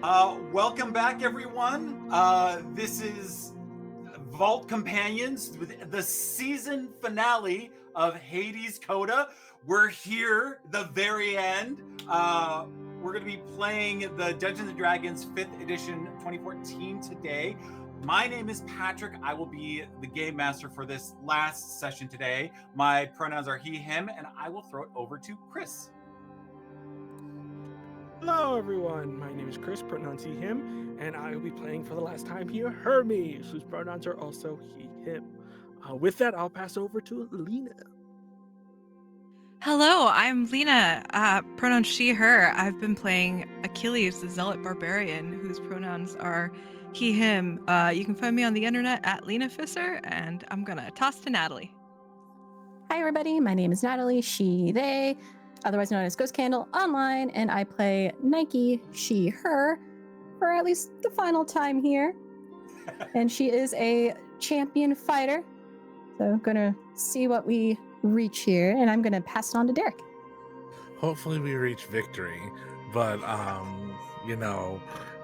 Welcome back, everyone. This is Vault Companions with the season finale of Hades Coda. We're here, the very end. We're going to be playing the Dungeons & Dragons 5th edition 2014 today. My name is Patrick. I will be the game master for this last session today. My pronouns are he, him, and I will throw it over to Chris. Hello everyone, my name is Chris, pronouns he, him, and I will be playing for the last time here Hermes, whose pronouns are also he, him. With that, I'll pass over to Lina. Hello, I'm Lina, pronouns she, her. I've been playing Achilles, the zealot barbarian, whose pronouns are he, him. You can find me on the internet at Lina Fisser, and I'm gonna toss to Natalie. Hi everybody, my name is Natalie, she, they, otherwise known as Ghost Candle online, and I play Nike, she, her, for at least the final time here. And she is a champion fighter. So I'm gonna see what we reach here, and I'm gonna pass it on to Derryk. Hopefully we reach victory, but hi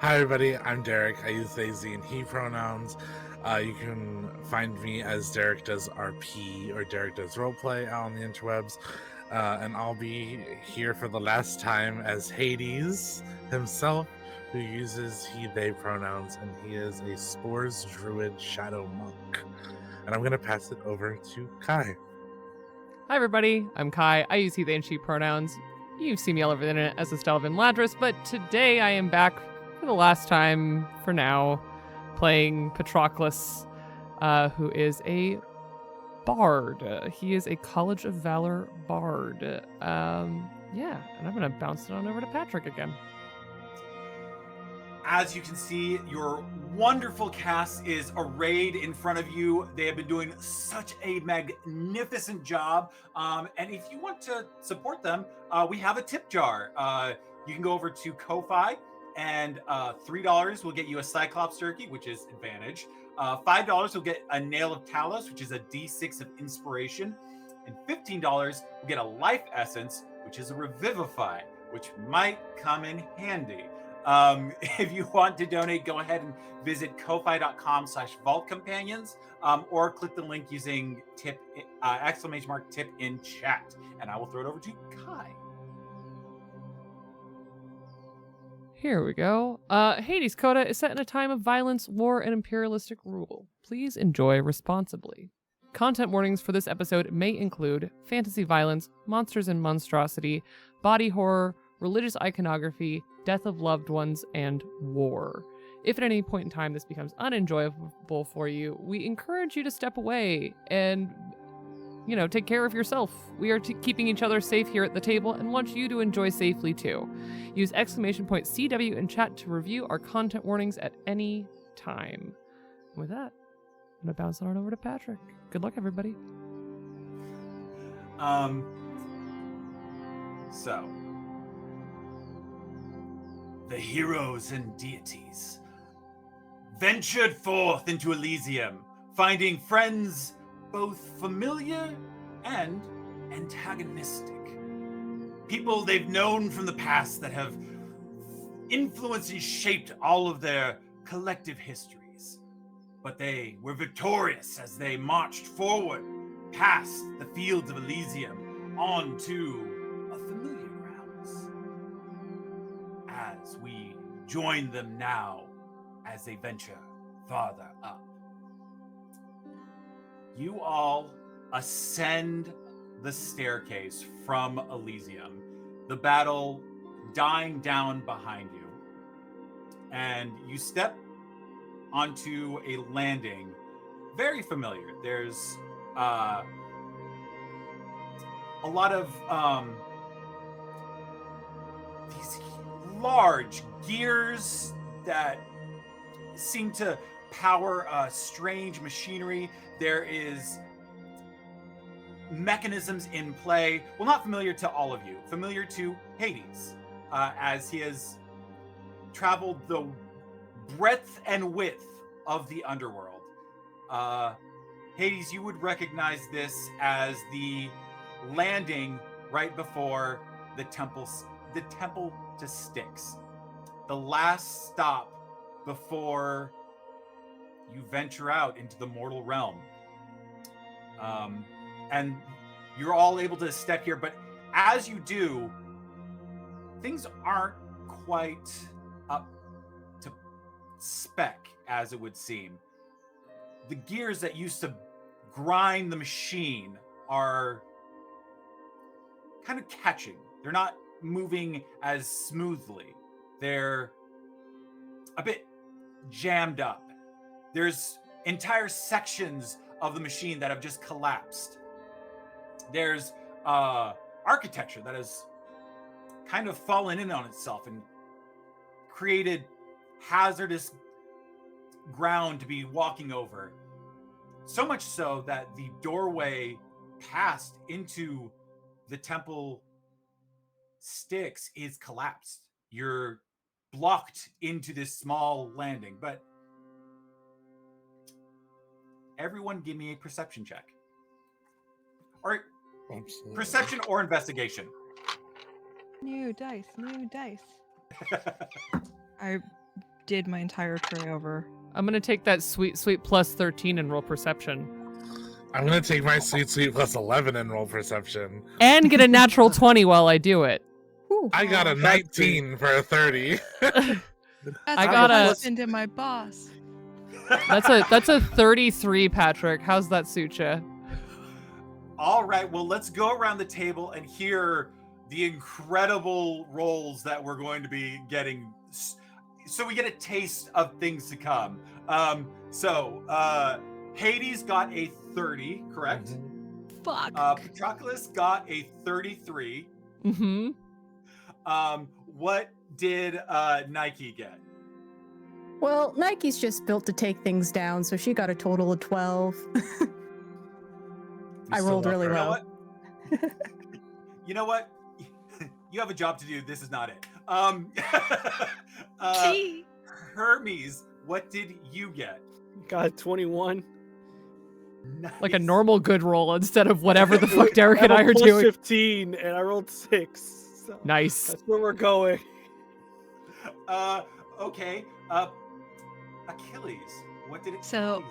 everybody, I'm Derryk. I use they, ze, and he pronouns. You can find me as Derryk Does RP or Derryk Does Roleplay out on the interwebs. And I'll be here for the last time as Hades himself, who uses he, they pronouns, and he is a Spores Druid Shadow Monk. And I'm going to pass it over to Kai. Hi everybody, I'm Kai. I use he, they, and she pronouns. You've seen me all over the internet as Estelvin Ladris, but today I am back for the last time, for now, playing Patroclus, who is a bard. He is a College of Valor bard. And I'm gonna bounce it on over to Patrick again. As you can see, your wonderful cast is arrayed in front of you. They have been doing such a magnificent job. And if you want to support them, we have a tip jar. You can go over to Ko-Fi, and $3 will get you a Cyclops turkey, which is advantage. $5 will get a Nail of Talos, which is a D6 of inspiration. And $15 will get a Life Essence, which is a Revivify, which might come in handy. If you want to donate, go ahead and visit ko-fi.com/vaultcompanions, or click the link using tip !tip in chat, and I will throw it over to Kai. Here we go. Hades Coda is set in a time of violence, war, and imperialistic rule. Please enjoy responsibly. Content warnings for this episode may include fantasy violence, monsters and monstrosity, body horror, religious iconography, death of loved ones, and war. If at any point in time this becomes unenjoyable for you, we encourage you to step away and, take care of yourself. We are keeping each other safe here at the table and want you to enjoy safely too. Use !CW in chat to review our content warnings at any time. With that, I'm gonna bounce it on over to Patrick. Good luck, everybody. So, the heroes and deities ventured forth into Elysium, finding friends both familiar and antagonistic. People they've known from the past that have influenced and shaped all of their collective histories. But they were victorious as they marched forward past the fields of Elysium onto a familiar grounds. As we join them now as they venture farther up. You all ascend the staircase from Elysium, the battle dying down behind you, and you step onto a landing very familiar. There's a lot of these large gears that seem to power strange machinery. There is mechanisms in play. Well, not familiar to all of you. Familiar to Hades, as he has traveled the breadth and width of the Underworld. Hades, you would recognize this as the landing right before the Temple Styx. the last stop before you venture out into the mortal realm. And you're all able to step here, but as you do, things aren't quite up to spec, as it would seem. The gears that used to grind the machine are kind of catching. They're not moving as smoothly. They're a bit jammed up. There's entire sections of the machine that have just collapsed. There's architecture that has kind of fallen in on itself and created hazardous ground to be walking over. So much so that the doorway past into the Temple Styx is collapsed. You're blocked into this small landing, but everyone give me a perception check. Or Absolutely. perception or investigation. New dice. I did my entire tray over. I'm gonna take that sweet plus 13 and roll perception. I'm gonna take my sweet plus 11 and roll perception. And get a natural 20 while I do it. Ooh. I got a 19 for a 30. That's I my got a- husband and my boss. That's a 33, Patrick. How's that suit ya? All right, well, let's go around the table and hear the incredible rolls that we're going to be getting, so we get a taste of things to come. Hades got a 30, correct? Fuck. Patroclus got a 33. Mm-hmm. What did Nike get? Well, Nike's just built to take things down, so she got a total of 12. I still rolled love really her. You know low. what? You know what? You have a job to do. This is not it. Gee. Hermes, what did you get? Got 21. Like a Nice. normal good roll instead of whatever the fuck Derryk I and have I a are plus doing. 15, and I rolled 6. So Nice. that's where we're going. Okay. Achilles, what did it? So-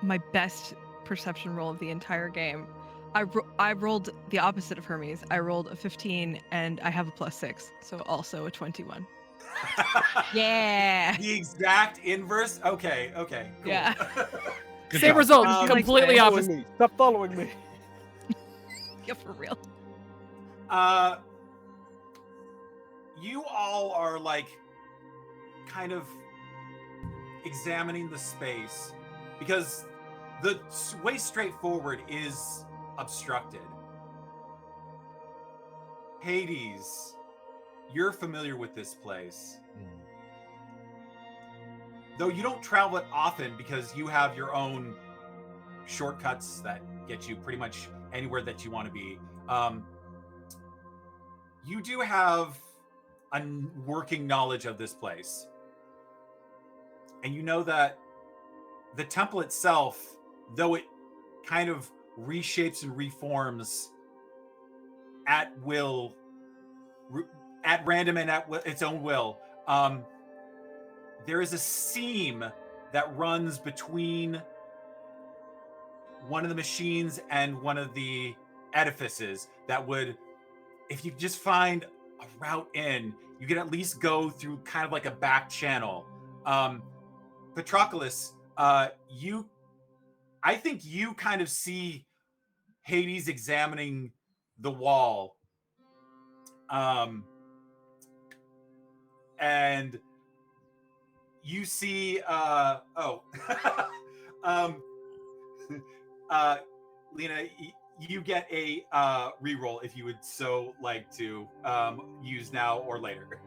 My best perception roll of the entire game. I rolled the opposite of Hermes. I rolled a 15 and I have a plus 6, so also a 21. Yeah. The exact inverse. Okay. Cool. Yeah. Good Same job. result, Um, completely Following opposite. me. Stop following me. Yeah, for real. You all are like kind of examining the space because the way straight forward is obstructed. Hades, you're familiar with this place. Though you don't travel it often because you have your own shortcuts that get you pretty much anywhere that you want to be. You do have a working knowledge of this place. And you know that the temple itself, though it kind of reshapes and reforms at will, at random and at its own will, there is a seam that runs between one of the machines and one of the edifices that would, if you just find a route in, you could at least go through kind of like a back channel. Patroclus, I think you kind of see Hades examining the wall. And you see, Lina, you get a reroll if you would so like to use now or later.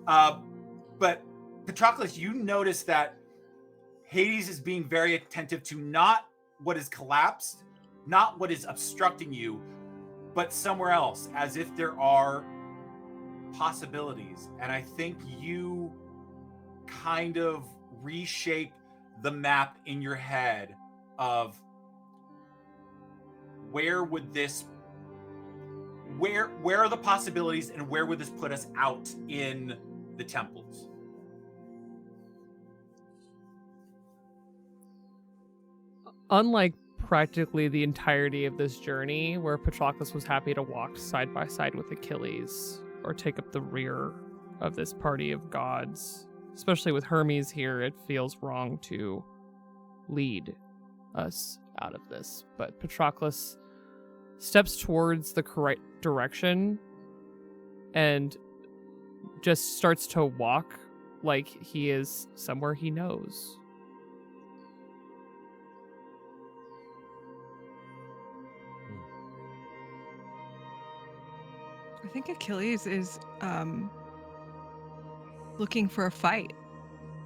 But Patroclus, you notice that Hades is being very attentive to not what is collapsed, not what is obstructing you, but somewhere else, as if there are possibilities. And I think you kind of reshape the map in your head of where would where are the possibilities, and where would this put us out in the temples? Unlike practically the entirety of this journey, where Patroclus was happy to walk side by side with Achilles or take up the rear of this party of gods, especially with Hermes here, it feels wrong to lead us out of this. But Patroclus steps towards the correct direction and just starts to walk like he is somewhere he knows. I think Achilles is looking for a fight.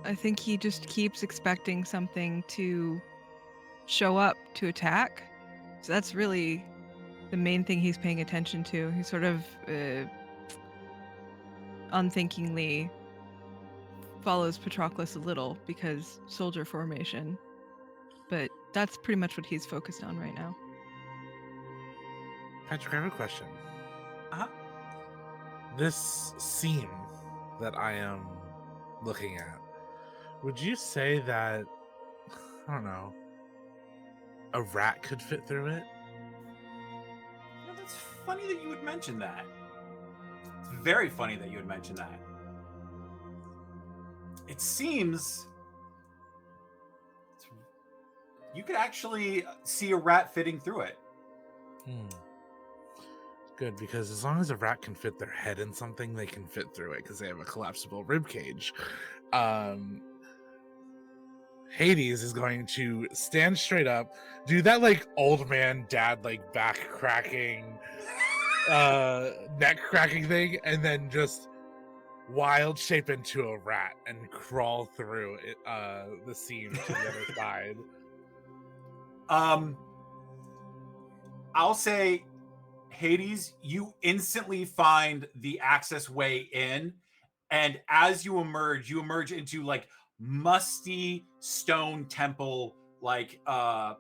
I think he just keeps expecting something to show up to attack. So that's really the main thing he's paying attention to. He sort of unthinkingly follows Patroclus a little because soldier formation. But that's pretty much what he's focused on right now. Patrick, I have a question. Uh-huh. This seam that I am looking at, would you say that, I don't know, a rat could fit through it? You know, that's funny that you would mention that. It's very funny that you would mention that. It seems you could actually see a rat fitting through it. Good, because as long as a rat can fit their head in something, they can fit through it because they have a collapsible rib cage. Hades is going to stand straight up, do that like old man dad like back cracking, neck cracking thing, and then just wild shape into a rat and crawl through it, the seam to the other side. I'll say, Hades, you instantly find the access way in, and as you emerge into like musty stone temple, like a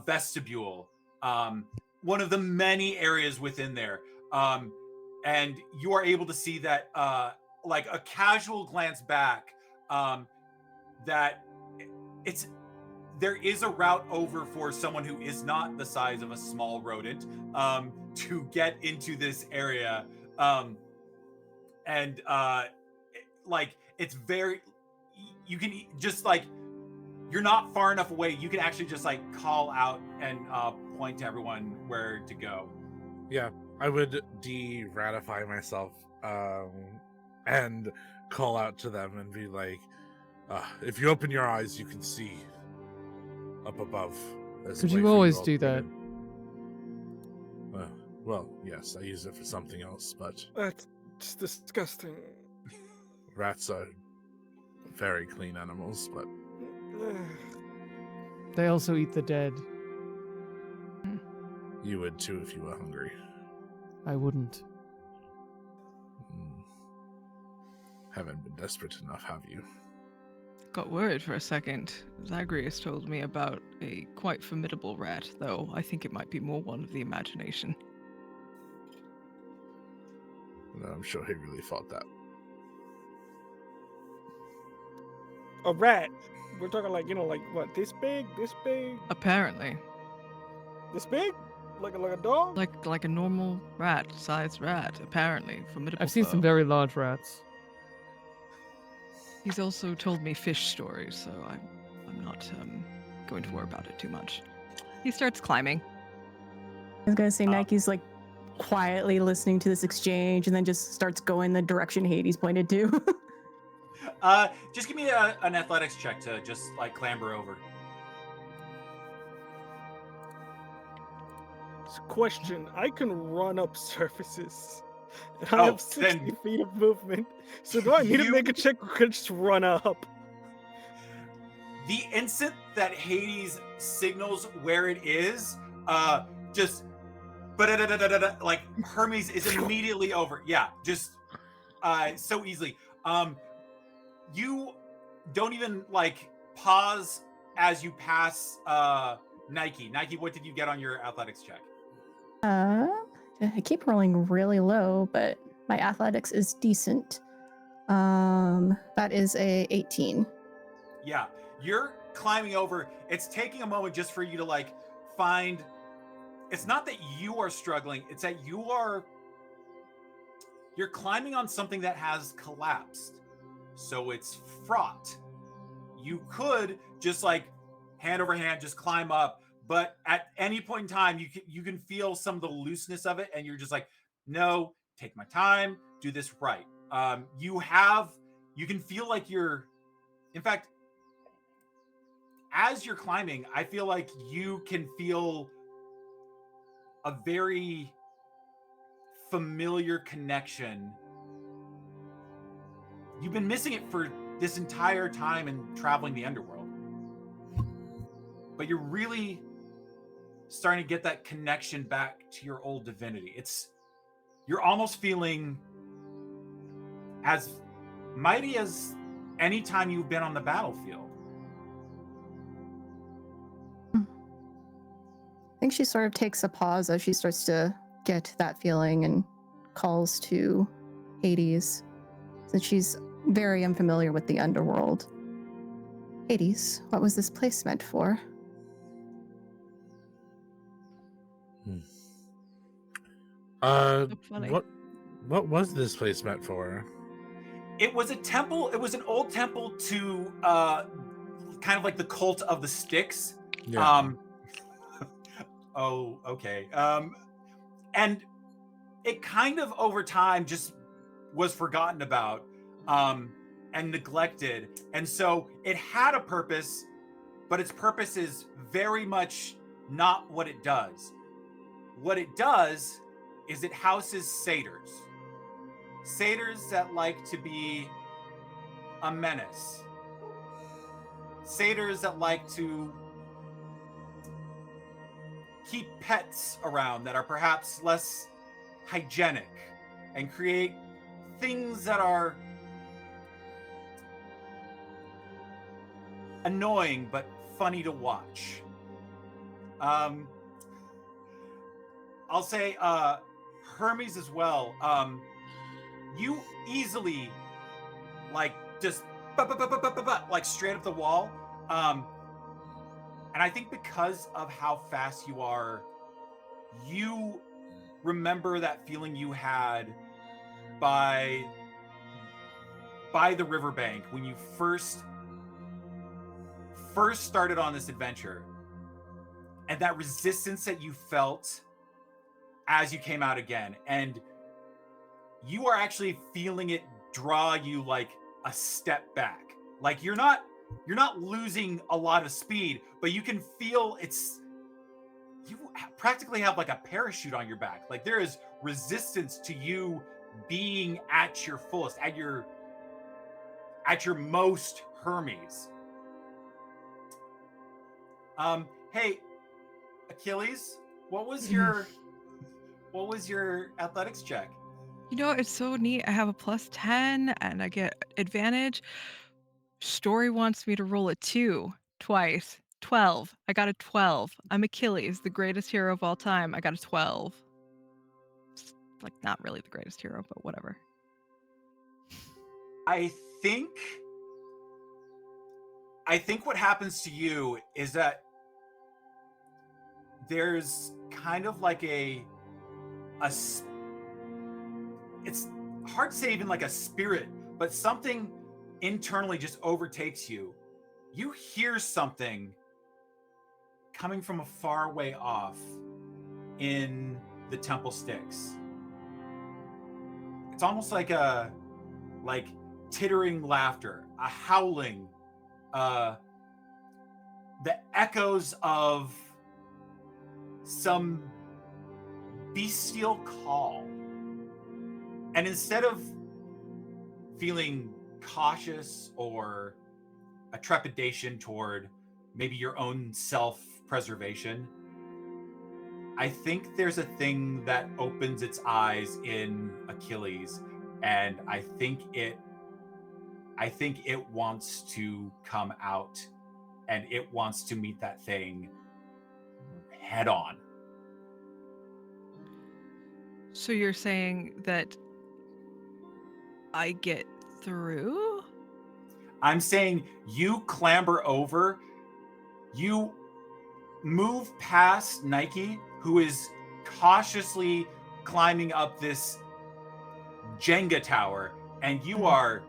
vestibule, one of the many areas within there, and you are able to see that like a casual glance back, that there is a route over for someone who is not the size of a small rodent, to get into this area, and like it's very, you can just like, you're not far enough away, you can actually just like call out and point to everyone where to go. Yeah, I would de-ratify myself and call out to them and be like, if you open your eyes, you can see up above. Could you always do that? Well, yes, I use it for something else, but That's disgusting. rats are very clean animals, but They also eat the dead. you would too if you were hungry. I wouldn't. Haven't been desperate enough, have you? Got worried for a second. Zagreus told me about a quite formidable rat, though I think it might be more one of the imagination. No, I'm sure he really thought that. A rat. We're talking like, like what, this big, Apparently. this big? Like a dog? Like a normal rat-sized rat, apparently. Formidable. I've seen some foe. very large rats. He's also told me fish stories, so I'm not going to worry about it too much. He starts climbing. I was gonna say Nike's like quietly listening to this exchange and then just starts going the direction Hades pointed to. Just give me an athletics check to just like clamber over. Question, I can run up surfaces. And I have 60 feet of movement. So do I need to make a check or can I just run up? The instant that Hades signals where it is, just like Hermes is immediately over. Yeah, just so easily. You don't even like pause as you pass Nike. Nike, what did you get on your athletics check? I keep rolling really low, but my athletics is decent. That is a 18. Yeah, you're climbing over. It's taking a moment just for you to like find. It's not that you are struggling, it's that you're climbing on something that has collapsed. So it's fraught. You could just like hand over hand just climb up, but at any point in time you can feel some of the looseness of it, and you're just like, no, take my time, do this right. You can feel like you're, in fact, as you're climbing, I feel like you can feel a very familiar connection. You've been missing it for this entire time in traveling the underworld, but you're really starting to get that connection back to your old divinity. You're almost feeling as mighty as any time you've been on the battlefield. I think she sort of takes a pause as she starts to get that feeling and calls to Hades, since she's very unfamiliar with the underworld. Hades, what was this place meant for? So funny. What was this place meant for? It was a temple. It was an old temple to kind of like the cult of the Styx. Yeah. Oh, okay. And it kind of over time just was forgotten about and neglected. And so it had a purpose, but its purpose is very much not what it does. What it does is it houses satyrs. Satyrs that like to be a menace. Satyrs that like to keep pets around that are perhaps less hygienic and create things that are annoying but funny to watch. I'll say Hermes as well. You easily like just like straight up the wall. And I think because of how fast you are, you remember that feeling you had by the riverbank when you first started on this adventure, and that resistance that you felt as you came out again, and you are actually feeling it draw you like a step back. Like you're not losing a lot of speed, but you can feel you practically have like a parachute on your back. Like there is resistance to you being at your fullest, at your most Hermes. Hey, Achilles, what was your athletics check? You know, it's so neat. I have a +10 and I get advantage. Story wants me to roll a 2 twice. 12. I got a 12. I'm Achilles, the greatest hero of all time. I got a 12. It's like not really the greatest hero, but whatever. I think what happens to you is that there's kind of like it's hard to say even like a spirit, but something internally just overtakes you. You hear something coming from a far way off in the Temple Styx. It's almost like tittering laughter, a howling, the echoes of some bestial call. And instead of feeling cautious or a trepidation toward maybe your own self-preservation, I think there's a thing that opens its eyes in Achilles, and I think it wants to come out, and it wants to meet that thing head on. So you're saying that I get through? I'm saying you clamber over, you move past Nike, who is cautiously climbing up this Jenga tower, and you are,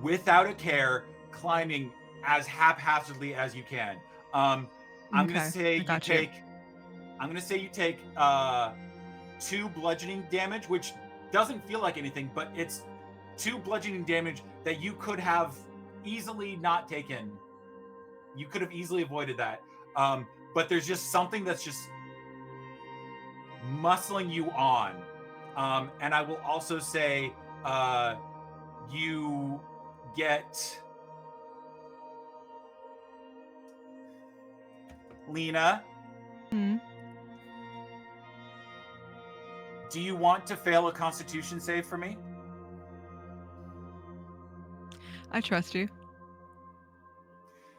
without a care, climbing as haphazardly as you can. I'm Okay, gonna say I you got you. take. I'm gonna say you take 2 bludgeoning damage, which doesn't feel like anything, but it's 2 bludgeoning damage that you could have easily not taken. You could have easily avoided that. But there's just something that's just muscling you on. And I will also say you get Lina. Hmm. Do you want to fail a Constitution save for me? I trust you.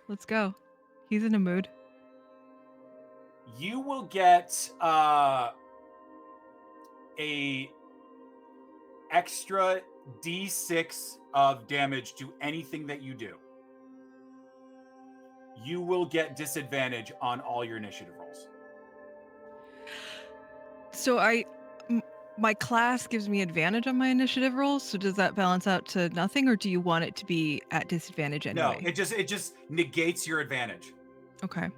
Let's go. He's in a mood. You will get a extra D6 of damage to anything that you do. You will get disadvantage on all your initiative rolls. So my class gives me advantage on my initiative rolls, so does that balance out to nothing, or do you want it to be at disadvantage anyway? No, it just negates your advantage. Okay.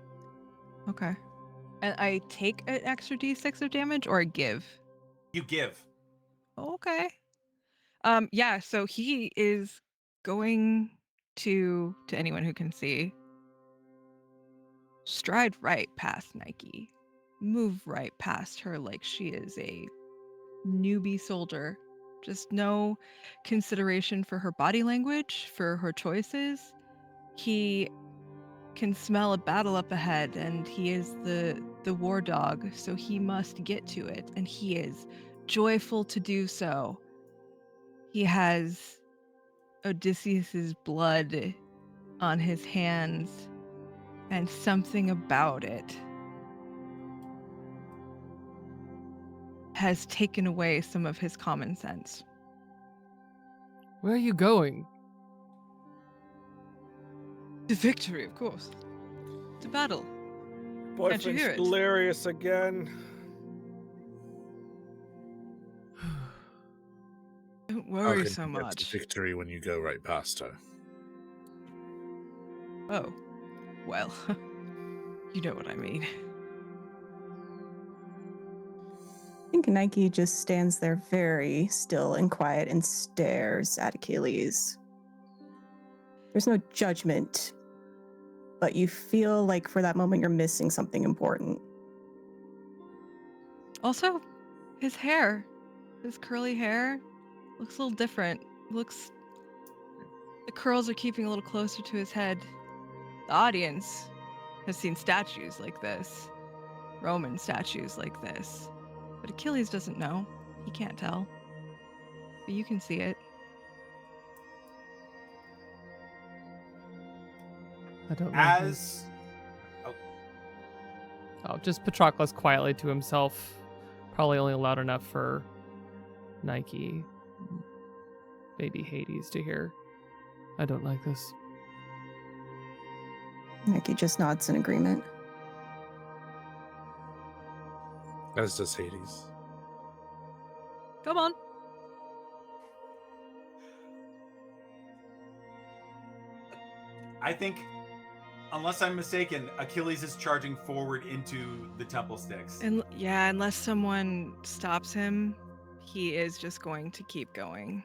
And I take an extra d6 of damage, or I give? You give. Okay. Yeah, so he is going to anyone who can see, stride right past Nike, move right past her like she is a newbie soldier. Just no consideration for her body language, for her choices. He can smell a battle up ahead, and he is the war dog, so he must get to it, and he is joyful to do so. He has Odysseus's blood on his hands, and something about it has taken away some of his common sense. Where are you going? To victory, of course. To battle. Boyfriend's hear it? delirious again. Don't How worry can so you get to much. victory when you go right past her? Oh, well, you know what I mean. I think Nike just stands there very still and quiet and stares at Achilles. There's no judgment, but you feel like for that moment you're missing something important. Also, his hair, his curly hair, looks a little different. The curls are keeping a little closer to his head. The audience has seen statues like this, Roman statues like this. But Achilles doesn't know. He can't tell. But you can see it. I don't know. Just Patroclus quietly to himself. Probably only loud enough for Nike, maybe Hades to hear. I don't like this. Nike just nods in agreement. As does Hades. Come on. I think, unless I'm mistaken, Achilles is charging forward into the Temple Styx. And yeah, unless someone stops him, he is just going to keep going.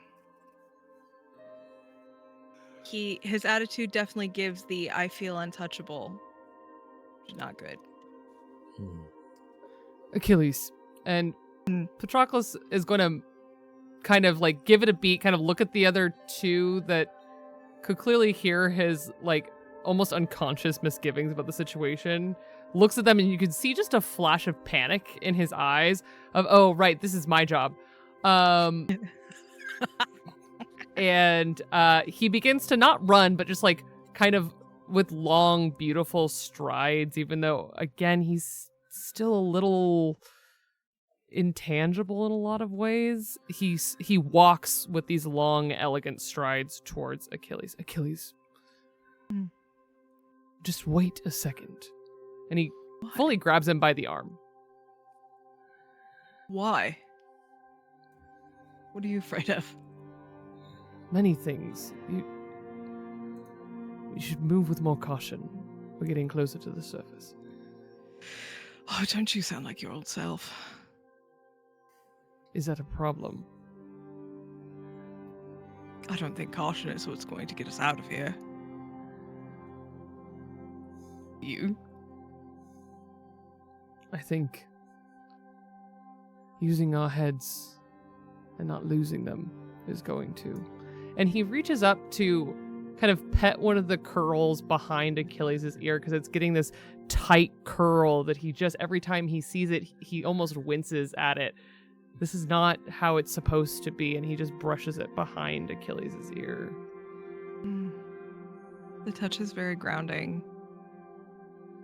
His attitude definitely gives the I feel untouchable, which is not good. Achilles. And Patroclus is going to kind of like give it a beat, kind of look at the other two that could clearly hear his like almost unconscious misgivings about the situation. Looks at them and you can see just a flash of panic in his eyes of, oh, right, this is my job. And he begins to not run, but just like kind of with long, beautiful strides, even though, again, he's still a little intangible in a lot of ways. He walks with these long, elegant strides towards Achilles. Achilles, just wait a second. And he fully grabs him by the arm. Why? What are you afraid of? Many things. You should move with more caution. We're getting closer to the surface. Oh, don't you sound like your old self. Is that a problem? I don't think caution is what's going to get us out of here. You? I think using our heads and not losing them is going to. And he reaches up to kind of pet one of the curls behind Achilles' ear because it's getting this tight curl that he just, every time he sees it, he almost winces at it. This is not how it's supposed to be, and he just brushes it behind Achilles' ear. The touch is very grounding.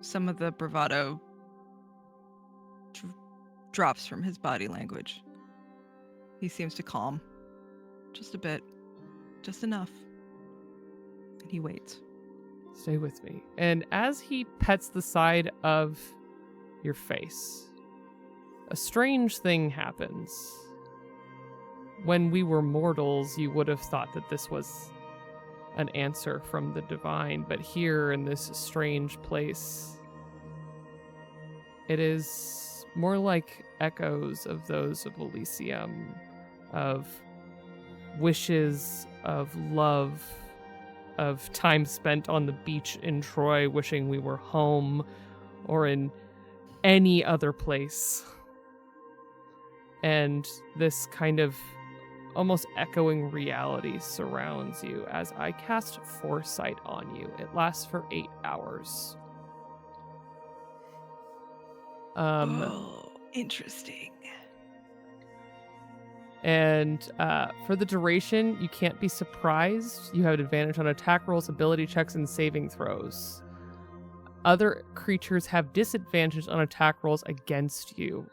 Some of the bravado drops from his body language. He seems to calm. Just a bit. Just enough. And he waits. Stay with me. And as he pets the side of your face, a strange thing happens. When we were mortals, you would have thought that this was an answer from the divine, but here in this strange place, it is more like echoes of those of Elysium, of wishes, of love, of time spent on the beach in Troy wishing we were home or in any other place. And this kind of almost echoing reality surrounds you as I cast Foresight on you. It lasts for 8 hours. Oh, interesting. And for the duration, you can't be surprised. You have an advantage on attack rolls, ability checks, and saving throws. Other creatures have disadvantage on attack rolls against you.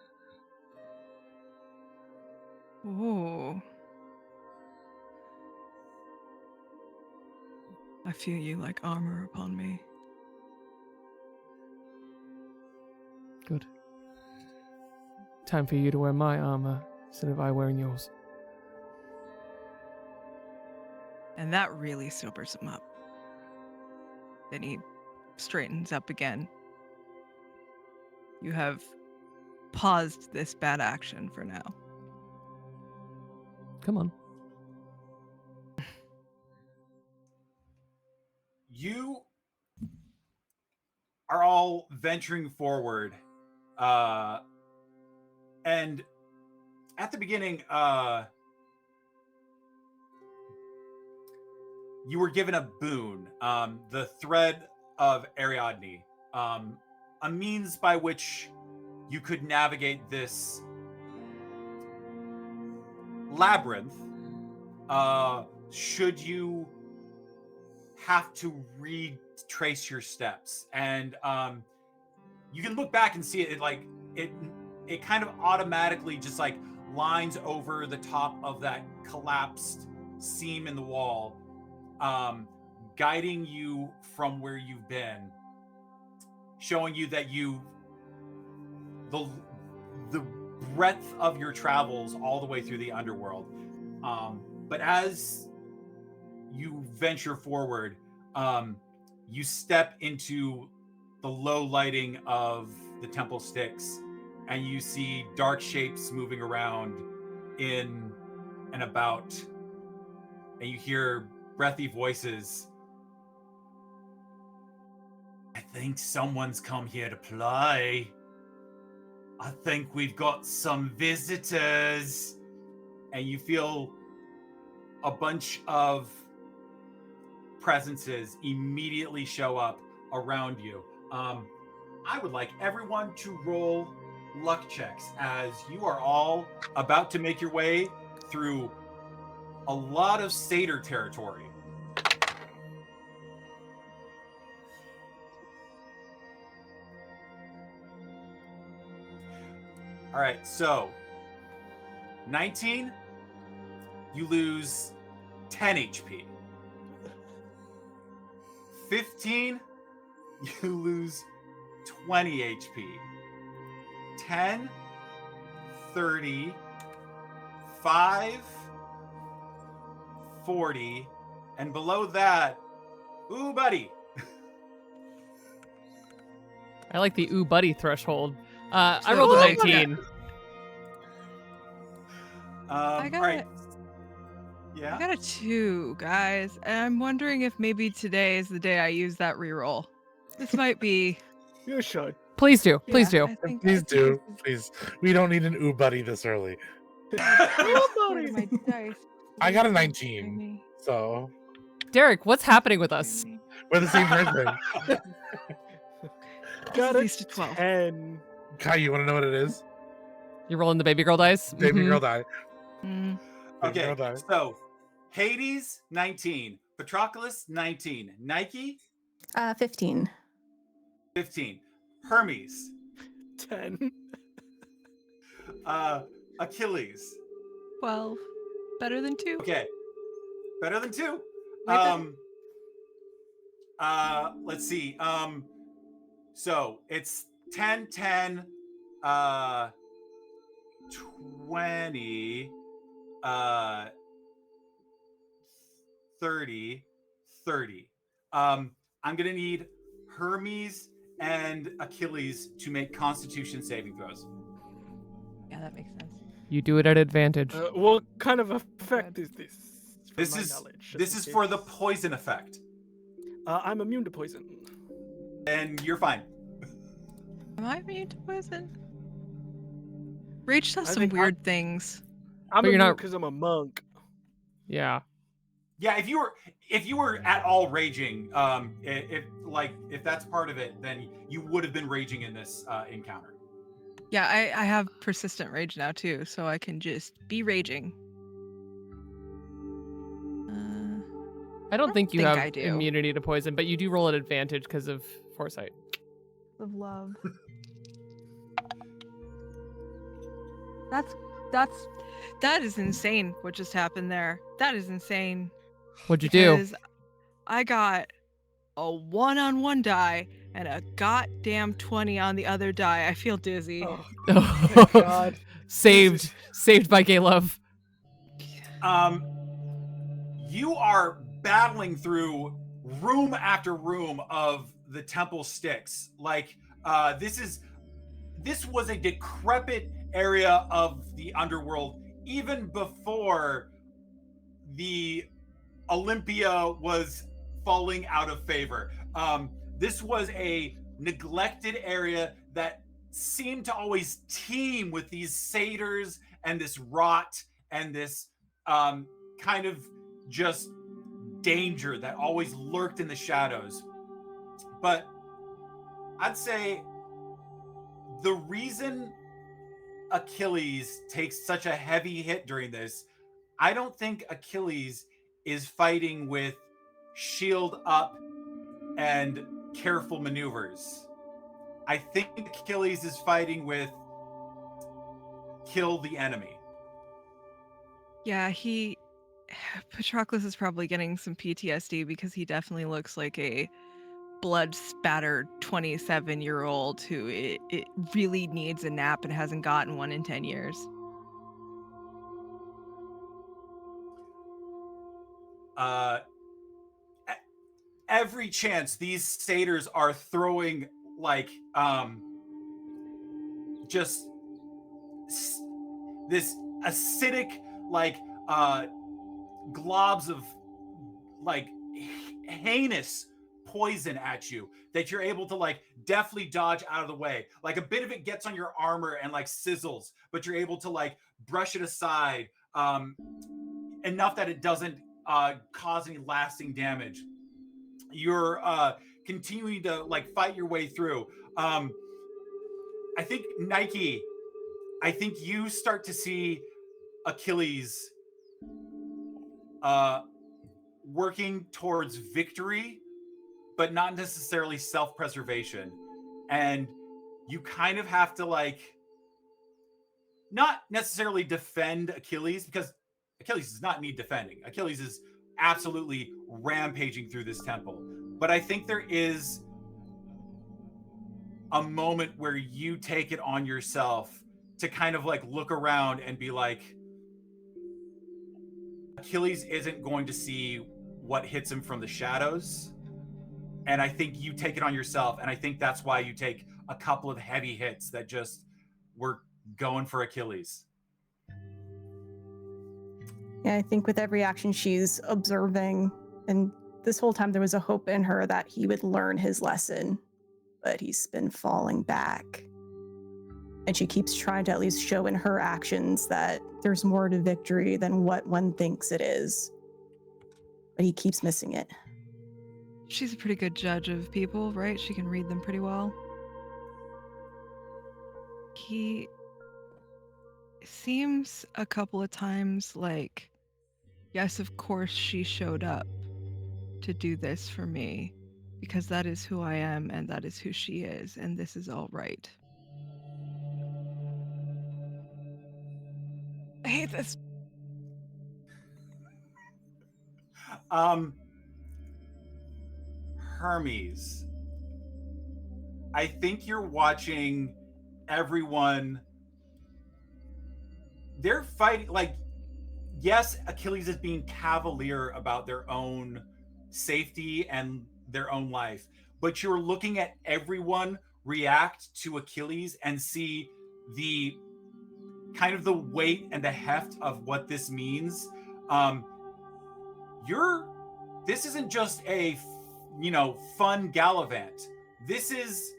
Ooh. I feel you like armor upon me. Good. Time for you to wear my armor instead of I wearing yours. And that really sobers him up. Then he straightens up again. You have paused this bad action for now. Come on. You are all venturing forward. And at the beginning, you were given a boon, the Thread of Ariadne, a means by which you could navigate this labyrinth should you have to retrace your steps. And you can look back and see it like it kind of automatically just like lines over the top of that collapsed seam in the wall, guiding you from where you've been, showing you that the breadth of your travels all the way through the underworld. But as you venture forward, you step into the low lighting of the Temple Styx, and you see dark shapes moving around in and about, and you hear breathy voices. I think someone's come here to play. I think we've got some visitors. And you feel a bunch of presences immediately show up around you. I would like everyone to roll luck checks as you are all about to make your way through a lot of satyr territory. All right, so 19, you lose 10 HP. 15, you lose 20 HP. 10, 30, 5, 40, and below that, ooh, buddy. I like the ooh buddy threshold. I rolled a 19. I got all right. it. Yeah. I got a 2, guys, and I'm wondering if maybe today is the day I use that reroll. This might be. You should. Please do. Please do. I think, Please I think do. this is- Please. We don't need an ooh buddy this early. Where are my dice? I got a Please don't 19. betray me. So Derryk, what's happening with us? Betray me. we're the same person. Got At a least a 12. 10. Kai, you want to know what it is? You're rolling the baby girl dice? Baby Mhm. girl die. Mm. Baby Okay, girl die. so Hades, 19. Patroclus, 19. Nike, 15. 15. Hermes, 10. Achilles. 12. Better than 2. Okay, better than 2. Way Let's see. So it's 10, 10, 20, 30, 30. I'm gonna need Hermes and Achilles to make Constitution saving throws. Yeah, that makes sense. You do it at advantage. What kind of effect is this? From This my is knowledge, this just is in for the case. poison effect, I'm immune to poison. and you're fine. Am I immune to poison? Rage does I some think weird things. I'm But you're immune not- because I'm a monk. Yeah. Yeah, if you were at all raging, if that's part of it, then you would have been raging in this encounter. Yeah, I have persistent rage now too, so I can just be raging. I don't think you think have I do. immunity to poison, but you do roll at advantage because of foresight. Of love. That is insane what just happened there. That is insane. What'd you do? Because I got a 1-on-1 die and a goddamn 20 on the other die. I feel dizzy. Oh, thank God. Saved by gay love. You are battling through room after room of the Temple Styx. Like this was a decrepit area of the Underworld even before the Olympia was falling out of favor. This was a neglected area that seemed to always teem with these satyrs and this rot and this kind of just danger that always lurked in the shadows. But I'd say the reason Achilles takes such a heavy hit during this, I don't think Achilles is fighting with shield up and careful maneuvers. I think Achilles is fighting with kill the enemy. Yeah, Patroclus is probably getting some PTSD because he definitely looks like a blood-spattered 27-year-old who it really needs a nap and hasn't gotten one in 10 years. Every chance these satyrs are throwing like just this acidic like globs of like heinous poison at you that you're able to like deftly dodge out of the way. Like a bit of it gets on your armor and like sizzles, but you're able to like brush it aside enough that it doesn't cause any lasting damage. You're continuing to like fight your way through. I think Nike, I think you start to see Achilles working towards victory, but not necessarily self-preservation. And you kind of have to like not necessarily defend Achilles, because Achilles does not need defending. Achilles is absolutely rampaging through this temple. But I think there is a moment where you take it on yourself to kind of like look around and be like, Achilles isn't going to see what hits him from the shadows. And I think you take it on yourself. And I think that's why you take a couple of heavy hits that just were going for Achilles. Yeah, I think with every action she's observing, and this whole time there was a hope in her that he would learn his lesson, but he's been falling back. And she keeps trying to at least show in her actions that there's more to victory than what one thinks it is. But he keeps missing it. She's a pretty good judge of people, right? She can read them pretty well. He seems a couple of times like, yes, of course she showed up to do this for me, because that is who I am and that is who she is, and this is all right. I hate this. Hermes, I think you're watching everyone. They're fighting, like, yes, Achilles is being cavalier about their own safety and their own life, but you're looking at everyone react to Achilles and see the kind of the weight and the heft of what this means. This isn't just a fun gallivant. This is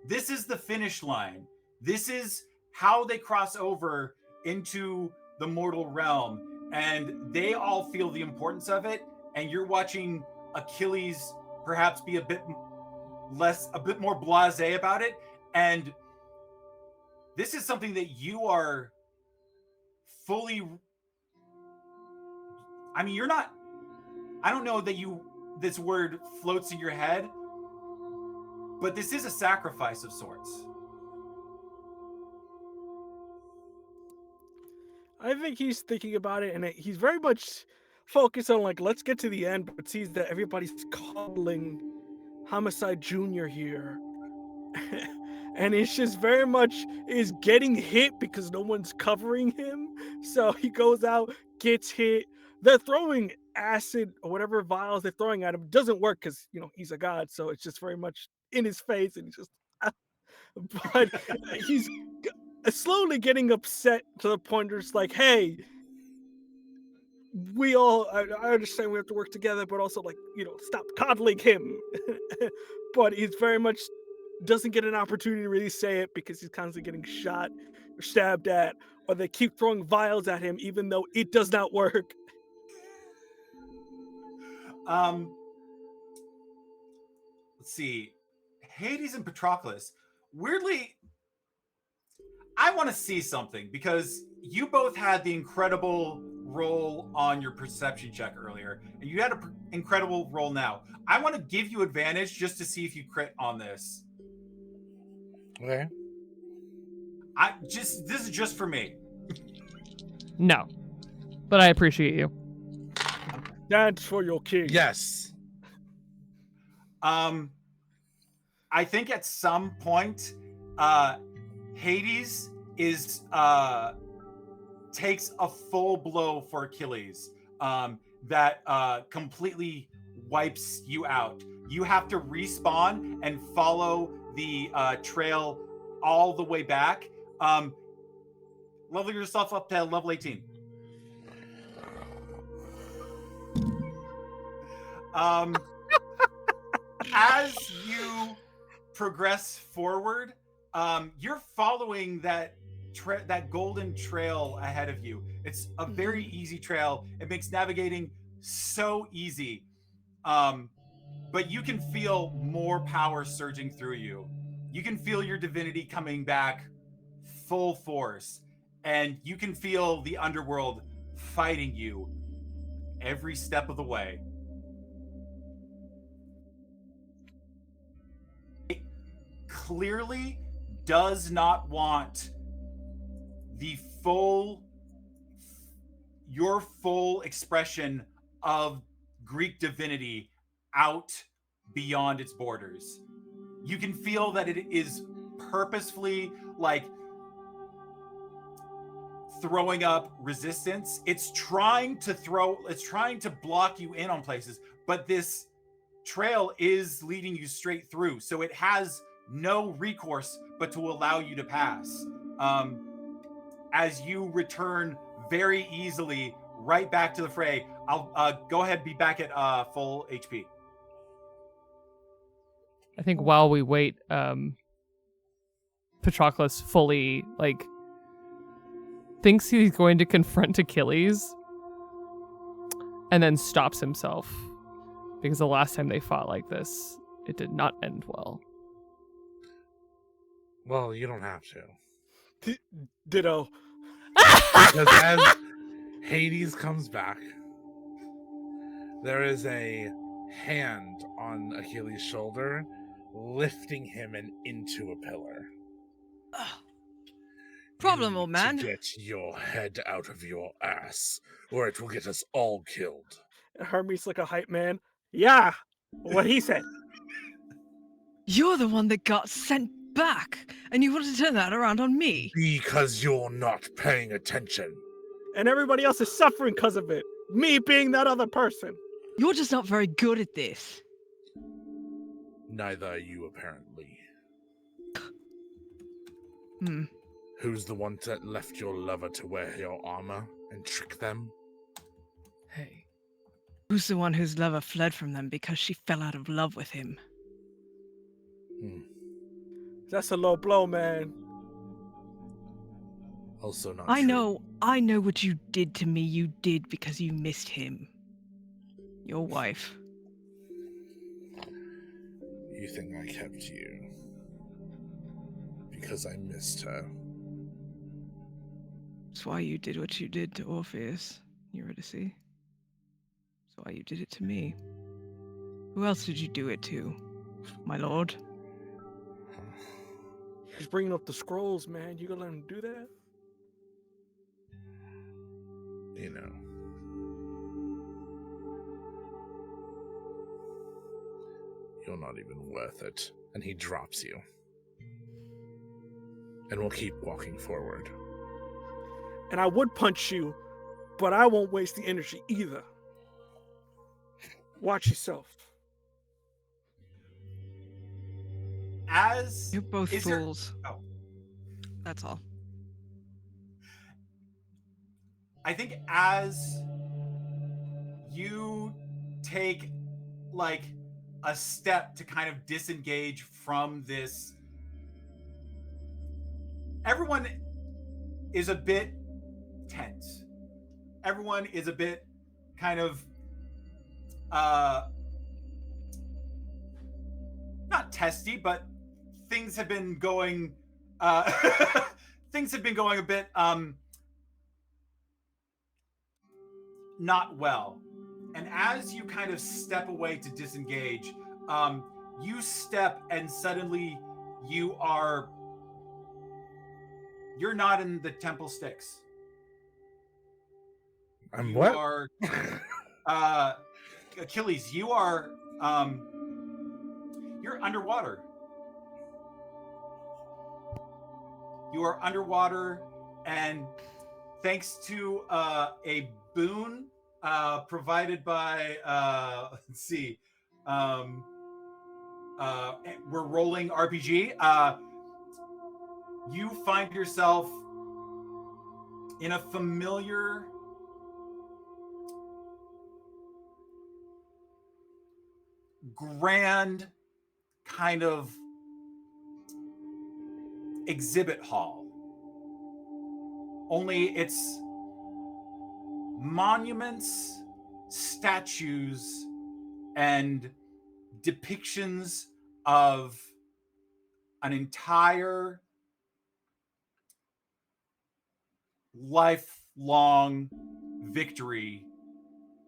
the finish line. This is how they cross over into the mortal realm, and they all feel the importance of it. And you're watching Achilles perhaps be a bit more blasé about it. And this is something that you are fully. I mean, you're not. I don't know that this word floats in your head, but this is a sacrifice of sorts. I think he's thinking about it, and he's very much focused on, like, let's get to the end, but sees that everybody's coddling Homicide Jr. here. And it's just very much is getting hit because no one's covering him. So he goes out, gets hit. They're throwing acid or whatever vials they're throwing at him. Doesn't work because, he's a god. So it's just very much in his face, and he's just, but he's slowly getting upset to the point where it's like, hey, I understand we have to work together, but also, like, stop coddling him. But he's very much doesn't get an opportunity to really say it because he's constantly getting shot or stabbed at, or they keep throwing vials at him even though it does not work. Let's see. Hades and Patroclus. Weirdly, I want to see something because you both had the incredible roll on your perception check earlier, and you had an incredible roll now. I want to give you advantage just to see if you crit on this. Okay. This is just for me. No, but I appreciate you. Dance for your king. Yes. I think at some point, Hades takes a full blow for Achilles that completely wipes you out. You have to respawn and follow the trail all the way back. Level yourself up to level 18. As you progress forward, you're following that golden trail ahead of you. It's a very easy trail. It makes navigating so easy. But you can feel more power surging through you. You can feel your divinity coming back full force, and you can feel the underworld fighting you every step of the way. It clearly does not want your full expression of Greek divinity out beyond its borders. You can feel that it is purposefully like throwing up resistance. It's trying to block you in on places, but this trail is leading you straight through. So it has no recourse but to allow you to pass. As you return very easily right back to the fray, I'll go ahead and be back at full HP. I think while we wait, Patroclus fully thinks he's going to confront Achilles and then stops himself because the last time they fought like this, it did not end well. Well, you don't have to. Ditto. Because as Hades comes back, there is a hand on Achilles' shoulder lifting him and into a pillar. Problem, You old need man. to get your head out of your ass, or it will get us all killed. Hermes like a hype man. Yeah, what he said. You're the one that got sent back, and you want to turn that around on me. Because you're not paying attention. And everybody else is suffering because of it. Me being that other person. You're just not very good at this. Neither are you, apparently. Hmm. Who's the one that left your lover to wear your armor and trick them? Hey. Who's the one whose lover fled from them because she fell out of love with him? That's a low blow, man. Also not I true. know what you did to me. You did because you missed him. Your wife. You think I kept you because I missed her. That's why you did what you did to Orpheus, Eurydice. That's why you did it to me. Who else did you do it to, my lord? He's bringing up the scrolls, man. You gonna let him do that? You know. You're not even worth it. And he drops you. And we'll keep walking forward. And I would punch you, but I won't waste the energy either. Watch yourself. You're both fools. That's all. I think as you take like a step to kind of disengage from this, everyone is a bit tense. Everyone is a bit kind of not testy, but things have been going things have been going a bit not well. And as you kind of step away to disengage, you step and suddenly you're not in the Temple Styx. I'm You what? are Achilles, you're underwater. You are underwater, and thanks to a boon provided by let's see, we're rolling RPG. You find yourself in a familiar grand kind of exhibit hall, only it's monuments, statues, and depictions of an entire lifelong victory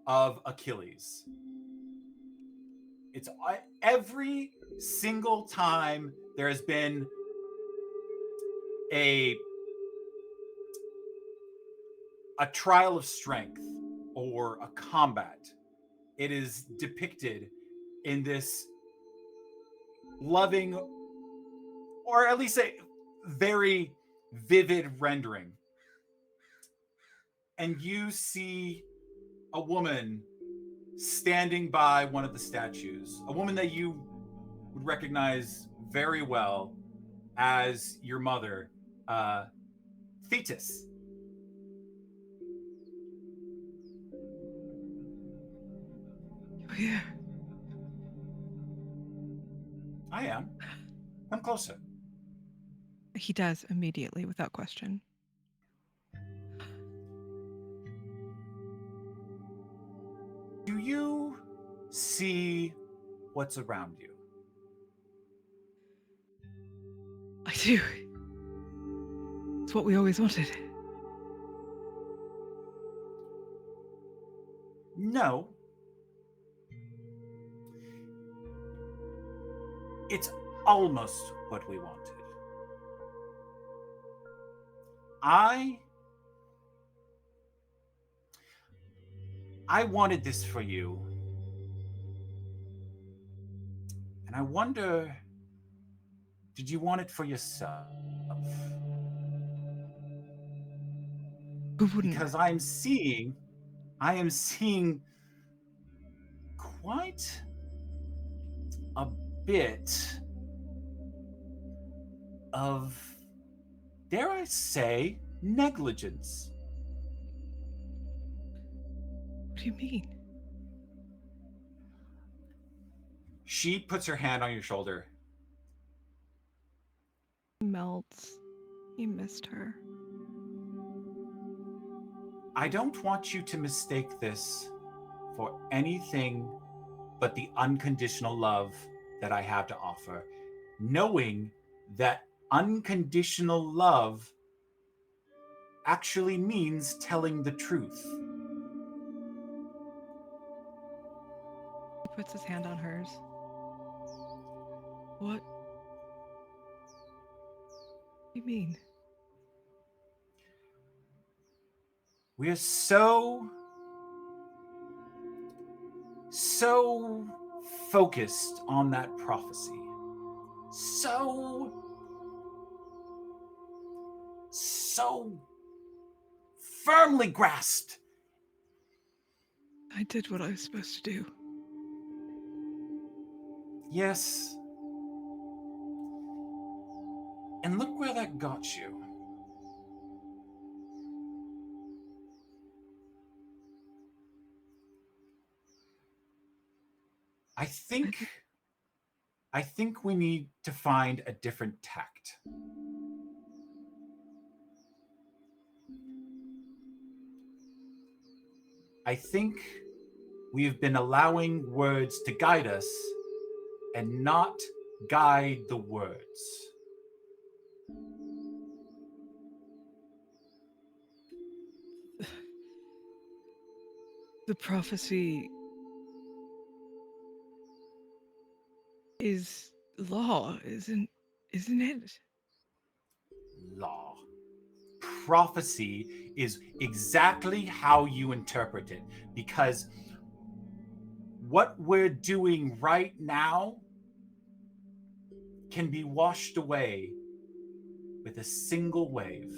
of Achilles. It's every single time there has been a a trial of strength or a combat. It is depicted in this loving, or at least a very vivid rendering. And you see a woman standing by one of the statues, a woman that you would recognize very well as your mother, Thetis. You're here. I am. Come closer. He does immediately, without question. Do you see what's around you? I do. It's what we always wanted. No. It's almost what we wanted. I wanted this for you. And I wonder, did you want it for yourself? Who wouldn't? Because I am seeing quite a bit of, dare I say, negligence. What do you mean? She puts her hand on your shoulder. Melts. He missed her. I don't want you to mistake this for anything but the unconditional love that I have to offer, knowing that unconditional love actually means telling the truth. He puts his hand on hers. What do you mean? We are so focused on that prophecy. So firmly grasped. I did what I was supposed to do. Yes. And look where that got you. I think we need to find a different tact. I think we have been allowing words to guide us and not guide the words. The prophecy is law, isn't it? Law. Prophecy is exactly how you interpret it, because what we're doing right now can be washed away with a single wave.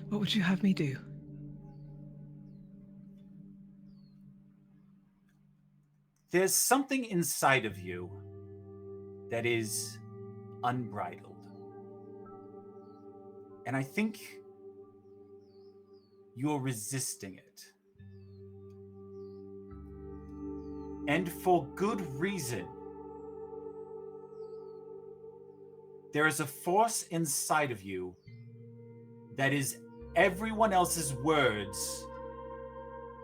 What would you have me do? There's something inside of you that is unbridled. And I think you're resisting it. And for good reason. There is a force inside of you that is everyone else's words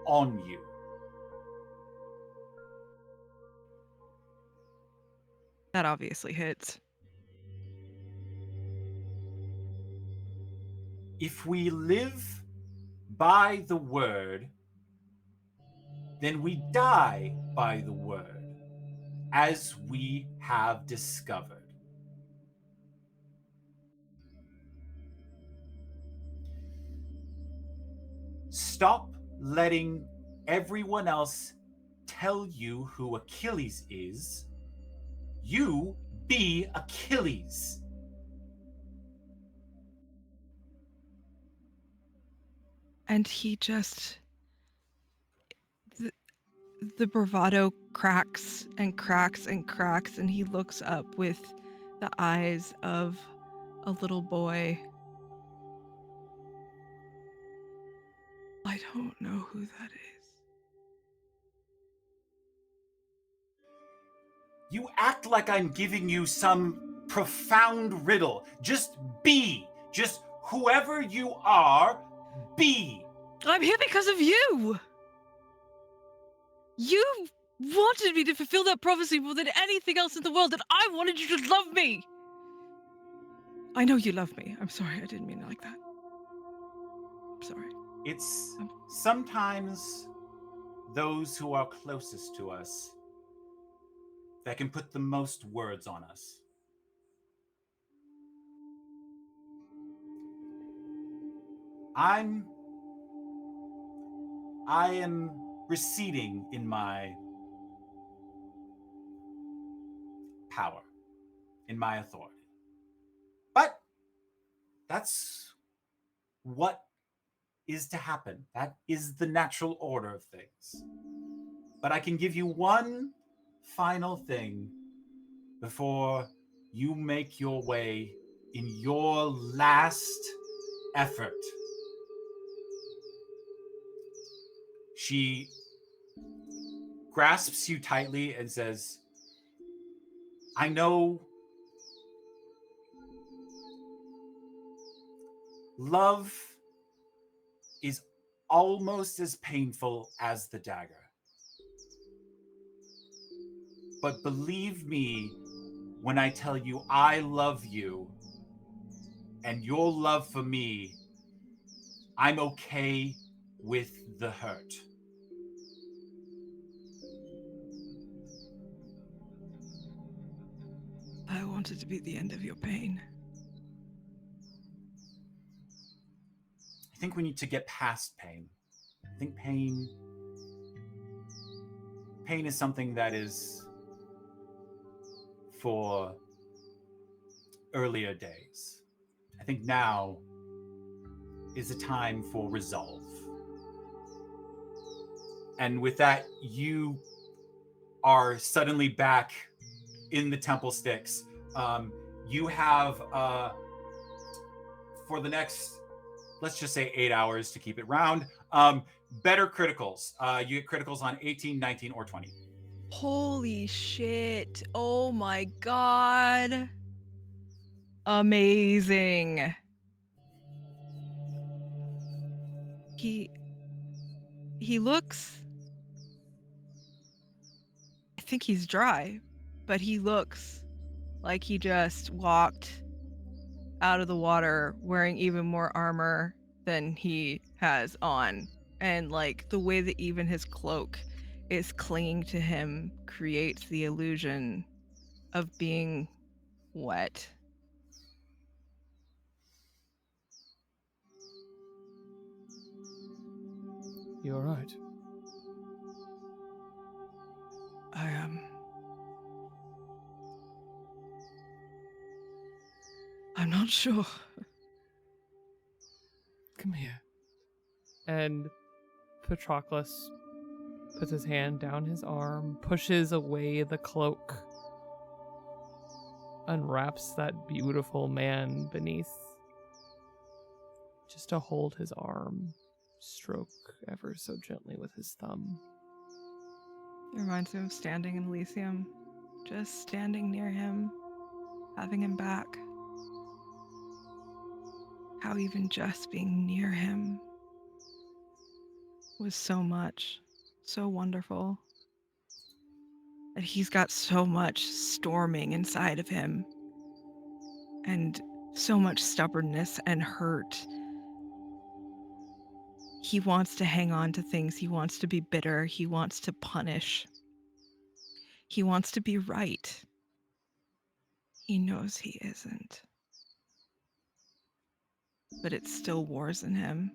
on you. That obviously hits. If we live by the word, then we die by the word, as we have discovered. Stop letting everyone else tell you who Achilles is. You be Achilles. And he just... The bravado cracks and cracks and cracks, and he looks up with the eyes of a little boy. I don't know who that is. You act like I'm giving you some profound riddle. Just be. Just whoever you are, be. I'm here because of you! You wanted me to fulfill that prophecy more than anything else in the world, and I wanted you to love me! I know you love me. I'm sorry, I didn't mean it like that. I'm sorry. It's sometimes those who are closest to us that can put the most words on us. I am receding in my power, in my authority. But that's what is to happen. That is the natural order of things. But I can give you one final thing before you make your way in your last effort. She grasps you tightly and says, I know love is almost as painful as the dagger. But believe me when I tell you I love you and your love for me, I'm okay with the hurt. I wanted to be the end of your pain. I think we need to get past pain. I think pain is something that is for earlier days. I think now is a time for resolve. And with that, you are suddenly back in the Temple Styx. You have, for the next, let's just say 8 hours to keep it round, better criticals. You get criticals on 18, 19, or 20. Holy shit. Oh my god. Amazing. He looks... I think he's dry, but he looks like he just walked out of the water wearing even more armor than he has on. And like the way that even his cloak is clinging to him creates the illusion of being wet. You all right? I am. I'm not sure. Come here. And Patroclus puts his hand down his arm, pushes away the cloak, unwraps that beautiful man beneath, just to hold his arm, stroke ever so gently with his thumb. It reminds me of standing in Elysium. Just standing near him, having him back. How even just being near him was so much, so wonderful. And he's got so much storming inside of him. And so much stubbornness and hurt. He wants to hang on to things. He wants to be bitter. He wants to punish. He wants to be right. He knows he isn't. But it still wars in him.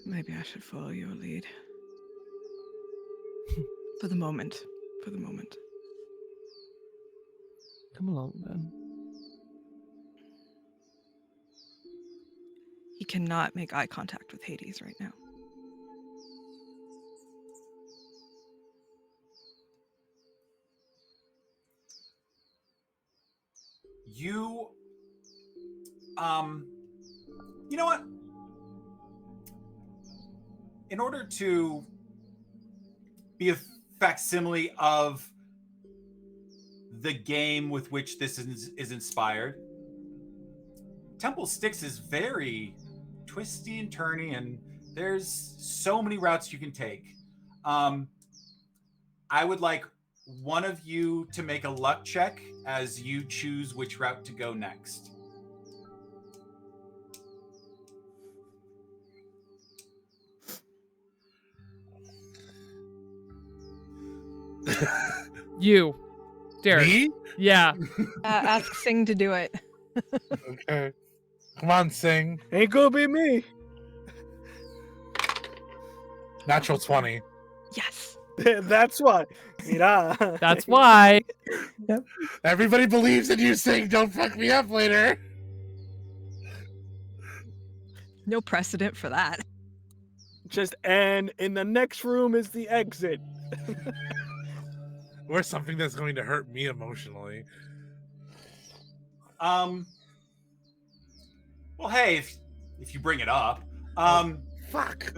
Maybe I should follow your lead. For the moment. For the moment. Come along, then. He cannot make eye contact with Hades right now. You, you know what? In order to be a facsimile of the game with which this is inspired, Temple Styx is very twisty and turny, and there's so many routes you can take. I would like one of you to make a luck check as you choose which route to go next. You, Derryk. Me? Yeah. Ask Sing to do it. Okay. Come on, Sing. Ain't gonna be me. Natural 20. Yes. That's why. Mira. That's why. Everybody believes in you, Sing. Don't fuck me up later. No precedent for that. And in the next room is the exit. Or something that's going to hurt me emotionally. Well, hey, if you bring it up, Fuck.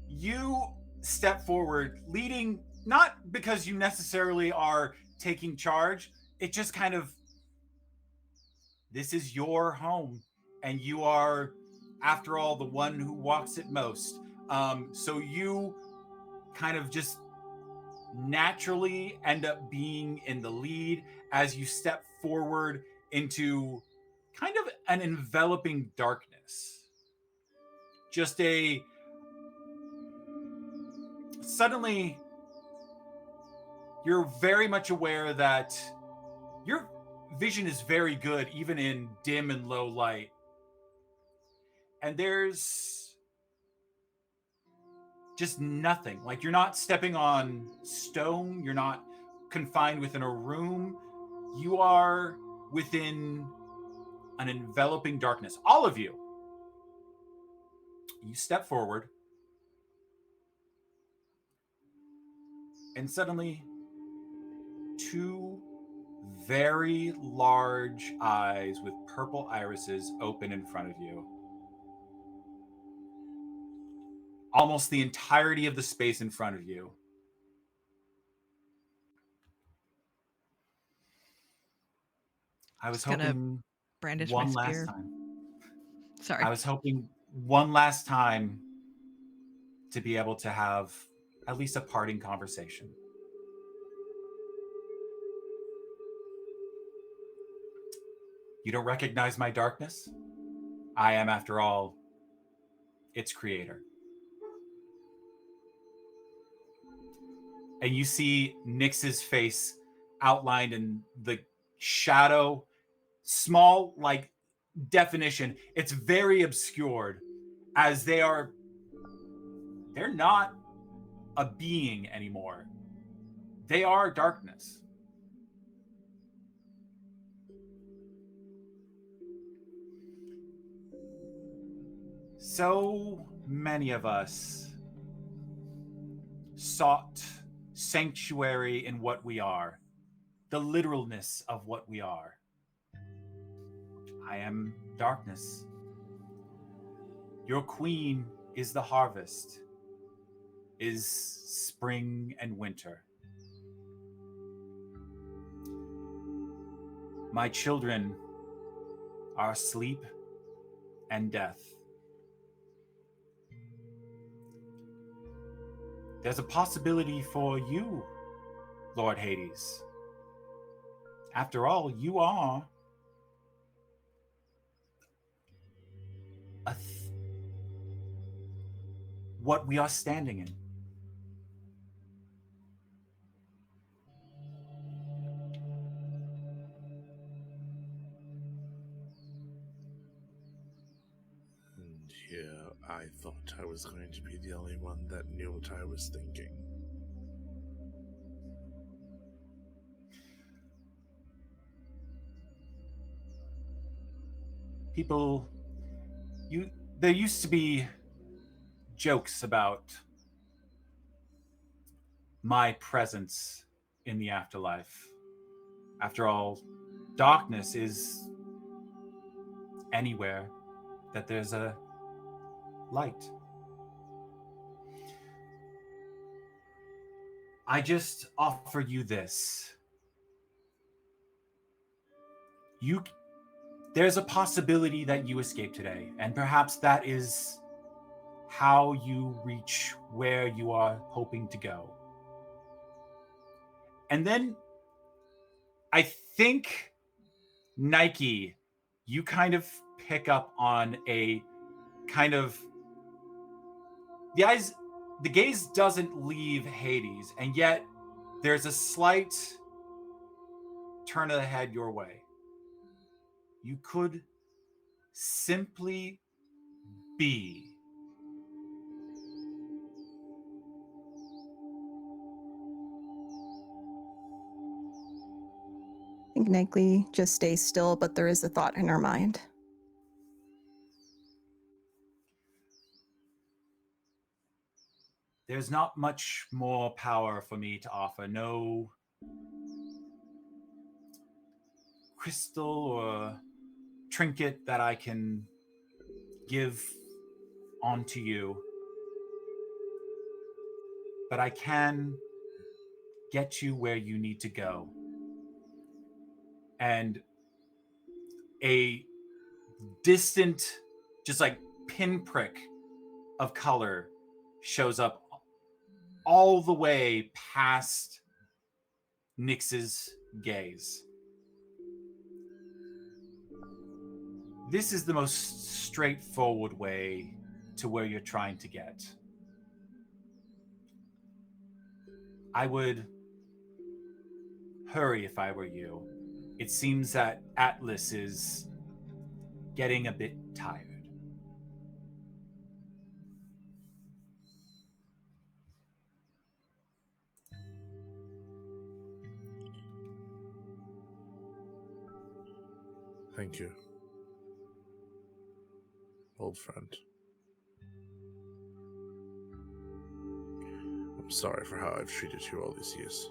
You step forward, leading, not because you necessarily are taking charge. It just kind of, this is your home, and you are, after all, the one who walks it most. So you kind of just naturally end up being in the lead as you step forward into kind of an enveloping darkness. Just suddenly you're very much aware that your vision is very good even in dim and low light, and there's just nothing. Like, you're not stepping on stone, you're not confined within a room, you are within an enveloping darkness. All of you step forward, and suddenly two very large eyes with purple irises open in front of you. Almost the entirety of the space in front of you. I was Just gonna hoping brandish one my last spear. time. Sorry. I was hoping one last time to be able to have at least a parting conversation. You don't recognize my darkness? I am, after all, its creator. And you see Nyx's face outlined in the shadow, small, like, definition. It's very obscured, as they're not a being anymore. They are darkness. So many of us sought sanctuary in what we are, the literalness of what we are. I am darkness. Your queen is the harvest, is spring and winter. My children are sleep and death. There's a possibility for you, Lord Hades. After all, you are what we are standing in. I thought I was going to be the only one that knew what I was thinking. People, there used to be jokes about my presence in the afterlife. After all, darkness is anywhere that there's a light. I just offer you this. There's a possibility that you escape today, and perhaps that is how you reach where you are hoping to go. And then I think, Nike, you kind of pick up on a kind of the gaze doesn't leave Hades, and yet there's a slight turn of the head your way. You could simply be. I think Natalie just stays still, but there is a thought in her mind. There's not much more power for me to offer. No crystal or trinket that I can give onto you. But I can get you where you need to go. And a distant, just like pinprick of color shows up all the way past Nyx's gaze. This is the most straightforward way to where you're trying to get. I would hurry if I were you. It seems that Atlas is getting a bit tired. Thank you, old friend. I'm sorry for how I've treated you all these years.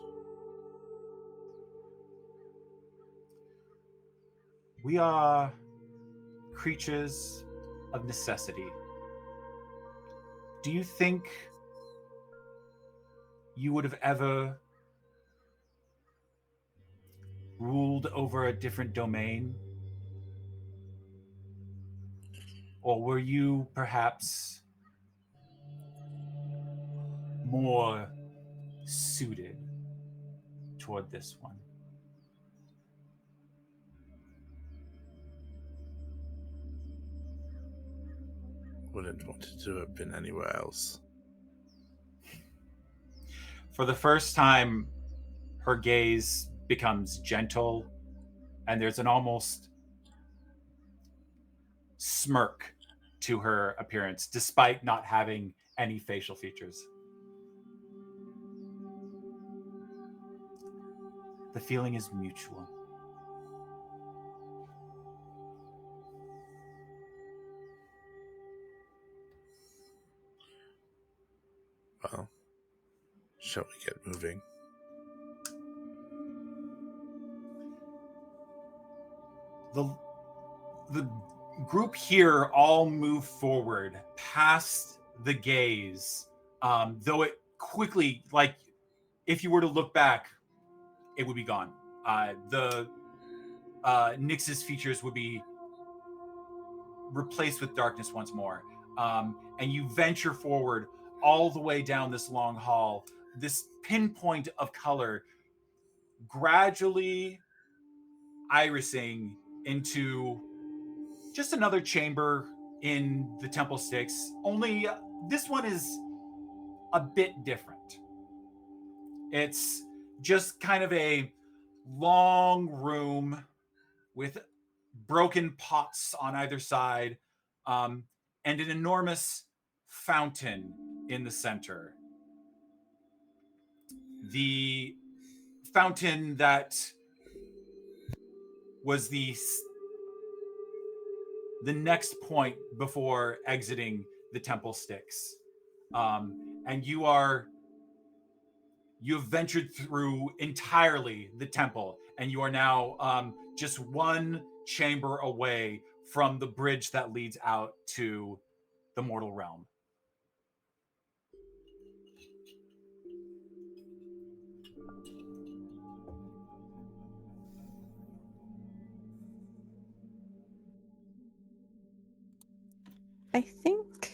We are creatures of necessity. Do you think you would have ever ruled over a different domain? Or were you perhaps more suited toward this one? Wouldn't want to have been anywhere else. For the first time, her gaze becomes gentle, and there's an almost smirk to her appearance, despite not having any facial features. The feeling is mutual. Well, shall we get moving? The group here all move forward past the gaze, though it quickly, like, if you were to look back, it would be gone. The Nyx's features would be replaced with darkness once more. And you venture forward all the way down this long hall, this pinpoint of color gradually irising into just another chamber in the Temple Styx, only this one is a bit different. It's just kind of a long room with broken pots on either side, and an enormous fountain in the center. The fountain that was the next point before exiting the Temple Styx. And you have ventured through entirely the temple, and you are now just one chamber away from the bridge that leads out to the mortal realm. I think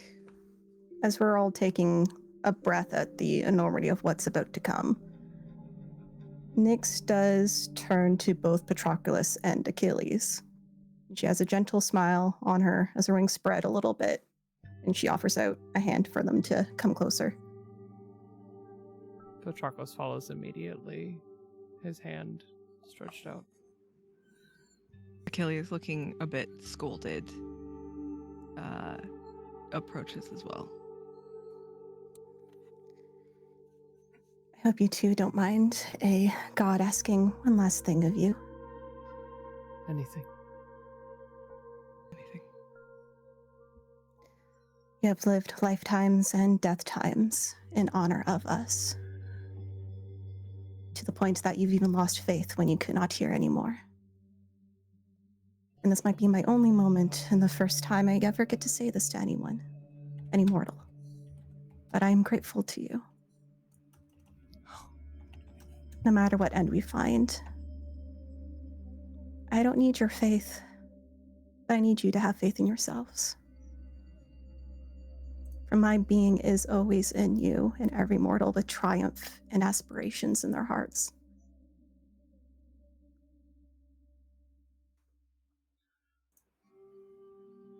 as we're all taking a breath at the enormity of what's about to come, Nyx does turn to both Patroclus and Achilles. She has a gentle smile on her as her wings spread a little bit, and she offers out a hand for them to come closer. Patroclus follows immediately, his hand stretched out. Achilles, looking a bit scolded, approaches as well. I hope you two don't mind a god asking one last thing of you. Anything. You have lived lifetimes and death times in honor of us, to the point that you've even lost faith when you could not hear anymore. And this might be my only moment and the first time I ever get to say this to anyone, any mortal. But I am grateful to you. No matter what end we find, I don't need your faith, but I need you to have faith in yourselves. For my being is always in you and every mortal with triumph and aspirations in their hearts.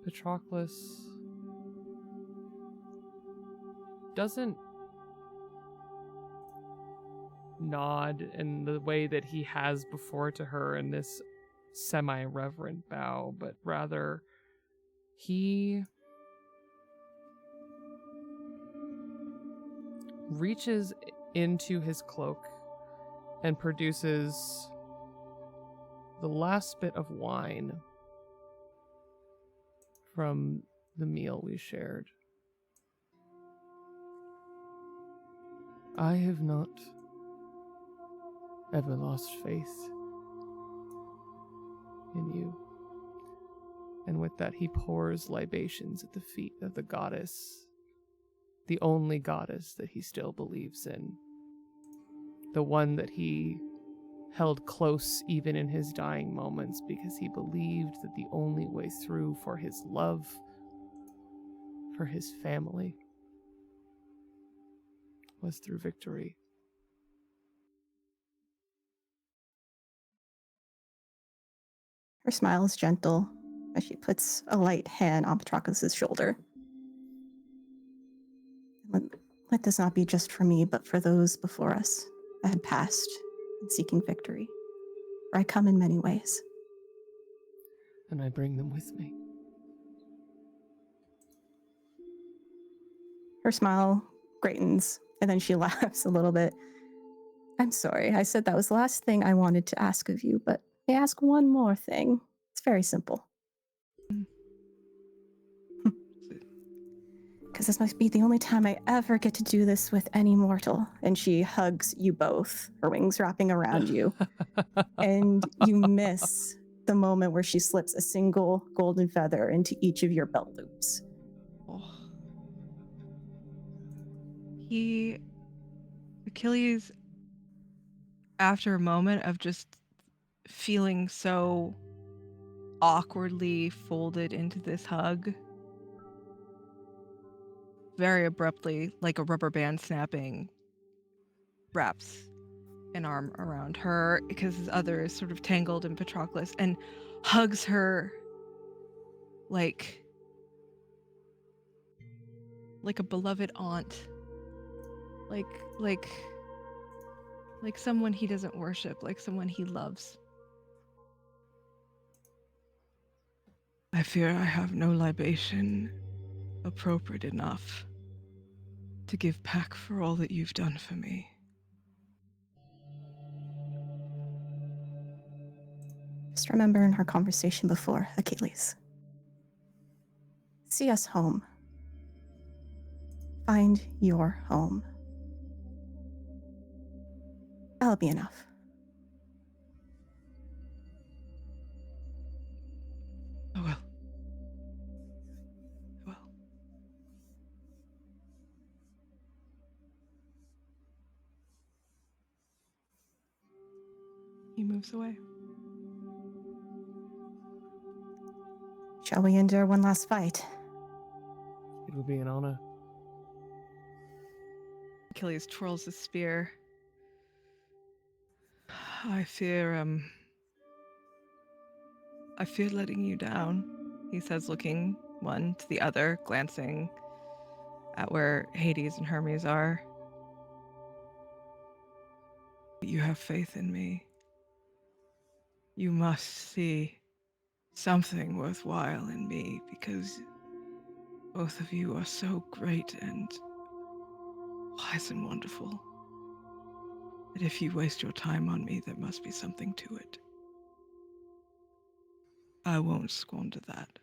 Patroclus doesn't nod in the way that he has before to her in this semi-reverent bow, but rather he reaches into his cloak and produces the last bit of wine from the meal we shared. I have not ever lost faith in you. And with that, he pours libations at the feet of the goddess, the only goddess that he still believes in, the one that he held close even in his dying moments, because he believed that the only way through for his love, for his family, was through victory. Her smile is gentle as she puts a light hand on Patroclus' shoulder. Let this not be just for me, but for those before us that had passed in seeking victory. For I come in many ways. And I bring them with me. Her smile greatens, and then she laughs a little bit. I'm sorry, I said that was the last thing I wanted to ask of you, but may I ask one more thing? It's very simple. Because this must be the only time I ever get to do this with any mortal. And she hugs you both, her wings wrapping around you. And you miss the moment where she slips a single golden feather into each of your belt loops. Oh. Achilles, after a moment of just feeling so awkwardly folded into this hug, very abruptly, like a rubber band snapping, wraps an arm around her because his other is sort of tangled in Patroclus and hugs her like a beloved aunt, like someone he doesn't worship, like someone he loves. I fear I have no libation appropriate enough to give back for all that you've done for me. Just remember in our conversation before, Achilles. See us home. Find your home. That'll be enough. I will. I will. He moves away. Shall we endure one last fight? It would be an honor. Achilles twirls his spear. I fear letting you down, he says, looking one to the other, glancing at where Hades and Hermes are. You have faith in me. You must see something worthwhile in me, because both of you are so great and wise and wonderful that if you waste your time on me, there must be something to it. I won't squander that.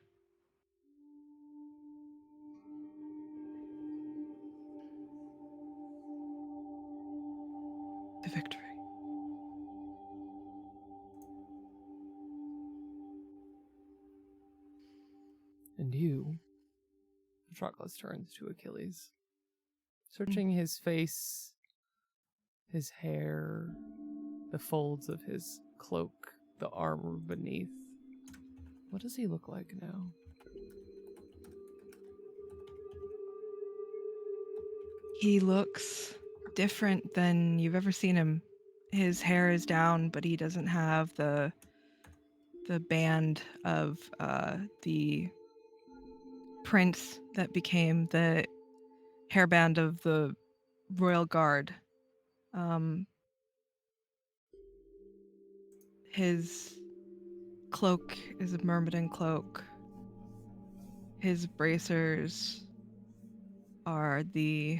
To victory. And you, Patroclus turns to Achilles, searching his face, his hair, the folds of his cloak, the armor beneath. What does he look like now? He looks different than you've ever seen him. His hair is down, but he doesn't have the band of the prince that became the hairband of the royal guard. His cloak is a Myrmidon cloak. His bracers are the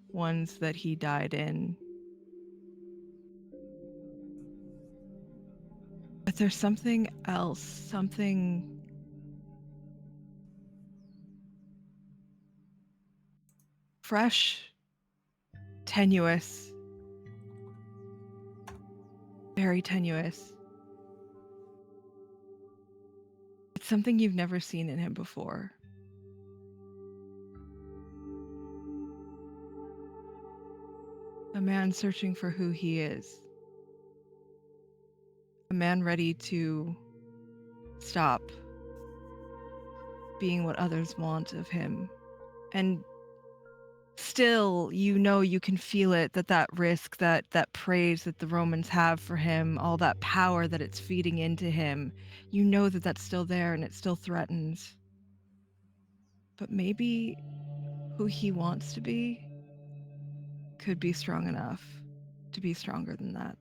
ones that he died in. But there's something else, something fresh, tenuous, very tenuous. It's something you've never seen in him before. A man searching for who he is. A man ready to stop being what others want of him. And still, you can feel it, that risk, that praise that the Romans have for him, all that power that it's feeding into him. You know that that's still there and it still threatens. But maybe who he wants to be could be strong enough to be stronger than that.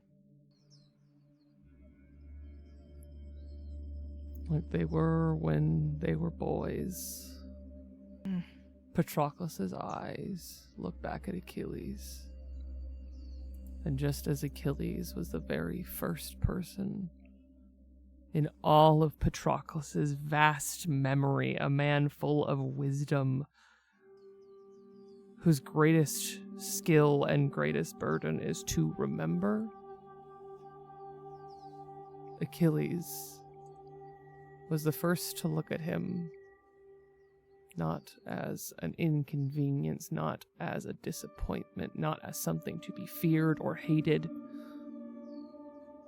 Like they were when they were boys. Patroclus's eyes look back at Achilles. And just as Achilles was the very first person in all of Patroclus's vast memory, a man full of wisdom, whose greatest skill and greatest burden is to remember, Achilles was the first to look at him not as an inconvenience, not as a disappointment, not as something to be feared or hated,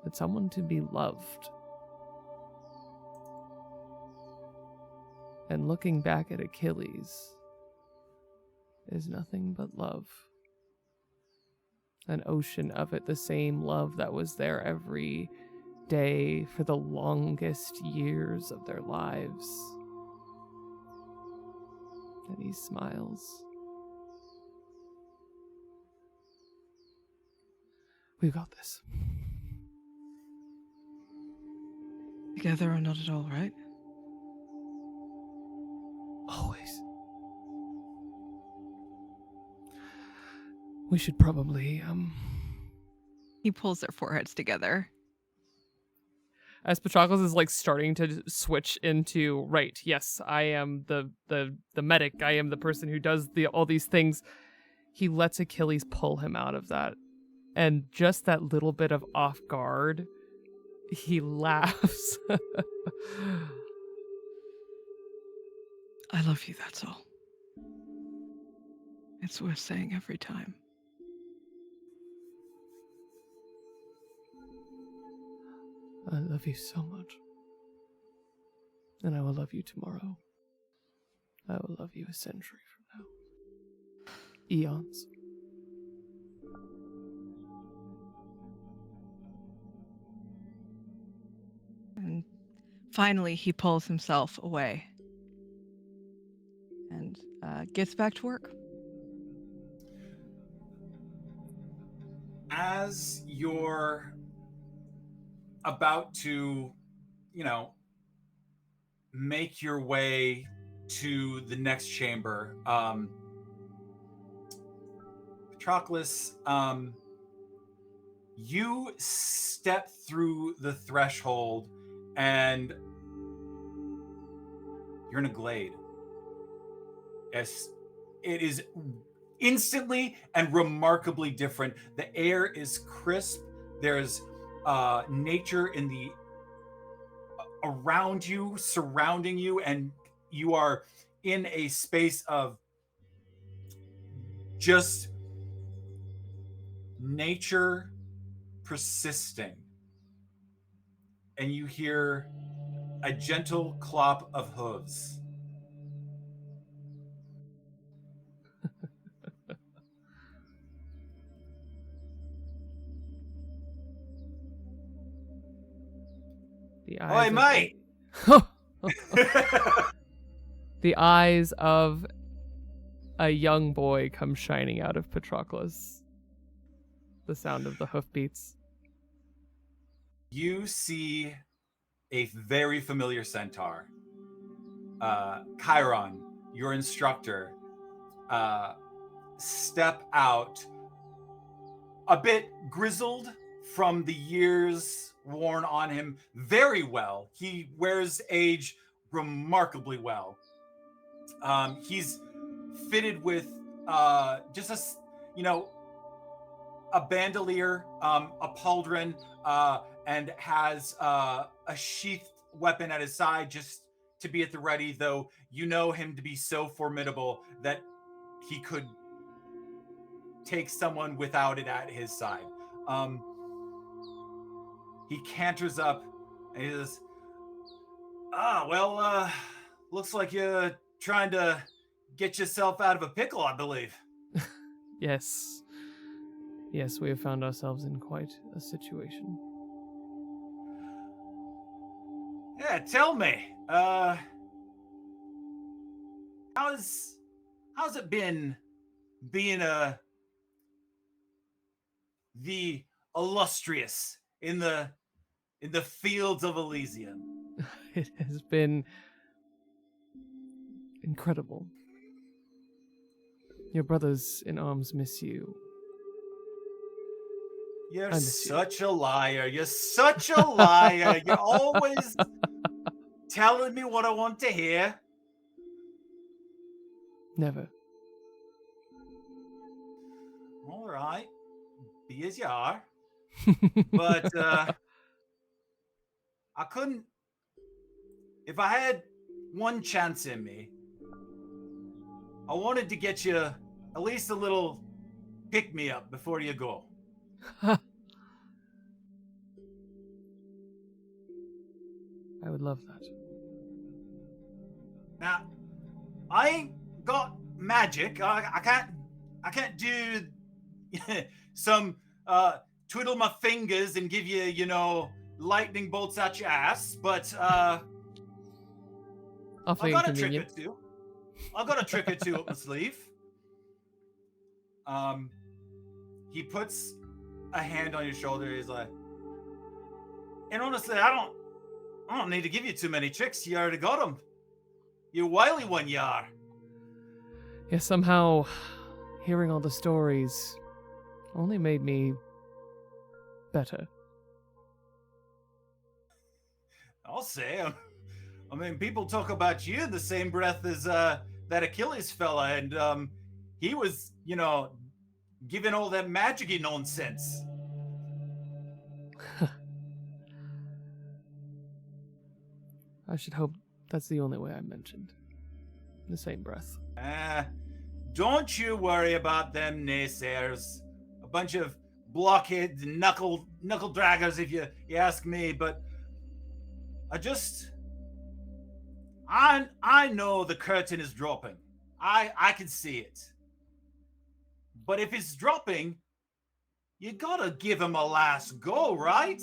but someone to be loved. And looking back at Achilles is nothing but love. An ocean of it, the same love that was there every day for the longest years of their lives. And he smiles. We've got this. Together or not at all, right? Always. We should probably, He pulls their foreheads together. As Patroclus is like starting to switch into, right, yes, I am the medic, I am the person who does all these things, he lets Achilles pull him out of that. And just that little bit of off guard, he laughs. I love you, that's all. It's worth saying every time. I love you so much. And I will love you tomorrow. I will love you a century from now. Eons. And finally, he pulls himself away and gets back to work. As you're about to, make your way to the next chamber, Patroclus, you step through the threshold and you're in a glade. Yes, it is instantly and remarkably different. The air is crisp. There's nature in the around you, surrounding you, and you are in a space of just nature persisting. And you hear a gentle clop of hooves. The Oi, mate! The eyes of a young boy come shining out of Patroclus. The sound of the hoofbeats. You see a very familiar centaur. Chiron, your instructor, step out, a bit grizzled from the years worn on him, very well. He wears age remarkably well. He's fitted with just a bandolier, a pauldron, and has a sheathed weapon at his side just to be at the ready, though you know him to be so formidable that he could take someone without it at his side. He canters up and he says, looks like you're trying to get yourself out of a pickle, I believe. Yes. Yes, we have found ourselves in quite a situation. Yeah, tell me, how's it been being the illustrious in the fields of Elysium? It has been incredible. Your brothers in arms miss you. You're miss you. such a liar. You're such a liar. You're always telling me what I want to hear. Never. All right. Be as you are. But I couldn't. If I had one chance in me, I wanted to get you at least a little pick-me-up before you go. I would love that. Now, I ain't got magic. I can't do some twiddle my fingers and give you, lightning bolts out your ass, but Awfully I've got a trick or inconvenient. two. I've got a trick or two up my sleeve. He puts a hand on your shoulder. He's like, and honestly, I don't need to give you too many tricks. You already got them. You wily one, you are. Yeah, somehow, hearing all the stories, only made me better. I'll say. I mean, people talk about you in the same breath as that Achilles fella, and he was, giving all that magic-y nonsense. I should hope that's the only way I mentioned. In the same breath. Don't you worry about them naysayers. A bunch of blockheads and knuckle draggers, if you ask me. But I know the curtain is dropping. I can see it. But if it's dropping, you gotta give him a last go, right?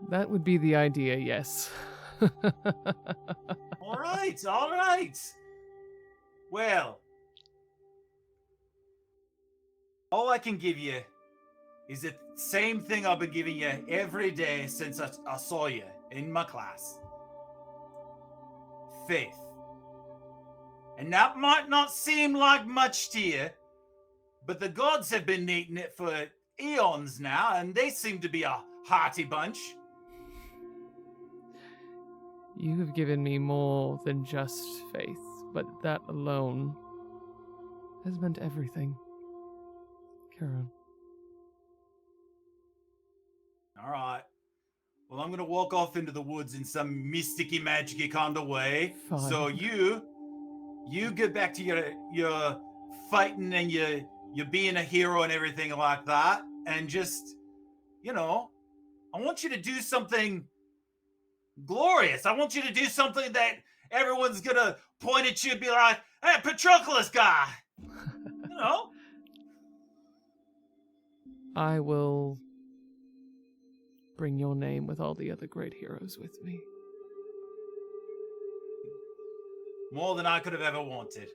That would be the idea, yes. All right. Well, all I can give you is the same thing I've been giving you every day since I saw you in my class. Faith. And that might not seem like much to you, but the gods have been needing it for eons now, and they seem to be a hearty bunch. You have given me more than just faith, but that alone has meant everything. Karen. All right. Well, I'm going to walk off into the woods in some mysticky, magicy kind of way. Fine. So you get back to your fighting and your being a hero and everything like that. And just, I want you to do something glorious. I want you to do something that everyone's going to point at you and be like, hey, Patroclus guy. I will bring your name with all the other great heroes with me. More than I could have ever wanted.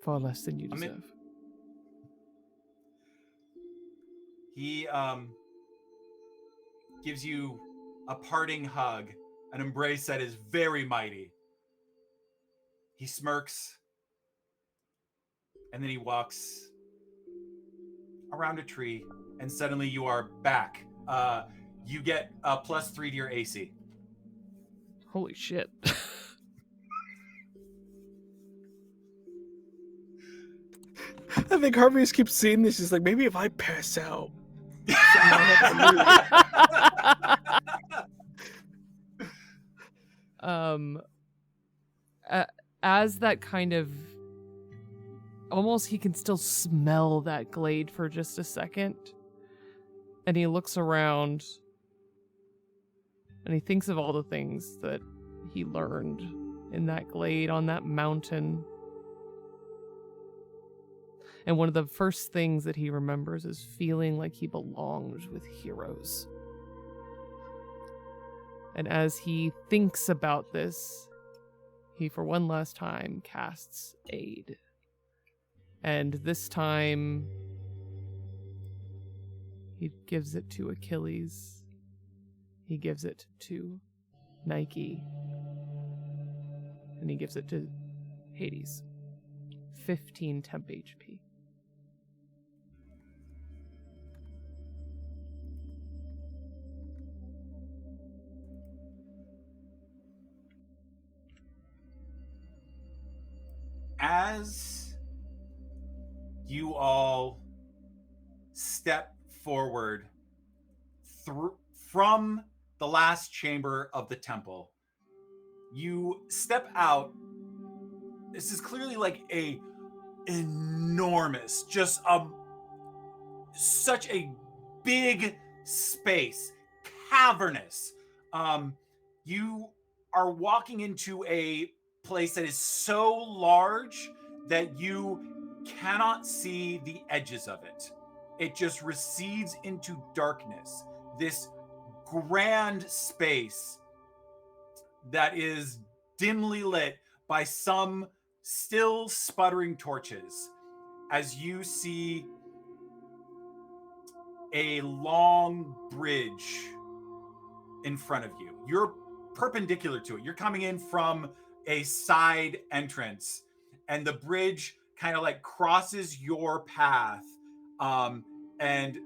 Far less than you deserve. He gives you a parting hug, an embrace that is very mighty. He smirks, and then he walks around a tree, and suddenly you are back. You get a +3 to your AC. Holy shit. I think Hermes keeps seeing this. He's like, maybe if I pass out. As that kind of almost he can still smell that glade for just a second, and he looks around and he thinks of all the things that he learned in that glade on that mountain. And one of the first things that he remembers is feeling like he belongs with heroes. And as he thinks about this, he for one last time casts Aid. And this time, he gives it to Achilles. He gives it to Nike. And he gives it to Hades. 15 temp HP. As you all step forward from the last chamber of the temple, you step out. This is clearly like a enormous, such a big space, cavernous. You are walking into a place that is so large that you cannot see the edges of it. It just recedes into darkness. This grand space that is dimly lit by some still sputtering torches as you see a long bridge in front of you. You're perpendicular to it. You're coming in from a side entrance, and the bridge kind of like crosses your path, and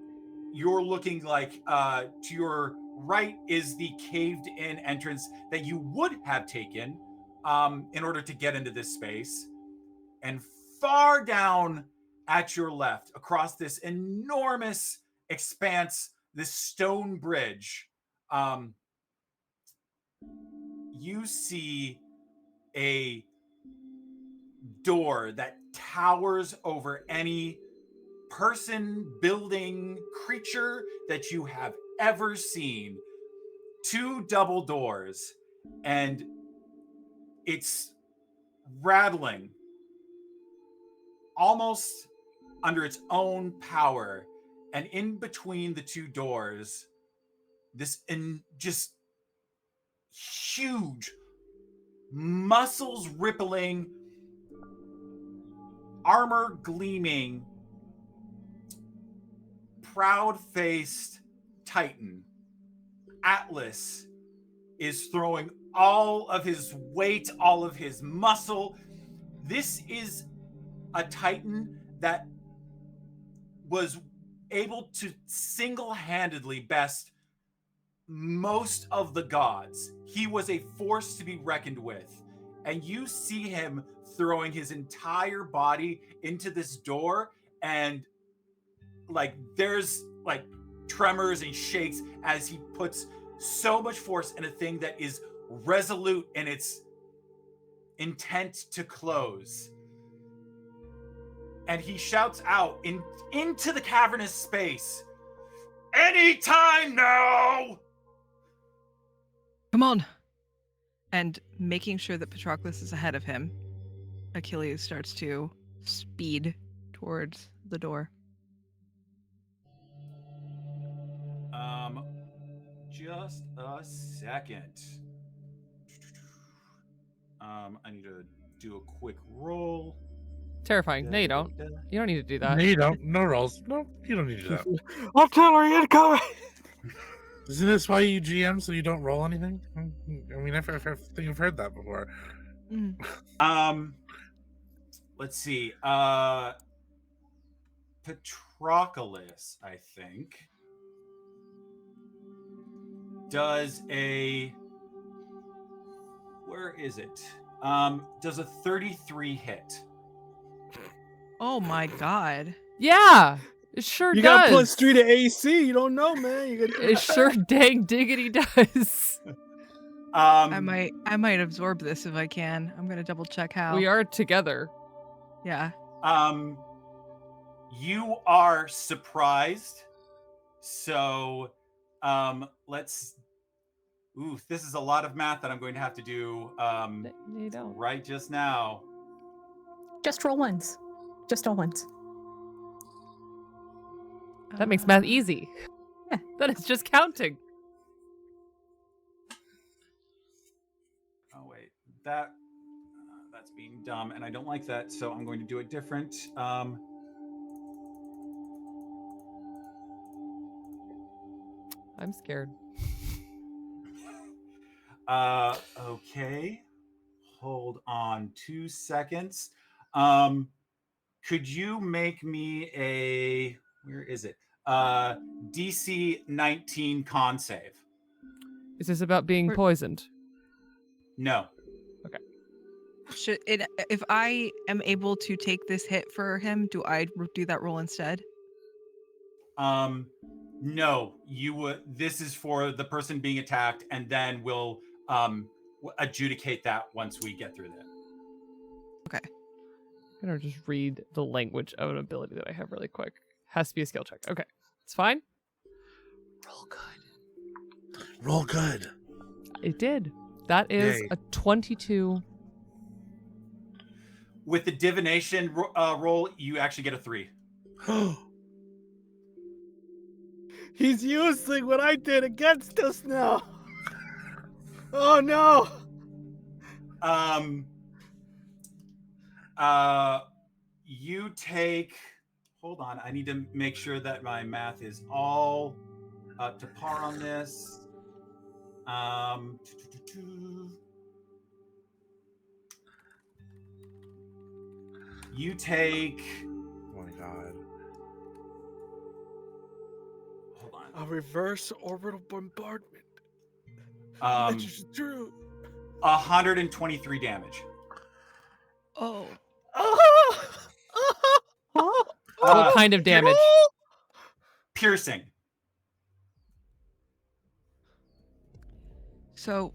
you're looking like to your right is the caved in entrance that you would have taken in order to get into this space. And far down at your left, across this enormous expanse, this stone bridge, you see a door that towers over any person, building, creature that you have ever seen. 2 double doors, and it's rattling almost under its own power. And in between the 2 doors, this just huge, muscles rippling, armor gleaming, proud-faced Titan, Atlas, is throwing all of his weight, all of his muscle. This is a Titan that was able to single-handedly best most of the gods. He was a force to be reckoned with. And you see him throwing his entire body into this door, and like there's like tremors and shakes as he puts so much force in a thing that is resolute in its intent to close. And he shouts out into the cavernous space, "Anytime now!" Come on. And making sure that Patroclus is ahead of him, Achilles starts to speed towards the door. Just a second. I need to do a quick roll. Terrifying. No, you don't. You don't need to do that. No, you don't. No rolls. No, you don't need to do that. Artillery incoming! Isn't this why you GM so you don't roll anything? I mean, I think I've heard that before. Let's see. Patroclus, I think, does a... Where is it? Does a 33 hit. Oh my god. Yeah, it sure You does. got +3 to AC. You don't know, man. You got It sure dang diggity does. I might absorb this if I can. I'm gonna double check how. We are together. Yeah. You are surprised. So, let's... Ooh, this is a lot of math that I'm going to have to do You don't. right just now. Just roll once. Just roll once. That makes math easy. Yeah. That is just counting. Oh wait, that's being dumb, and I don't like that, so I'm going to do it different. I'm scared. Okay. Hold on 2 seconds. Could you make me a... Where is it? DC 19 con save. Is this about being poisoned? No. Should it, if I am able to take this hit for him, do I do that roll instead? No. You would... This is for the person being attacked, and then we'll adjudicate that once we get through that. Okay. I'm gonna just read the language of an ability that I have really quick. Has to be a skill check. Okay, it's fine. Roll good. Roll good. It did. That is Yay. a 22. With the divination roll, you actually get a 3. He's using what I did against us now. Oh no. You take... Hold on, I need to make sure that my math is all up to par on this. Um, 1 You take. Oh my god. Hold on. A reverse orbital bombardment. Um, That's just true. 123 damage. Oh. What kind of damage? Piercing. So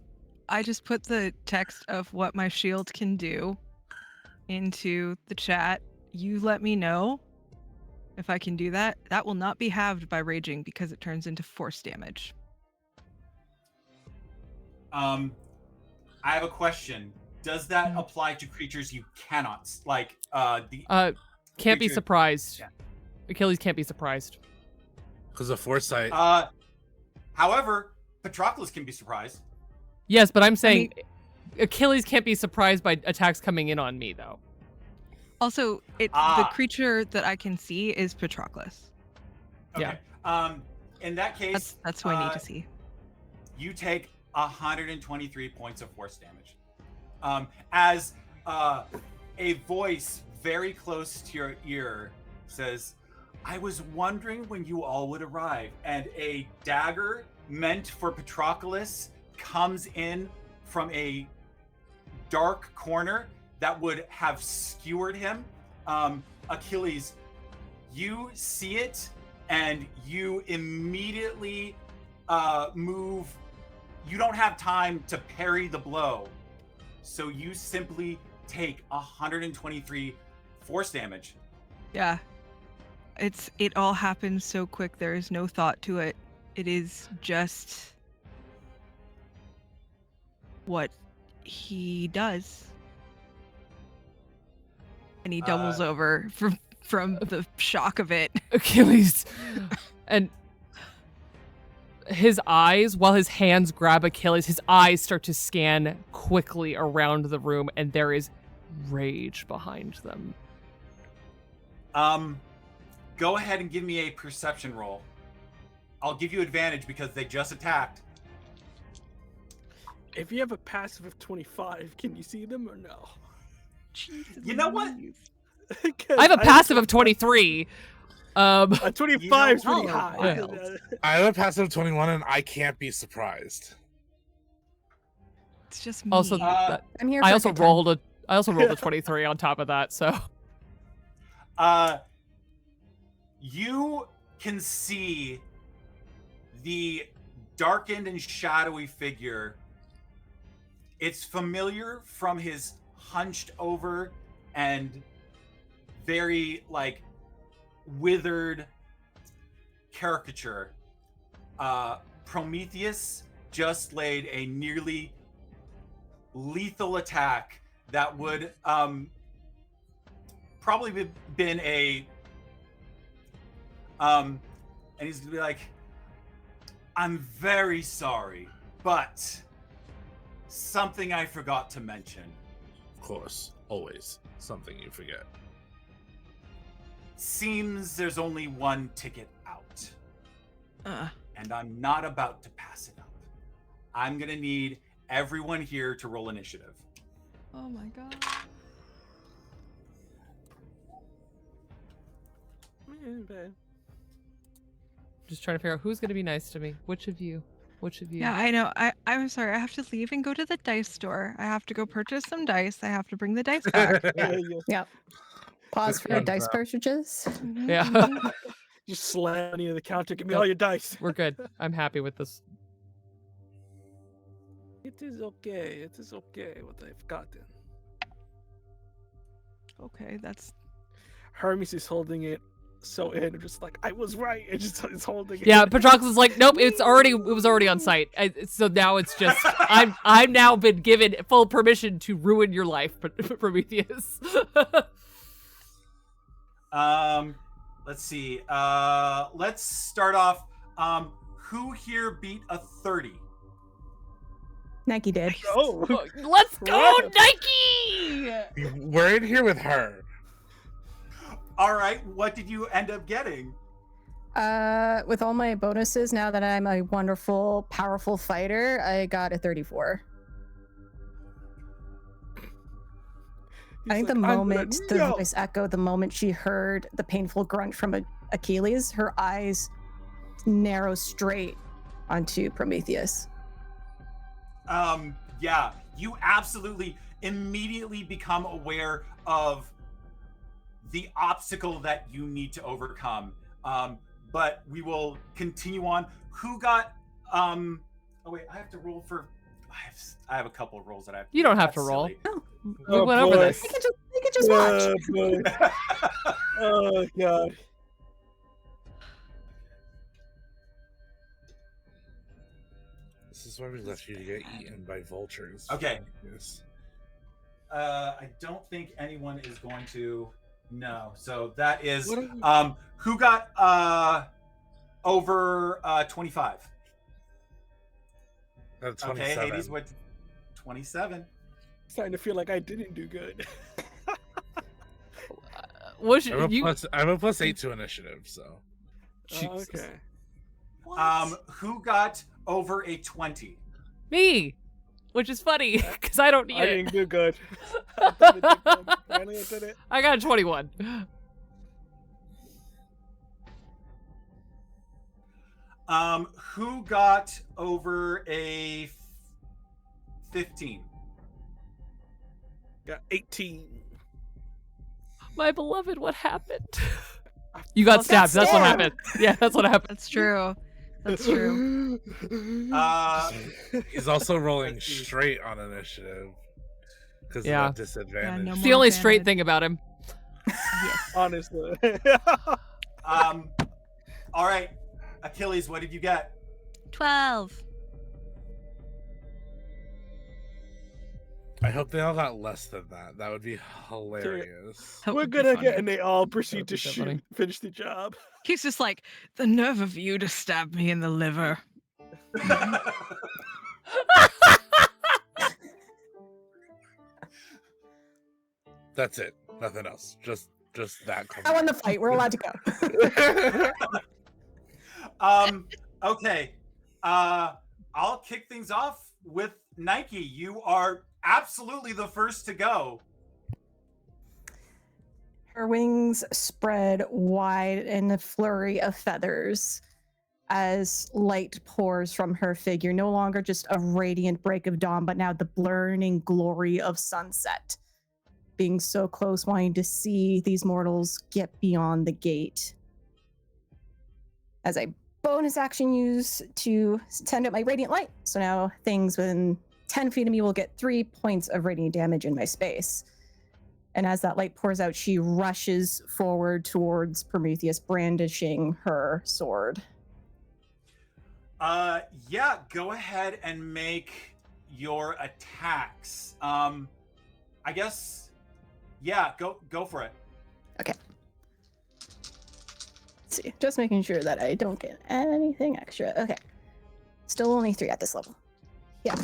I just put the text of what my shield can do into the chat. You let me know if I can do that. That will not be halved by raging because it turns into force damage. I have a question. Does that apply to creatures you cannot like? Can't be creature- surprised. Yeah. Achilles can't be surprised. Because of foresight. However, Patroclus can be surprised. Yes, but I'm saying Achilles can't be surprised by attacks coming in on me, though. Also, the creature that I can see is Patroclus. Okay. Yeah. In that case, That's who I need to see. You take 123 points of force damage. As a voice very close to your ear says, "I was wondering when you all would arrive," and a dagger meant for Patroclus comes in from a dark corner that would have skewered him. Achilles, you see it and you immediately move. You don't have time to parry the blow, so you simply take 123 force damage. Yeah. It all happens so quick. There is no thought to it. It is just what he does. And he doubles over from the shock of it. Achilles. And his eyes, while his hands grab Achilles, his eyes start to scan quickly around the room, and there is rage behind them. Go ahead and give me a perception roll. I'll give you advantage because they just attacked. If you have a passive of 25, can you see them or no? Jesus, You know what? I have a passive of 23. A 25 is really Oh, high. wild. I have a passive 21 and I can't be surprised. It's just me. Also, I'm here. For I a also good time. rolled a 23 on top of that. So, You can see the darkened and shadowy figure. It's familiar from his hunched over and very withered caricature. Prometheus just laid a nearly lethal attack that would probably been a and he's gonna be like, "I'm very sorry, but something I forgot to mention. Of course, always something you forget. Seems there's only one ticket out, and I'm not about to pass it up. I'm gonna need everyone here to roll initiative." Oh my god. just trying to figure out who's going to be nice to me. Which of you? Yeah, I know. I'm sorry. I have to leave and go to the dice store. I have to go purchase some dice. I have to bring the dice back. Yep. Pause for Good dice job. purchases. Yeah. Just slam you to the counter. Give me all your dice. We're good. I'm happy with this. It is okay. It is okay what I've gotten. Okay, that's Hermes is holding it so in, just like I was right. It just is holding it. Yeah, in. Patroclus is like, nope, it was already on site. So now it's just I've now been given full permission to ruin your life, Prometheus. Let's see. Let's start off. Who here beat a 30? Nike did. Oh, Let's go, Right. Nike! We're in here with her. All right. What did you end up getting? With all my bonuses, now that I'm a wonderful, powerful fighter, I got a 34. I think like, the "I'm gonna moment the know." voice echoed, the moment she heard the painful grunt from Achilles, her eyes narrow straight onto Prometheus. Yeah, you absolutely immediately become aware of the obstacle that you need to overcome. But we will continue on. Who got oh wait, I have to roll for I have a couple of rolls that I have to You do. don't have That's to roll. silly. We Oh, went over boy. this. They could just watch. Boy. Oh god. This is why we left you to get eaten by vultures. Okay. Yes. I don't think anyone is going to know. So that is What are we- who got over 25. That's Okay, 27. Hades went 27. Starting to feel like I didn't do good. Was I have a you? +8 to initiative, so. Oh, Jesus. okay. Who got over a 20? Me, which is funny because I don't need I it. didn't do good. I thought it did good. Finally, I did it. I got a 21. Who got over a 15? Got 18. My beloved, what happened? You got Got stabbed. That's what stabbed. happened. Yeah, that's what happened. That's true. That's true. He's also rolling straight on initiative. Because Yeah. of that disadvantage. no It's more the only straight advantage. thing about him. Honestly. All right, Achilles, what did you get? 12. I hope they all got less than that. That would be hilarious. That We're would be good at funny. it, and they all proceed That to would be so funny. finish the job. He's just like, the nerve of you to stab me in the liver. That's it. Nothing else. Just that. I won the fight. We're allowed to go. Okay. I'll kick things off with Nike. You are absolutely the first to go. Her wings spread wide in a flurry of feathers as light pours from her figure. No longer just a radiant break of dawn, but now the burning glory of sunset. Being so close, wanting to see these mortals get beyond the gate. As a bonus action use to send out my radiant light. So now things within 10 feet of me will get 3 points of radiant damage in my space. And as that light pours out, she rushes forward towards Prometheus, brandishing her sword. Yeah, go ahead and make your attacks. I guess, yeah, go for it. Okay. Let's see, just making sure that I don't get anything extra. Okay. Still only 3 at this level. Yeah.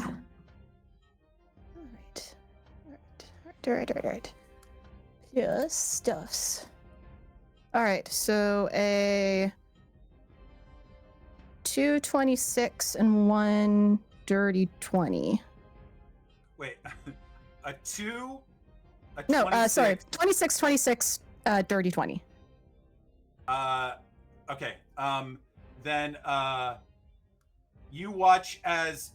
All right. Just stuffs. All right, so a 226 and 1 dirty 20. Wait, a 2, a No, 26. sorry, 26, dirty 20. Okay. Then you watch as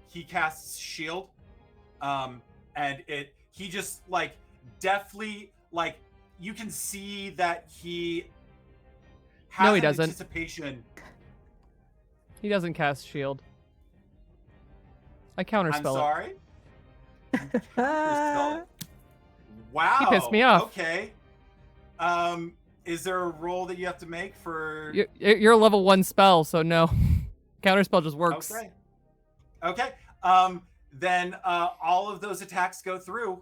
he casts shield, and he just like deftly, like, you can see that he has No, he an doesn't. anticipation. He doesn't cast shield. I I'm counterspell it. sorry. Wow. He pissed me off. Okay. Is there a roll that you have to make for? You're a level 1 spell, so no. Counterspell just works. Okay. Okay. Then all of those attacks go through.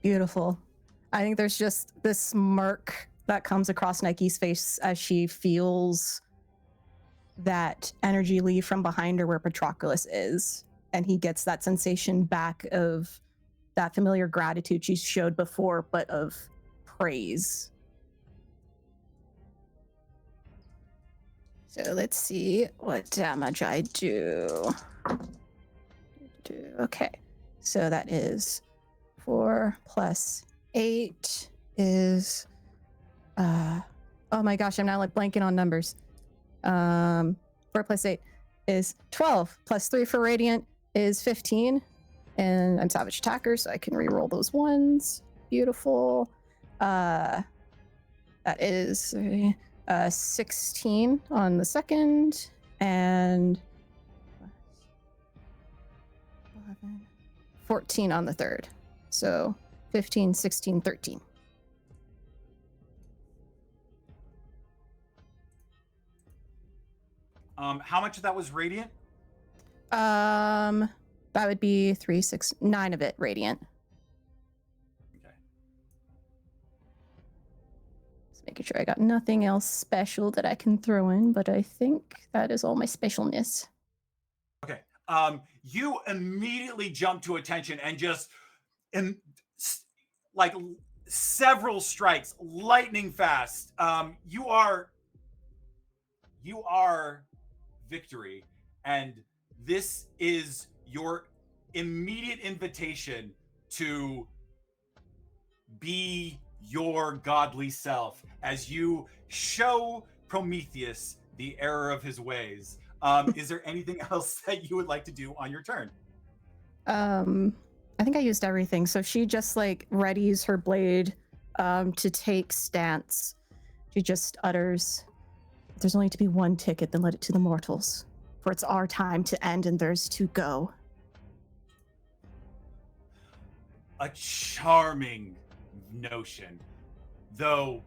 Beautiful. I think there's just this smirk that comes across Nike's face as she feels that energy leave from behind her where Patroclus is. And he gets that sensation back of that familiar gratitude she showed before, but of praise. So let's see what damage I do. Okay. So that is 4 plus 8 is oh my gosh, I'm now like blanking on numbers. 4 plus 8 is 12 plus 3 for radiant is 15. And I'm savage attacker, so I can re-roll those ones. Beautiful. That is 16 on the second and 11, 14 on the third. So 15, 16, 13. How much of that was radiant? That would be 3, 6, 9 of it radiant. Okay. Just making sure I got nothing else special that I can throw in, but I think that is all my specialness. Okay. You immediately jump to attention and just like several strikes, lightning fast. You are victory, and this is your immediate invitation to be your godly self as you show Prometheus the error of his ways. Is there anything else that you would like to do on your turn? I think I used everything. So she just like readies her blade to take stance. She just utters, "If there's only to be one ticket, then let it to the mortals. For it's our time to end and theirs to go." A charming notion, though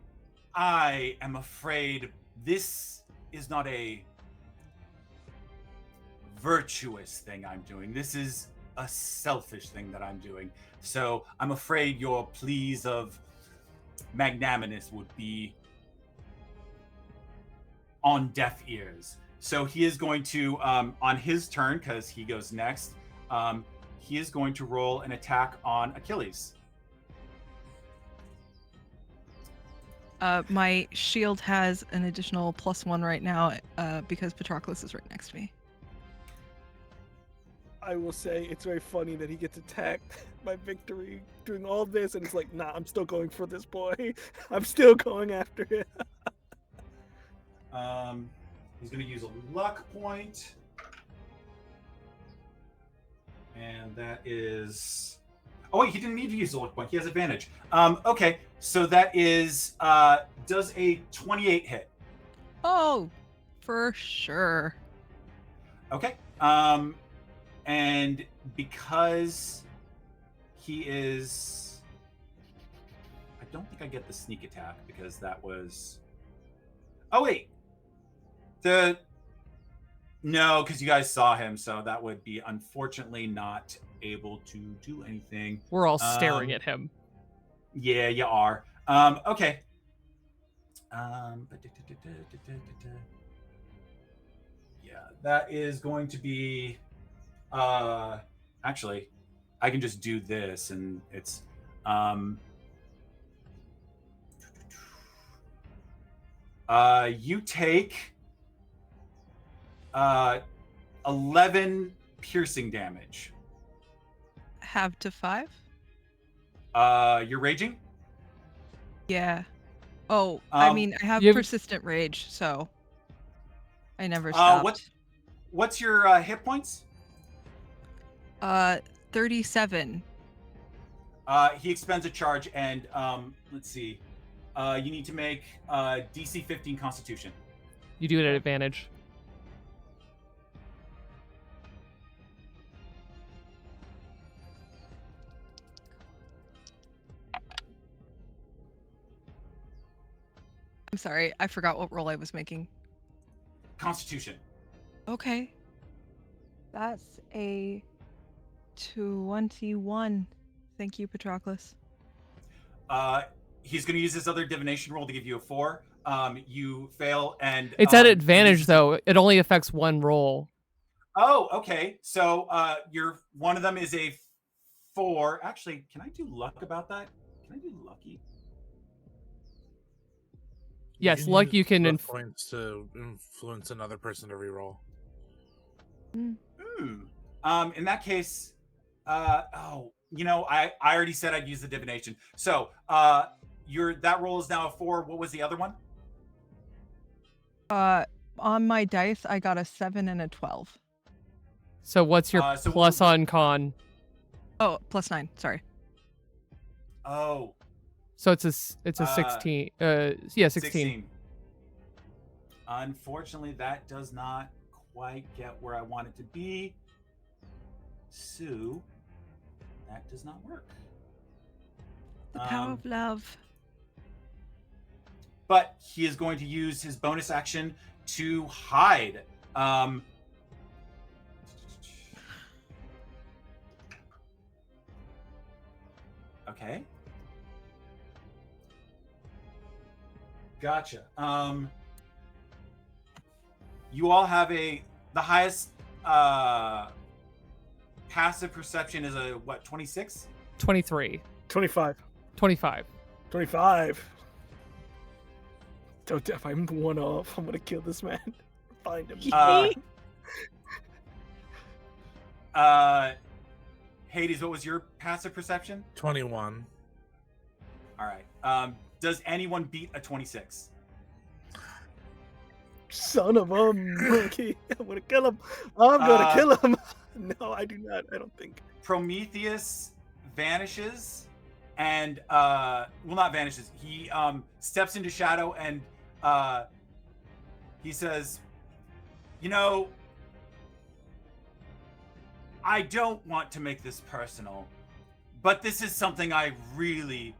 I am afraid this is not a virtuous thing I'm doing. This is a selfish thing that I'm doing. So I'm afraid your pleas of magnanimous would be on deaf ears. So he is going to, on his turn, because he goes next, he is going to roll an attack on Achilles. My shield has an additional +1 right now because Patroclus is right next to me. I will say it's very funny that he gets attacked by Victory doing all this, and it's like, nah, I'm still going for this boy. I'm still going after him. He's going to use a luck point. And that is... Oh, wait, he didn't need to use a luck point. He has advantage. Okay, so that is... does a 28 hit? Oh, for sure. Okay. And because he is... I don't think I get the sneak attack because that was... Oh, wait. No, because you guys saw him, so that would be unfortunately not able to do anything. We're all staring at him. Yeah, you are. Okay. Yeah, that is going to be... actually, I can just do this, and it's... you take 11 piercing damage. Have to 5? You're raging? Yeah. Oh, I mean, I have persistent rage, so I never stopped. What's your hit points? 37. He expends a charge, and let's see. You need to make DC 15 Constitution. You do it at advantage. I'm sorry, I forgot what roll I was making. Constitution. Okay. That's a 21. Thank you, Patroclus. He's going to use his other divination roll to give you a 4. You fail, and it's at advantage though. It only affects one roll. Oh, okay. So your one of them is a 4. Actually, can I do luck about that? Can I do lucky? Yes, luck you can points to influence another person to reroll. In that case, I already said I'd use the divination. So that roll is now a 4. What was the other one? On my dice, I got a 7 and a 12. So what's your plus on con? Oh, +9. Sorry. Oh. So it's a 16. 16. Unfortunately, that does not quite get where I want it to be. So that does not work. The power of love. But he is going to use his bonus action to hide. Okay. Gotcha. You all have the highest passive perception is a what, 26? 23. 25. 25. 25. Don't, if I'm one off, I'm gonna kill this man. Find him. Hades, what was your passive perception? 21. All right. Does anyone beat a 26? Son of a monkey. I'm gonna kill him. I'm gonna kill him. No, I do not. I don't think. Prometheus vanishes and not vanishes. He steps into shadow and he says, I don't want to make this personal, but this is something I really,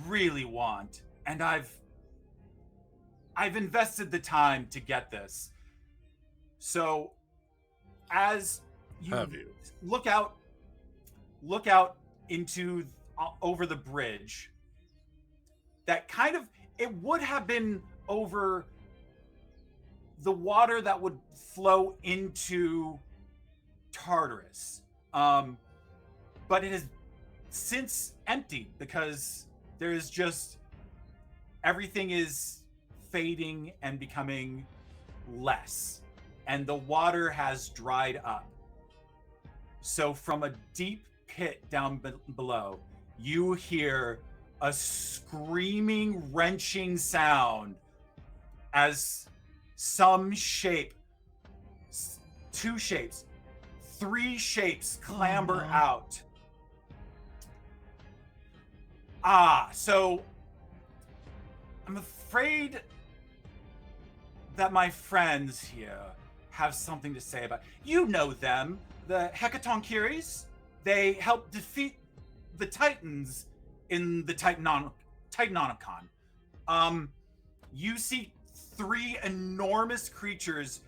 really want, and I've invested the time to get this. So as you look out into over the bridge, that kind of, it would have been over the water that would flow into Tartarus, but it has since emptied because there is just, everything is fading and becoming less, and the water has dried up. So from a deep pit down below, you hear a screaming, wrenching sound as some shape, 2 shapes, 3 shapes clamber out. So I'm afraid that my friends here have something to say about, you know them, the Hecatoncheires. They helped defeat the Titans in the Titanomicon. You see 3 enormous creatures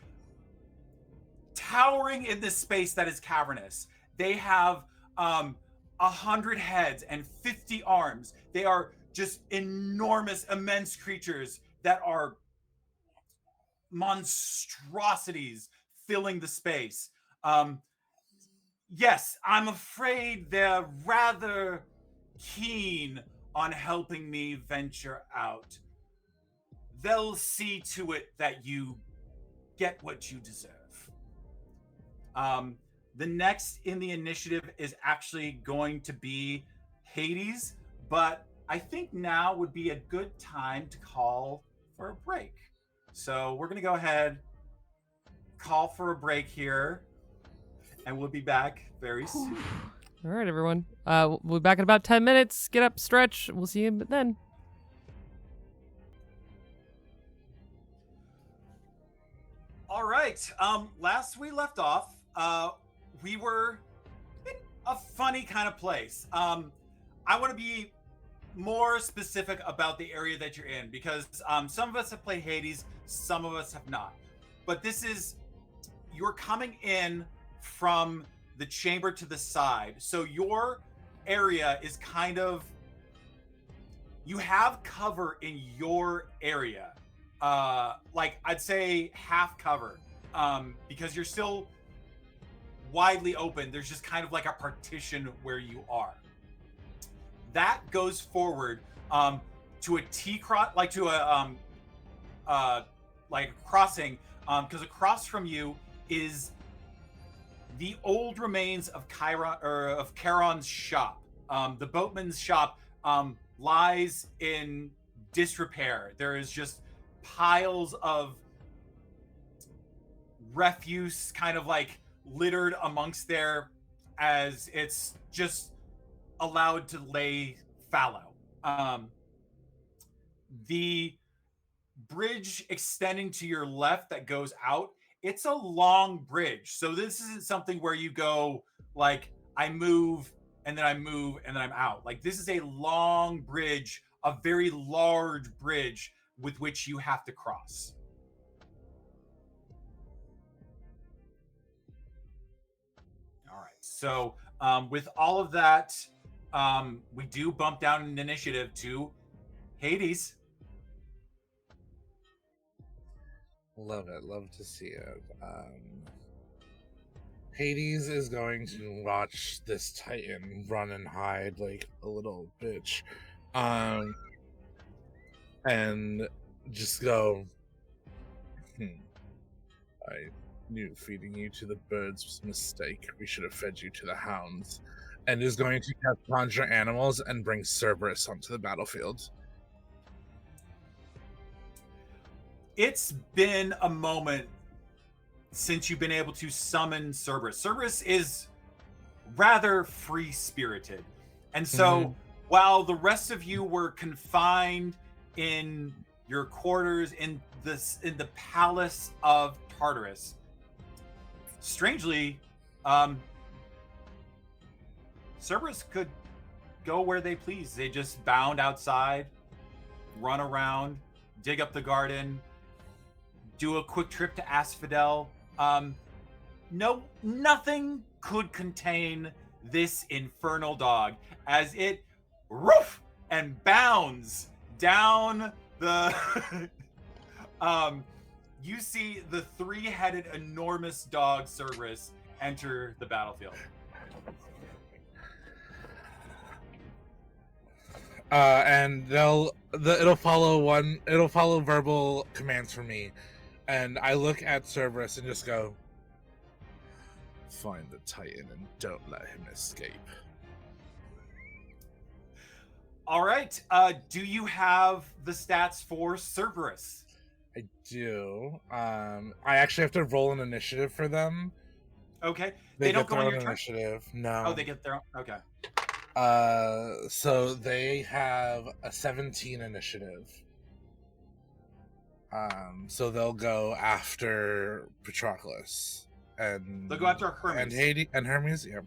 towering in this space that is cavernous. They have 100 heads and 50 arms. They are just enormous, immense creatures that are monstrosities filling the space. Yes, I'm afraid they're rather keen on helping me venture out. They'll see to it that you get what you deserve. The next in the initiative is actually going to be Hades, but I think now would be a good time to call for a break. So we're going to go ahead, call for a break here, and we'll be back very soon. All right, everyone. We'll be back in about 10 minutes. Get up, stretch. We'll see you then. All right. Last we left off, we were in a funny kind of place. I want to be more specific about the area that you're in because some of us have played Hades, some of us have not. But you're coming in from the chamber to the side. So your area is kind of, you have cover in your area. Like I'd say half cover, because you're still widely open. There's just kind of like a partition where you are. That goes forward to a T-cross, like to a like a crossing, because across from you is the old remains of Charon's shop. The boatman's shop lies in disrepair. There is just piles of refuse kind of like littered amongst there as it's just allowed to lay fallow. The bridge extending to your left that goes out, it's a long bridge. So this isn't something where you go like I move and then I move and then I'm out. Like this is a long bridge, a very large bridge with which you have to cross. All right. So with all of that, we do bump down an initiative to Hades. Love it. Love to see it. Hades is going to watch this Titan run and hide like a little bitch. And just go, I knew feeding you to the birds was a mistake. We should have fed you to the hounds. And is going to conjure animals and bring Cerberus onto the battlefield. It's been a moment since you've been able to summon Cerberus. Cerberus is rather free-spirited. And so while the rest of you were confined in your quarters in the palace of Tartarus, strangely, Cerberus could go where they please. They just bound outside, run around, dig up the garden, do a quick trip to Asphodel. Nothing could contain this infernal dog as it roof and bounds down the you see the three-headed enormous dog Cerberus enter the battlefield. And it'll follow verbal commands from me. And I look at Cerberus and just go, find the Titan and don't let him escape. All right. Do you have the stats for Cerberus? I do. I actually have to roll an initiative for them. Okay. They don't get go on their your own turn? initiative. No. Oh, they get their own. Okay. So they have a 17 initiative. So they'll go after Patroclus and They'll go after Hermes. and Hades and Hermes. Yeah.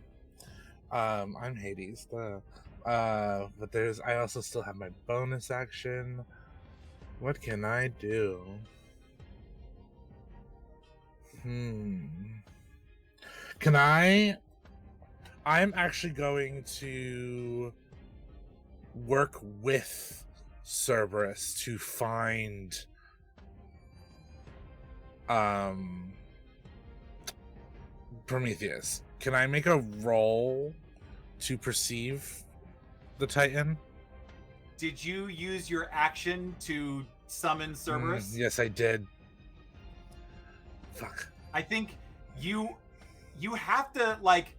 I'm Hades. But I also still have my bonus action. What can I do? Can I'm actually going to work with Cerberus to find Prometheus. Can I make a roll to perceive the Titan? Did you use your action to summon Cerberus? Yes, I did. Fuck. I think you have to like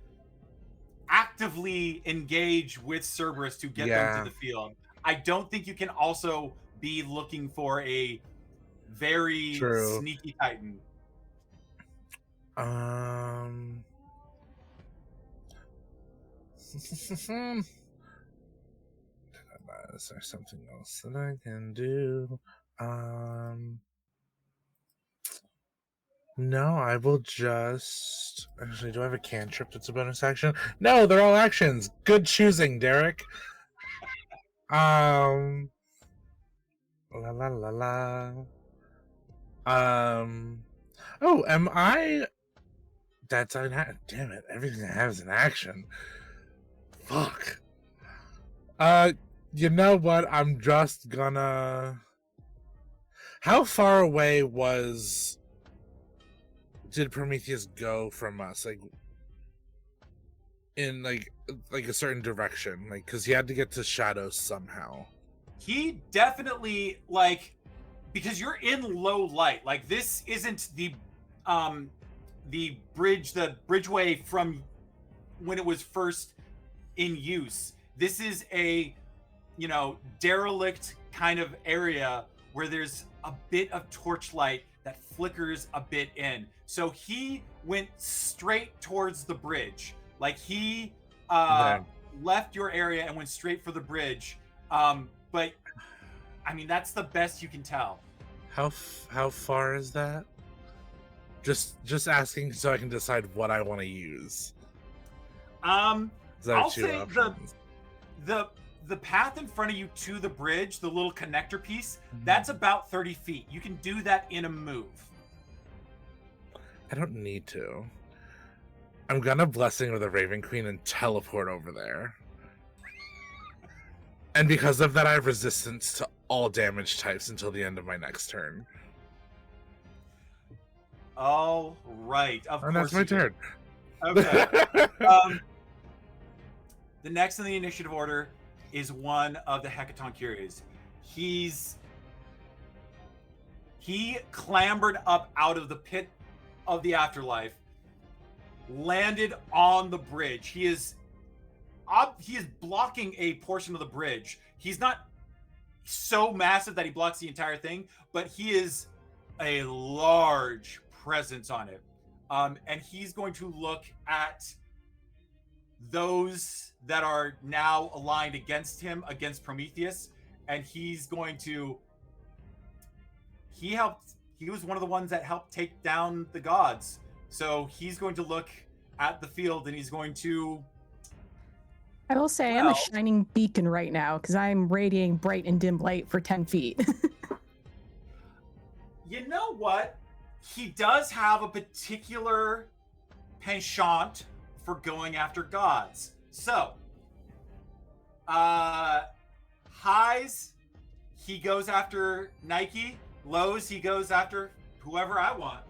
actively engage with Cerberus to get them to the field. I don't think you can also be looking for a very sneaky Titan. Is there something else that I can do? No, I will just... Actually, do I have a cantrip that's a bonus action? No, they're all actions. Good choosing, Derryk. La la la la. Oh, am I... That's an action. Damn it, everything I have is an action. Fuck. You know what? I'm just gonna... How far away did Prometheus go from us? Like, in like a certain direction? Like, because he had to get to Shadows somehow. He definitely, like, because you're in low light. Like, this isn't the bridgeway from when it was first in use. This is a, derelict kind of area where there's a bit of torchlight that flickers a bit in. So he went straight towards the bridge. Like he left your area and went straight for the bridge. But I mean, that's the best you can tell. How far is that? Just asking so I can decide what I want to use. I'll say the path in front of you to the bridge, the little connector piece, that's about 30 feet. You can do that in a move. I don't need to. I'm gonna Blessing of the Raven Queen and teleport over there. And because of that, I have resistance to all damage types until the end of my next turn. All right. Of course. That's my turn. Okay. The next in the initiative order is one of the Hecaton Curies. He clambered up out of the pit of the afterlife, landed on the bridge. He is blocking a portion of the bridge. He's not so massive that he blocks the entire thing, but he is a large presence on it. And he's going to look at those that are now aligned against him, against Prometheus, and he's going to... He was one of the ones that helped take down the gods. So he's going to look at the field and he's going to... I will say I'm a shining beacon right now because I'm radiating bright and dim light for 10 feet. You know what? He does have a particular penchant for going after gods. So, highs, he goes after Nike. Lows, he goes after whoever I want.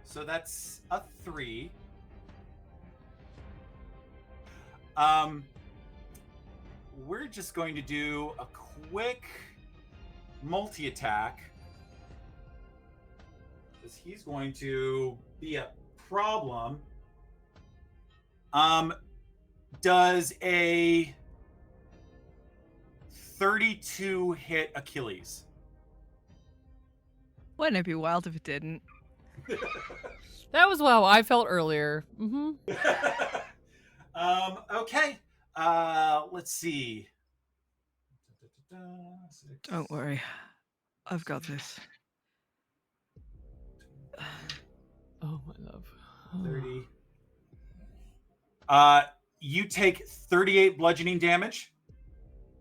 So that's a 3. We're just going to do a quick multi-attack, because he's going to be a problem. Does a 32 hit Achilles? Wouldn't it be wild if it didn't? That was how I felt earlier. Mm-hmm. Okay. Let's see. Don't worry. I've got this. Oh, my love. 30. You take 38 bludgeoning damage.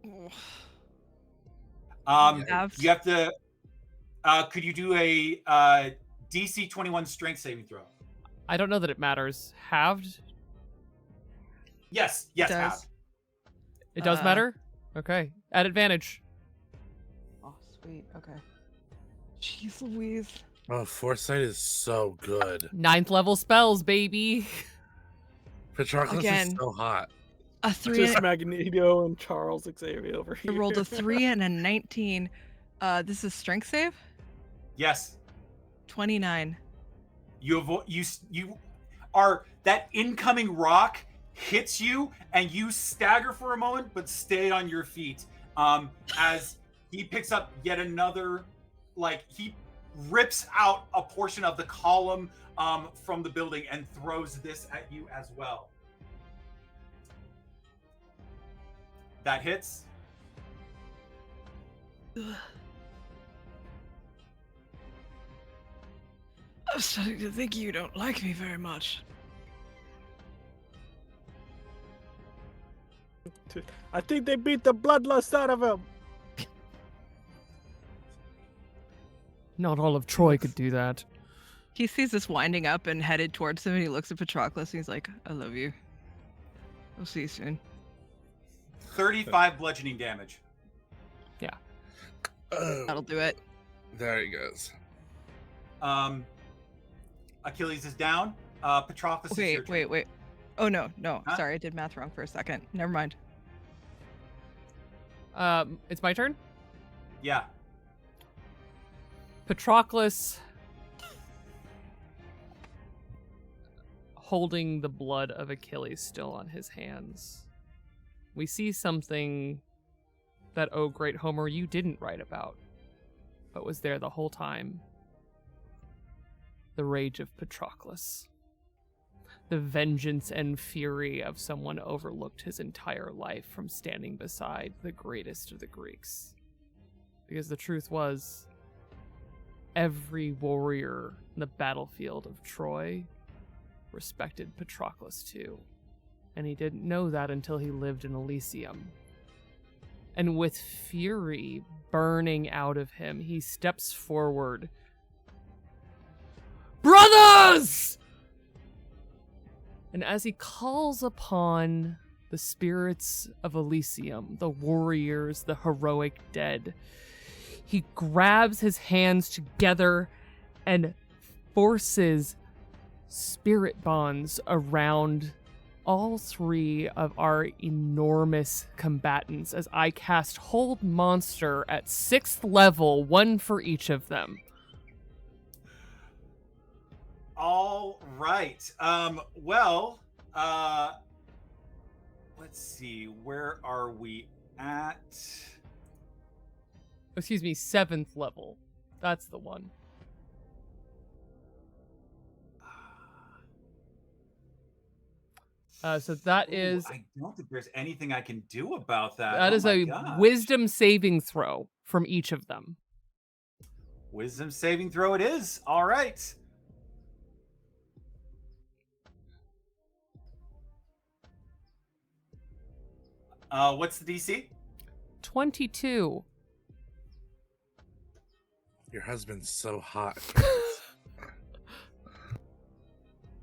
You have to... could you do a DC 21 strength saving throw? I don't know that it matters. Halved? Yes, halved. It does matter? Okay. At advantage. Oh, sweet. Okay. Jeez Louise. Oh, Foresight is so good. 9th level spells, baby. Patroclus is so hot. A 3. Just Magneto and Charles Xavier over here. I rolled a 3 and a 19. This is strength save? Yes. 29. You are... That incoming rock hits you and you stagger for a moment but stay on your feet as he picks up yet another, he rips out a portion of the column from the building and throws this at you as well. That hits. I'm starting to think you don't like me very much. I think they beat the bloodlust out of him. Not all of Troy could do that. He sees us winding up and headed towards him, and he looks at Patroclus and he's like, I love you. We'll see you soon. 35 bludgeoning damage. Yeah. That'll do it. There he goes. Achilles is down. Patroclus is your turn. Wait. Oh, no. Huh? Sorry, I did math wrong for a second. Never mind. It's my turn? Yeah. Patroclus holding the blood of Achilles still on his hands. We see something that, oh great Homer, you didn't write about, but was there the whole time. The rage of Patroclus. The vengeance and fury of someone overlooked his entire life from standing beside the greatest of the Greeks. Because the truth was, every warrior in the battlefield of Troy respected Patroclus too. And he didn't know that until he lived in Elysium. And with fury burning out of him, he steps forward. Brothers! And as he calls upon the spirits of Elysium, the warriors, the heroic dead, he grabs his hands together and forces spirit bonds around all three of our enormous combatants as I cast Hold Monster at 6th level, one for each of them. All right. Let's see. Where are we at? Excuse me, 7th level. That's the one. So that is... I don't think there's anything I can do about that. That is a wisdom saving throw from each of them. Wisdom saving throw it is. All right. What's the DC? 22. Your husband's so hot.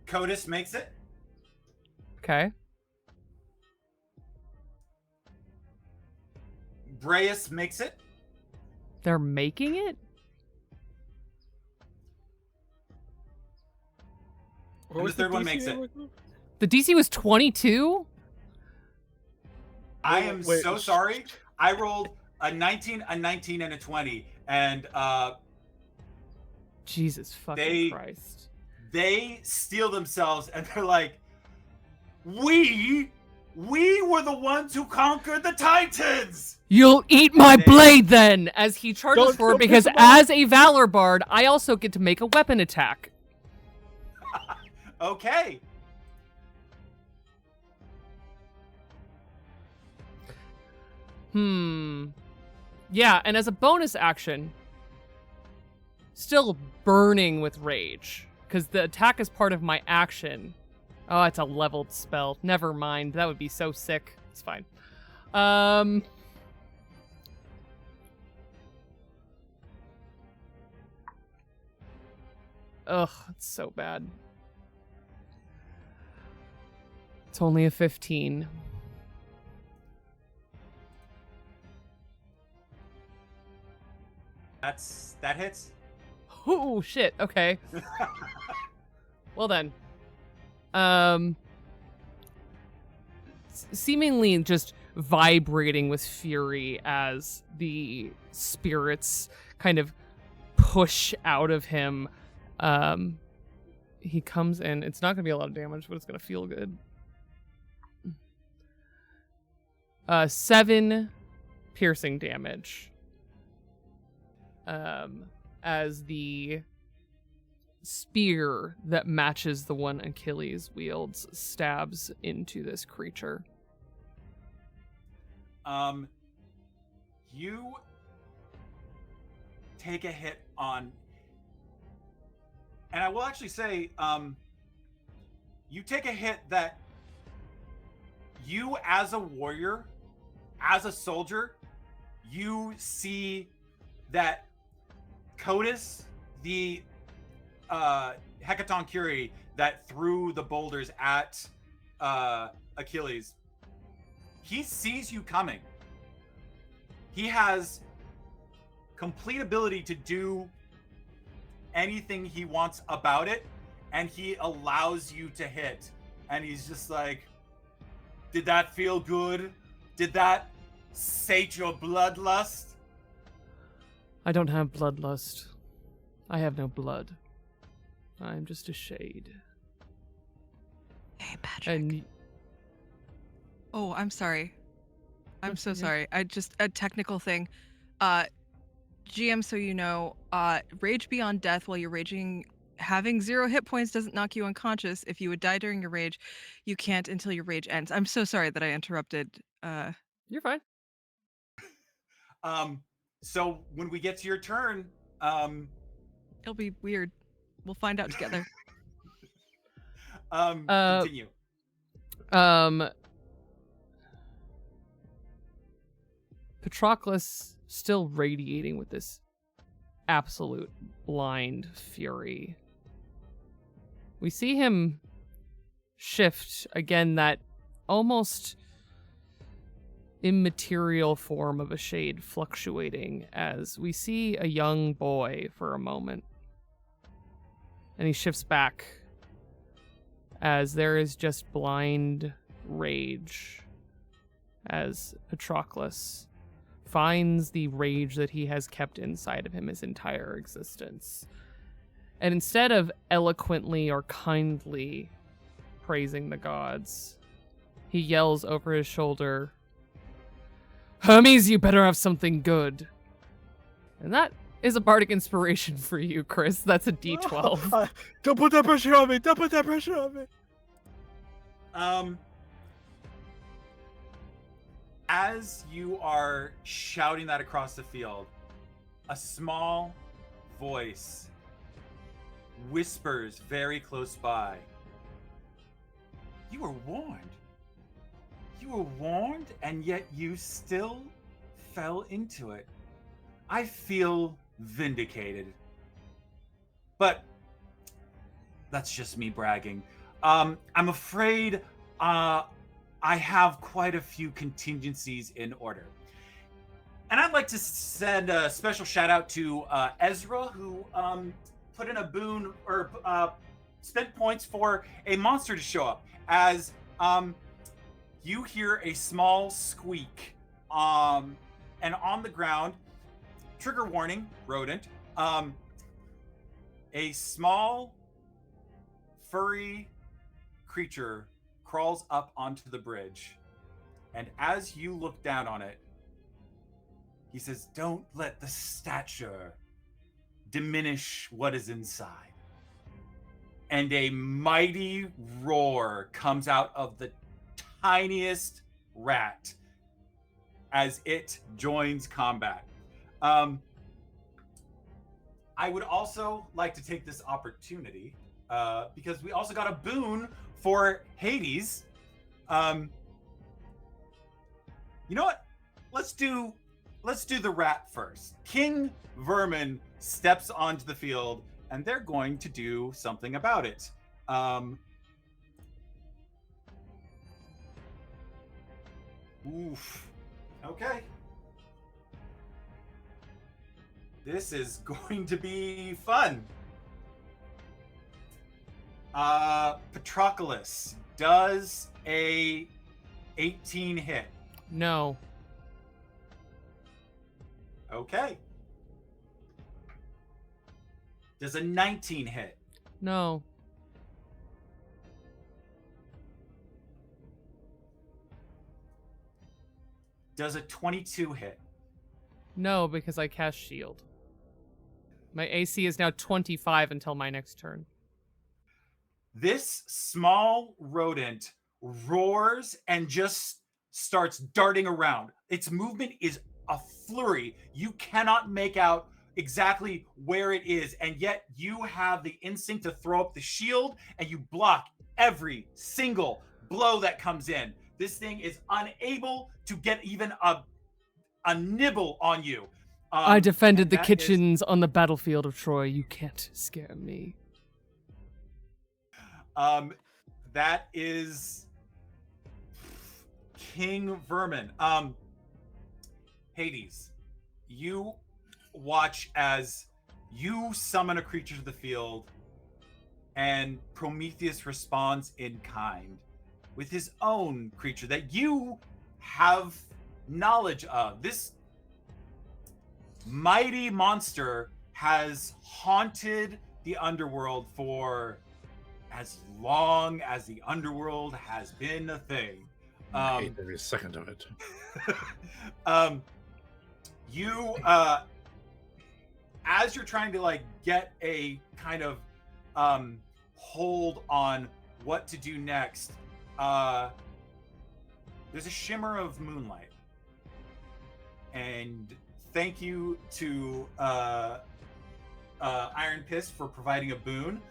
Codus makes it. Okay. Breus makes it. They're making it? And the third one makes it. The DC was 22? I am so sorry. I rolled a 19, a 19, and a 20. And Jesus fucking Christ. They steal themselves and they're like, we were the ones who conquered the Titans. You'll eat my blade then, as he charges forward, because as a Valor Bard, I also get to make a weapon attack. Okay. Yeah, and as a bonus action, still burning with rage, because the attack is part of my action. Oh, it's a leveled spell. Never mind. That would be so sick. It's fine. Ugh, it's so bad. It's only a 15. That hits. Oh shit. Okay. Well then. Seemingly just vibrating with fury as the spirits kind of push out of him. He comes in. It's not gonna be a lot of damage, but it's gonna feel good. 7 piercing damage. As the spear that matches the one Achilles wields stabs into this creature. You take a hit on, and I will actually say, you take a hit that you as a warrior, as a soldier, you see that Codus, the Hecaton Curie that threw the boulders at Achilles, he sees you coming. He has complete ability to do anything he wants about it, and he allows you to hit. And he's just like, did that feel good? Did that sate your bloodlust? I don't have bloodlust. I have no blood. I'm just a shade. Hey, Patrick. And Oh, I'm sorry. I'm That's so okay. sorry. I just a technical thing. GM, so you know, rage beyond death while you're raging, having 0 hit points doesn't knock you unconscious. If you would die during your rage, you can't until your rage ends. I'm so sorry that I interrupted. You're fine. So when we get to your turn, It'll be weird. We'll find out together. continue. Patroclus still radiating with this absolute blind fury. We see him shift again, that almost immaterial form of a shade fluctuating as we see a young boy for a moment. And he shifts back as there is just blind rage as Patroclus finds the rage that he has kept inside of him his entire existence. And instead of eloquently or kindly praising the gods, he yells over his shoulder, "Hermes, you better have something good." And that is a bardic inspiration for you, Chris. That's a D12. Don't put that pressure on me. Don't put that pressure on me. As you are shouting that across the field, a small voice whispers very close by, "You were warned. You were warned, and yet you still fell into it. I feel vindicated." But that's just me bragging. I'm afraid I have quite a few contingencies in order. And I'd like to send a special shout out to Ezra, who put in a boon or spent points for a monster to show up. As you hear a small squeak, and on the ground, trigger warning, rodent, a small furry creature crawls up onto the bridge, and as you look down on it, he says, "Don't let the stature diminish what is inside." And a mighty roar comes out of the tiniest rat as it joins combat. I would also like to take this opportunity, because we also got a boon for Hades. You know what? Let's do the rat first. King Vermin steps onto the field, and they're going to do something about it. Oof. Okay. This is going to be fun. Patroclus, does a 18 hit? No. Okay. Does a 19 hit? No. Does a 22 hit? No, because I cast shield. My AC is now 25 until my next turn. This small rodent roars and just starts darting around. Its movement is a flurry. You cannot make out exactly where it is, and yet you have the instinct to throw up the shield, and you block every single blow that comes in. This thing is unable to get even a nibble on you. I defended the kitchens on the battlefield of Troy. You can't scare me. That is King Vermin. Hades, you watch as you summon a creature to the field, and Prometheus responds in kind with his own creature that you have knowledge of. This mighty monster has haunted the Underworld for as long as the Underworld has been a thing. I hate every second of it. You as you're trying to like get a kind of hold on what to do next, there's a shimmer of moonlight, and thank you to Iron Piss for providing a boon.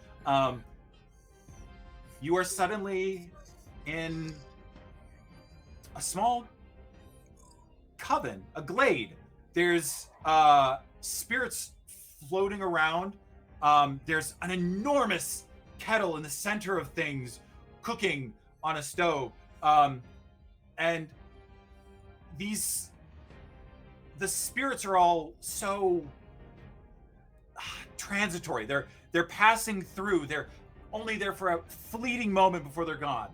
You are suddenly in a small coven, a glade. There's spirits floating around. There's an enormous kettle in the center of things, cooking on a stove. And the spirits are all so transitory. They're passing through. They're only there for a fleeting moment before they're gone.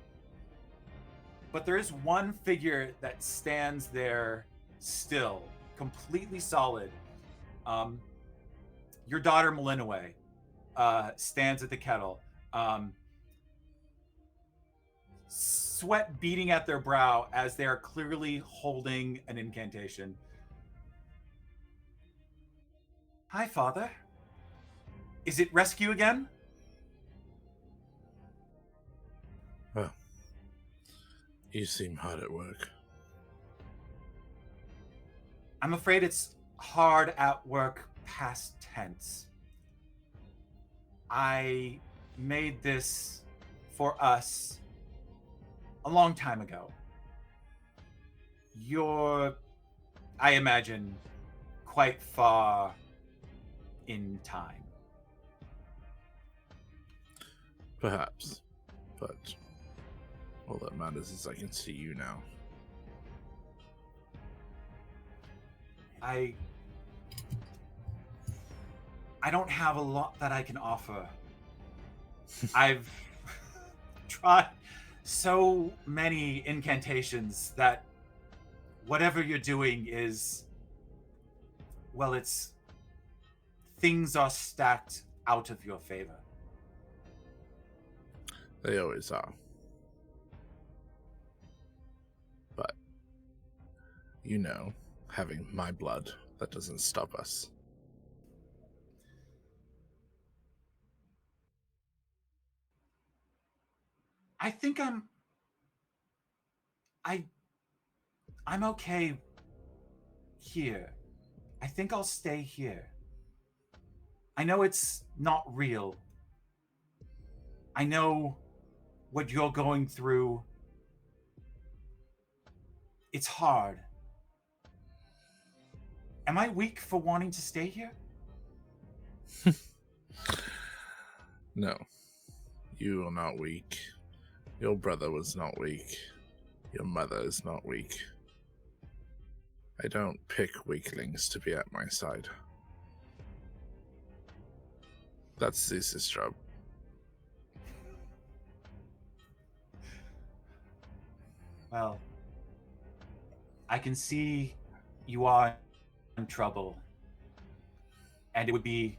But there is one figure that stands there still, completely solid. Your daughter Melinaway stands at the kettle, sweat beating at their brow as they are clearly holding an incantation. Hi, Father. Is it rescue again? Well, you seem hard at work. I'm afraid it's hard at work past tense. I made this for us a long time ago. You're, I imagine, quite far in time. Perhaps, but all that matters is I can see you now. I don't have a lot that I can offer. I've tried so many incantations that whatever you're doing is, well, it's things are stacked out of your favor. They always are. But, you know, having my blood, that doesn't stop us. I think I'm okay here. I think I'll stay here. I know it's not real. I know what you're going through. It's hard. Am I weak for wanting to stay here? No, you are not weak. Your brother was not weak. Your mother is not weak. I don't pick weaklings to be at my side. That's Zeus's job. Well, I can see you are in trouble. And it would be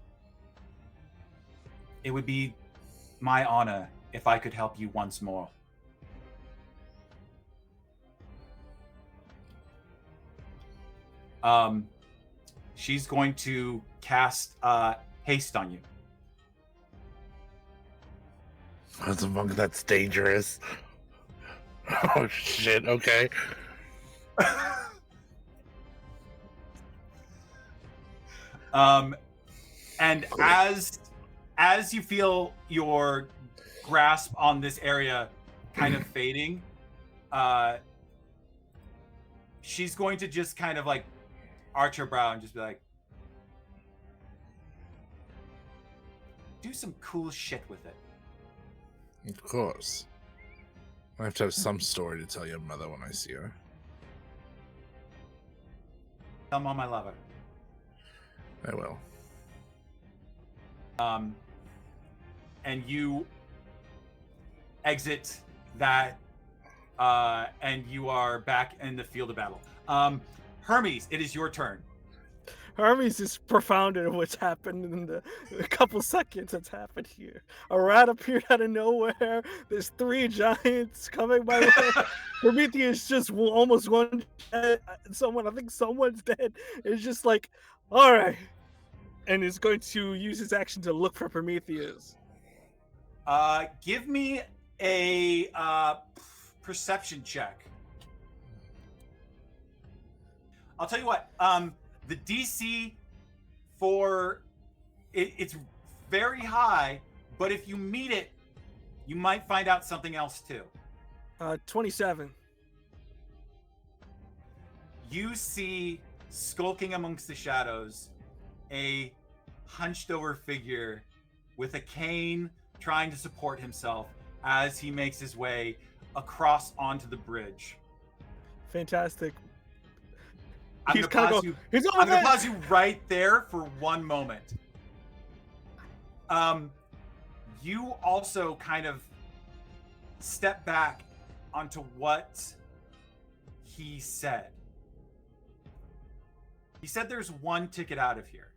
my honor if I could help you once more. She's going to cast haste on you. That's a monk, that's dangerous. Oh shit, okay. And as you feel your grasp on this area kind of fading, she's going to just kind of like arch her brow and just be like, do some cool shit with it. Of course. I have to have some story to tell your mother when I see her. Tell Mom I love her. I will. And you exit that, and you are back in the field of battle. Hermes, it is your turn. Hermes is profound in what's happened in the couple seconds that's happened here. A rat appeared out of nowhere. There's 3 giants coming my way. Prometheus just almost one dead. I think someone's dead. It's just like, all right, and is going to use his action to look for Prometheus. Give me a perception check. I'll tell you what. The DC for it's very high, but if you meet it, you might find out something else too. 27. You see skulking amongst the shadows a hunched over figure with a cane trying to support himself as he makes his way across onto the bridge. Fantastic. I'm going to pause you right there for one moment. You also kind of step back onto what he said. He said there's 1 ticket out of here.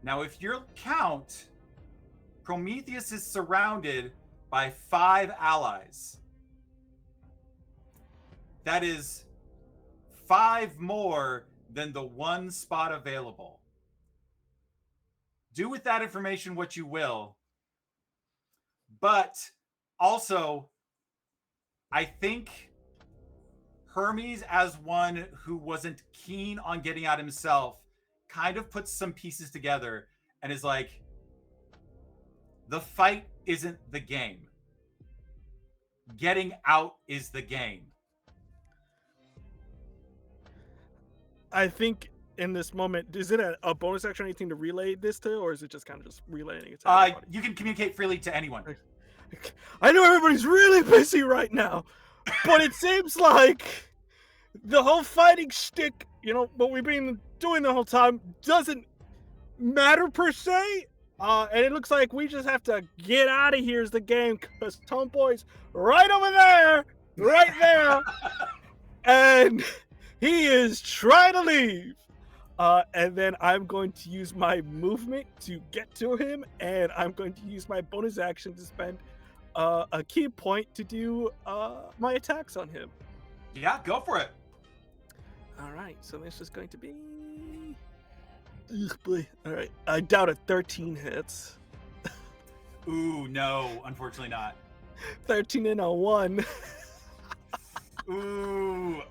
Now, if you count, Prometheus is surrounded by 5 allies. That is 5 more than the 1 spot available. Do with that information what you will. But also, I think Hermes, as one who wasn't keen on getting out himself, kind of puts some pieces together and is like, the fight isn't the game. Getting out is the game. I think in this moment, is it a bonus action or anything to relay this to, or is it just kind of just relaying it to everybody? You can communicate freely to anyone. I know everybody's really busy right now, but it seems like the whole fighting shtick, what we've been doing the whole time, doesn't matter per se. And it looks like we just have to get out of here as the game, because Tomboy's right over there, right there, and he is trying to leave. And then I'm going to use my movement to get to him, and I'm going to use my bonus action to spend a key point to do my attacks on him. Yeah, go for it. All right, so this is going to be... Ugh, boy. All right, I doubt it. 13 hits. Ooh, no, unfortunately not. 13 and a 1. Ooh,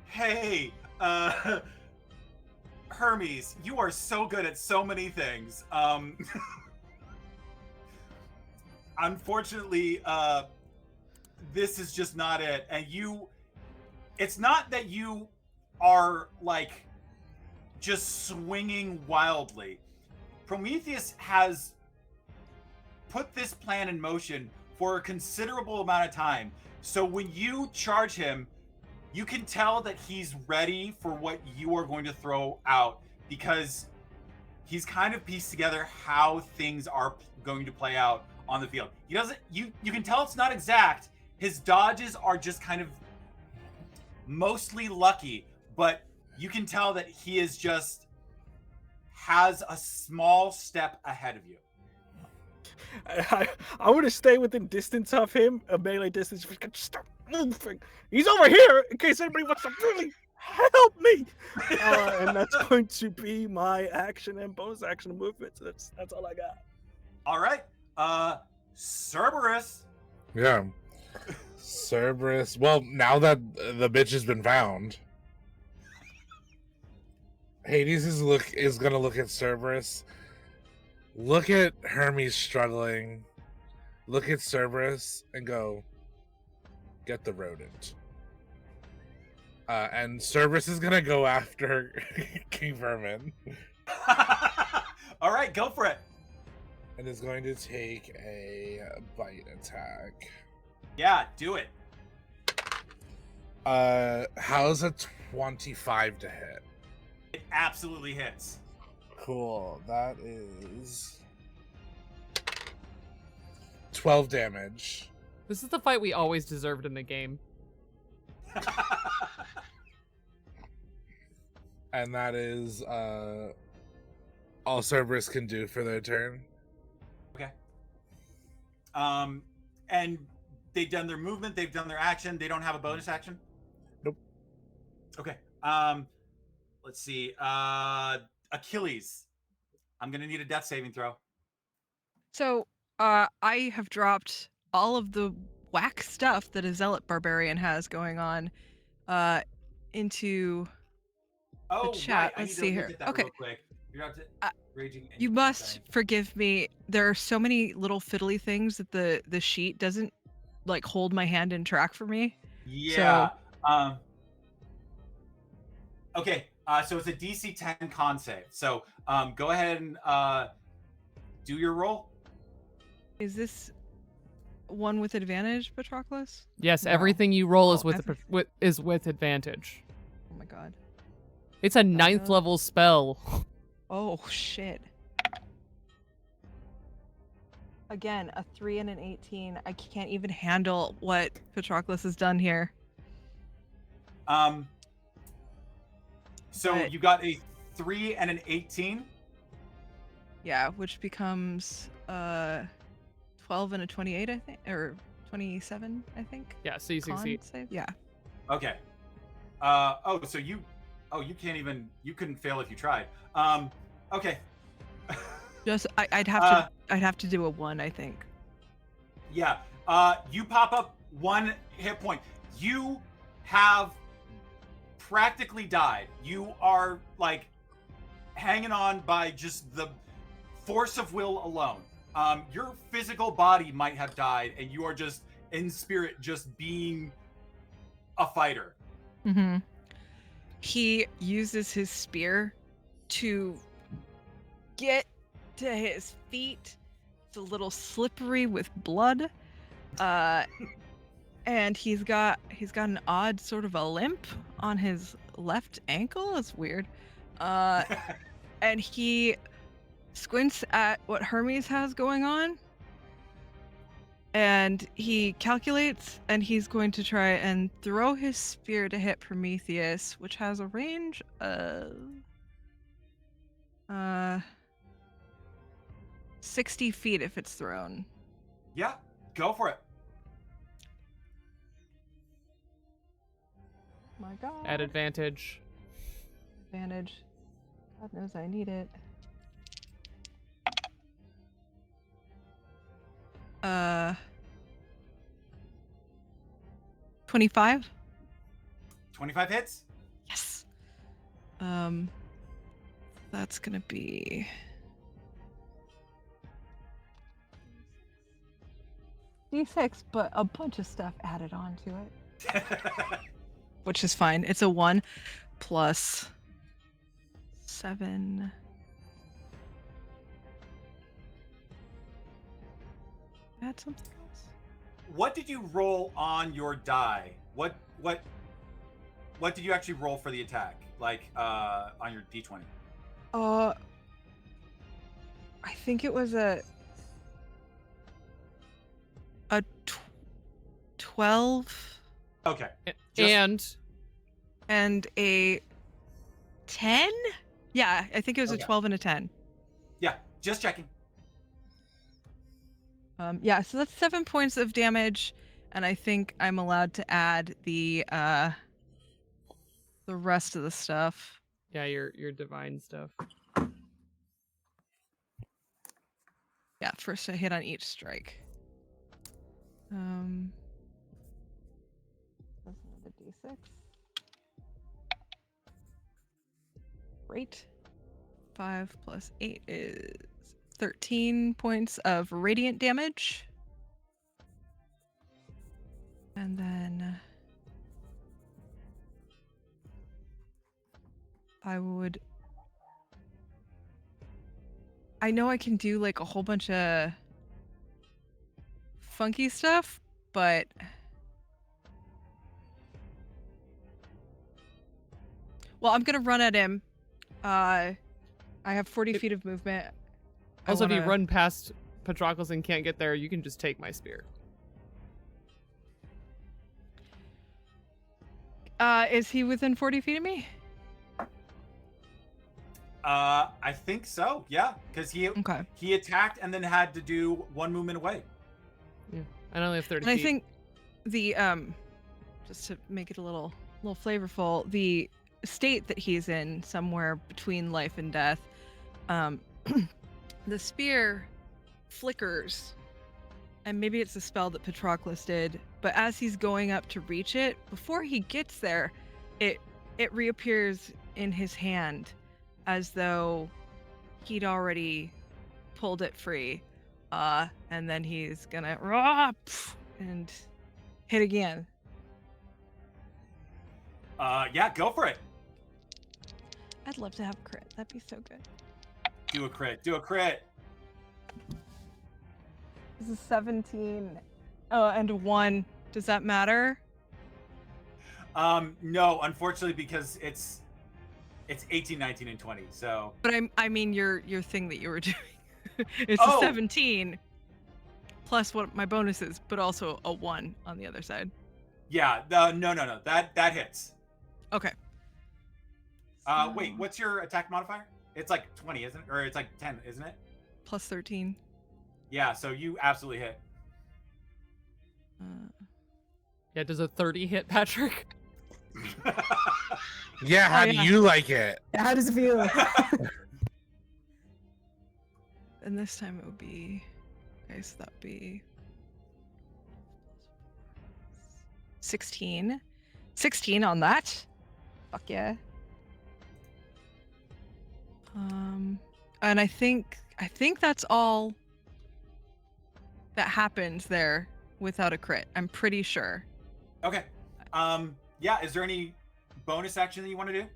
hey, Hermes, you are so good at so many things. Unfortunately, this is just not it. And it's not that you are like just swinging wildly. Prometheus has put this plan in motion for a considerable amount of time. So when you charge him, you can tell that he's ready for what you are going to throw out, because he's kind of pieced together how things are going to play out on the field. He doesn't, you can tell it's not exact. His dodges are just kind of mostly lucky, but you can tell that he is just has a small step ahead of you. I want to stay within distance of him, a melee distance. Stop moving. He's over here in case anybody wants to really help me. And that's going to be my action and bonus action movement. So that's all I got. All right. Cerberus. Yeah. Cerberus. Well, now that the bitch has been found, Hades is gonna look at Cerberus. Look at Hermes struggling. Look at Cerberus and go, get the rodent. And Cerberus is gonna go after King Vermin. All right, go for it. And is going to take a bite attack. Yeah, do it. How's a 25 to hit? It absolutely hits. Cool. That is 12 damage. This is the fight we always deserved in the game. And that is all Cerberus can do for their turn. Okay. And they've done their movement, they've done their action. They don't have a bonus action? Nope. Okay. Let's see. Achilles. I'm gonna need a death saving throw. So, I have dropped all of the whack stuff that a zealot barbarian has going on, into the Oh, chat. right. I Let's need see to here. look at that Okay. real quick. You're out to raging. You must forgive me. There are so many little fiddly things that the sheet doesn't like hold my hand in track for me. Yeah. Okay. So it's a DC 10 con save. So go ahead and do your roll. Is this one with advantage, Patroclus? Yes, No. everything you roll is Oh, with advantage. Oh my god. It's a 9th level spell. Oh shit. Again, a 3 and an 18. I can't even handle what Patroclus has done here. So But- you got a 3 and an 18. Yeah, which becomes 12 and a 28, I think, or 27, I think. Yeah, so you Con succeed. save? Yeah. Okay. So you can't even, you couldn't fail if you tried. Okay. Just I'd have to do a 1, I think. Yeah. You pop up 1 hit point. You have practically died. You are like hanging on by just the force of will alone. Your physical body might have died, and you are just in spirit, just being a fighter. Mm-hmm. He uses his spear to get to his feet. It's a little slippery with blood. And he's got an odd sort of a limp on his left ankle. It's weird. And he squints at what Hermes has going on. And he calculates, and he's going to try and throw his spear to hit Prometheus, which has a range of 60 feet if it's thrown. Yeah, go for it. My god. At advantage. Advantage. God knows I need it. 25? 25 hits? Yes. That's gonna be D6, but a bunch of stuff added on to it. Which is fine. It's a 1 plus 7. Add something else. What did you roll on your die? What did you actually roll for the attack? Like on your D20? I think it was a 12 Okay. And and a 10? Yeah, I think it was Okay. a 12 and a 10. Yeah, just checking. Yeah, so that's 7 points of damage, and I think I'm allowed to add the rest of the stuff. yeah, your divine stuff. Yeah, first I hit on each strike. That's another D6. Great. 5 plus 8 is 13 points of radiant damage. And then I know I can do like a whole bunch of funky stuff, but well, I'm gonna run at him. I have 40 feet of movement. Also, if you run past Patroclus and can't get there, you can just take my spear. Is he within 40 feet of me? I think so. Yeah, because Okay. he attacked and then had to do 1 movement away. Yeah. I only have 30 And I feet. think the just to make it a little flavorful, the state that he's in, somewhere between life and death, the spear flickers, and maybe it's a spell that Patroclus did, but as he's going up to reach it, before he gets there, it reappears in his hand as though he'd already pulled it free. And then he's gonna and hit again. Yeah, go for it. I'd love to have a crit. That'd be so good. Do a crit. Do a crit. This is 17. Oh, and a 1. Does that matter? No, unfortunately, because it's 18, 19, and 20. So. But I mean your thing that you were doing. It's Oh. a 17 plus what my bonus is, but also a 1 on the other side. Yeah. No. That hits. Okay. Wait. What's your attack modifier? It's like 20, isn't it? Or it's like 10, isn't it? Plus 13. Yeah. So you absolutely hit. Yeah, does a 30 hit, Patrick? Yeah, how do yeah. you like it? How does it feel? And this time it would be, okay, so that'd be 16. 16 on that. Fuck yeah. And I think that's all that happens there without a crit. I'm pretty sure. Okay. Yeah. Is there any bonus action that you want to do?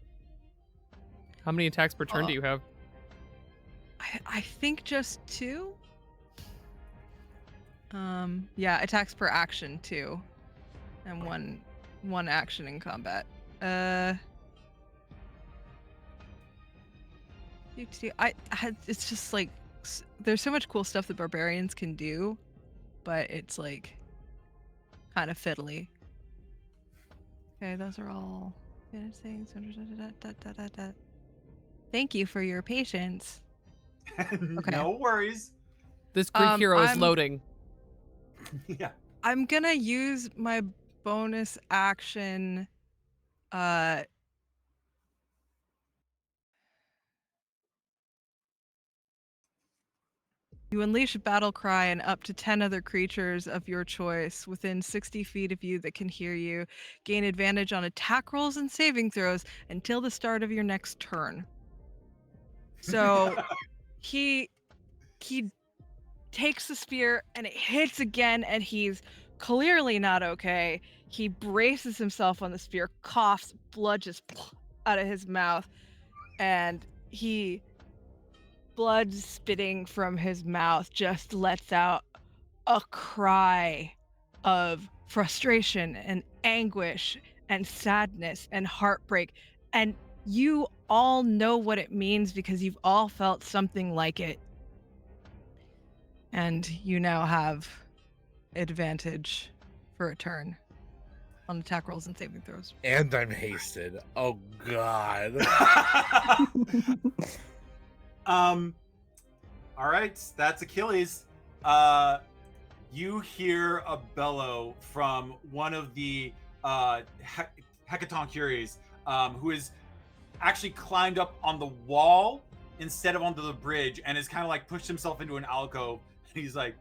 How many attacks per turn do you have? I think just 2. Yeah, attacks per action 2, and one action in combat. It's just like there's so much cool stuff that barbarians can do, but it's like kind of fiddly. Okay, those are all things. Thank you for your patience. Okay. No worries. This Greek hero is I'm- loading. Yeah. I'm gonna use my bonus action. You unleash a battle cry and up to 10 other creatures of your choice within 60 feet of you that can hear you gain advantage on attack rolls and saving throws until the start of your next turn. So he takes the spear and it hits again, and he's clearly not okay. He braces himself on the spear, coughs, blood just out of his mouth, and blood spitting from his mouth, just lets out a cry of frustration and anguish and sadness and heartbreak. And you all know what it means because you've all felt something like it. And you now have advantage for a turn on attack rolls and saving throws. And I'm hasted. Oh god. All right, that's Achilles. You hear a bellow from one of the Hecaton Curies, who is actually climbed up on the wall instead of onto the bridge, and is kind of like pushed himself into an alcove. And he's like,